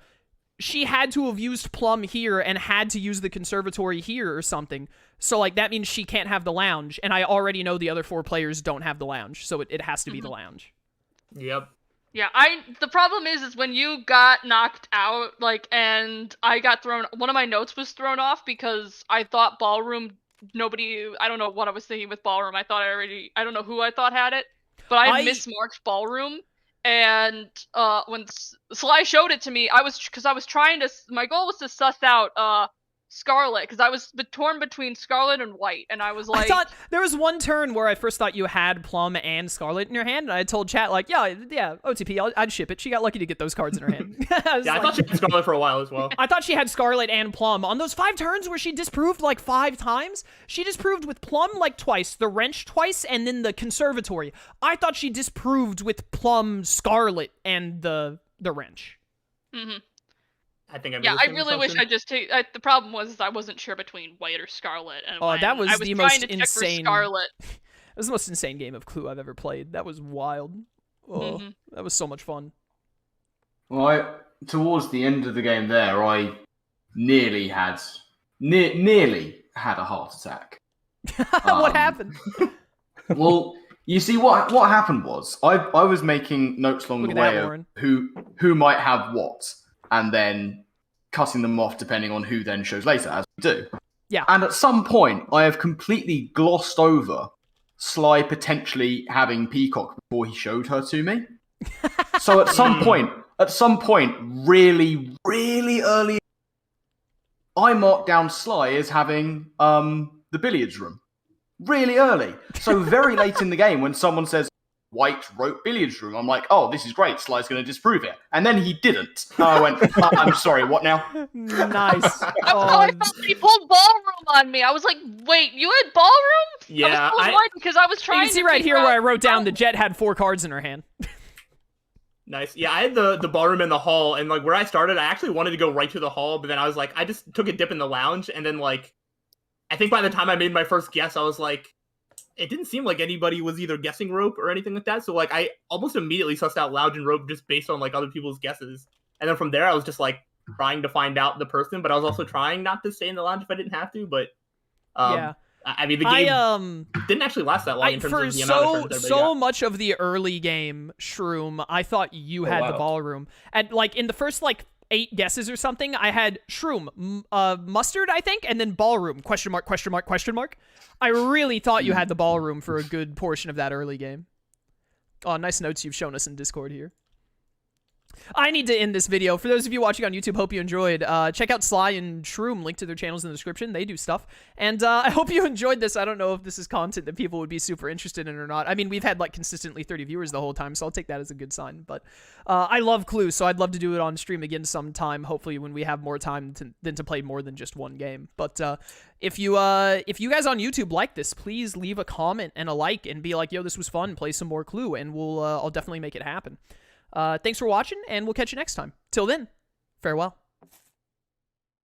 she had to have used Plum here and had to use the conservatory here or something. So, like, that means she can't have the lounge, and I already know the other 4 players don't have the lounge, so it has to be the lounge. Yep. Yeah, the problem is when you got knocked out, like, and I got thrown, one of my notes was thrown off because I thought ballroom, I don't know what I was thinking with ballroom. I don't know who I thought had it, but I mismarked ballroom. And when Sly showed it to me, my goal was to suss out Scarlet, because I was torn between Scarlet and White, and I was like... I thought, there was one turn where I first thought you had Plum and Scarlet in your hand, and I told chat, like, yeah, OTP, I'd ship it. She got lucky to get those cards in her hand. I thought she had Scarlet for a while as well. I thought she had Scarlet and Plum. On those 5 turns where she disproved, like, 5 times, she disproved with Plum, like, twice, the wrench twice, and then the conservatory. I thought she disproved with Plum, Scarlet, and the wrench. Mm-hmm. I think I really wish I just the problem was I wasn't sure between White or Scarlet. And that was the most insane. Scarlet. It was the most insane game of Clue I've ever played. That was wild. Oh, that was so much fun. Well, towards the end of the game there, I nearly had a heart attack. What happened? Well, you see, what happened was I was making notes along the way of who might have what, and then cutting them off depending on who then shows later, as we do. Yeah. And at some point, I have completely glossed over Sly potentially having Peacock before he showed her to me. So at some point, really, really early, I marked down Sly as having the billiards room. Really early. So very late in the game, when someone says, White wrote billiards room, I'm like, oh, this is great. Sly's going to disprove it. And then he didn't. I went, I'm sorry, what now? Nice. I thought he pulled ballroom on me. I was like, wait, you had ballroom? Yeah. Because I was trying to You can see right here where I wrote down the Jet had 4 cards in her hand. Nice. Yeah, I had the ballroom in the hall, and like where I started, I actually wanted to go right to the hall, but then I was like, I just took a dip in the lounge, and then like, I think by the time I made my first guess, I was like, it didn't seem like anybody was either guessing rope or anything like that. So like I almost immediately sussed out lounge and rope just based on like other people's guesses. And then from there I was just like trying to find out the person, but I was also trying not to stay in the lounge if I didn't have to. But yeah. I mean the game didn't actually last that long in terms of the amount of turns so much of the early game, Shroom, I thought you had the ballroom. And like in the first like 8 guesses or something, I had Shroom, mustard, I think, and then ballroom, question mark, question mark, question mark. I really thought you had the ballroom for a good portion of that early game. Oh, nice notes you've shown us in Discord here. I need to end this video. For those of you watching on YouTube, hope you enjoyed. Check out Sly and Shroom, link to their channels in the description. They do stuff. And I hope you enjoyed this. I don't know if this is content that people would be super interested in or not. I mean, we've had like consistently 30 viewers the whole time, so I'll take that as a good sign. But I love Clue, so I'd love to do it on stream again sometime, hopefully when we have more time than to play more than just one game. But if you guys on YouTube like this, please leave a comment and a like and be like, yo, this was fun, play some more Clue, and I'll definitely make it happen. Thanks for watching, and we'll catch you next time. Till then, farewell.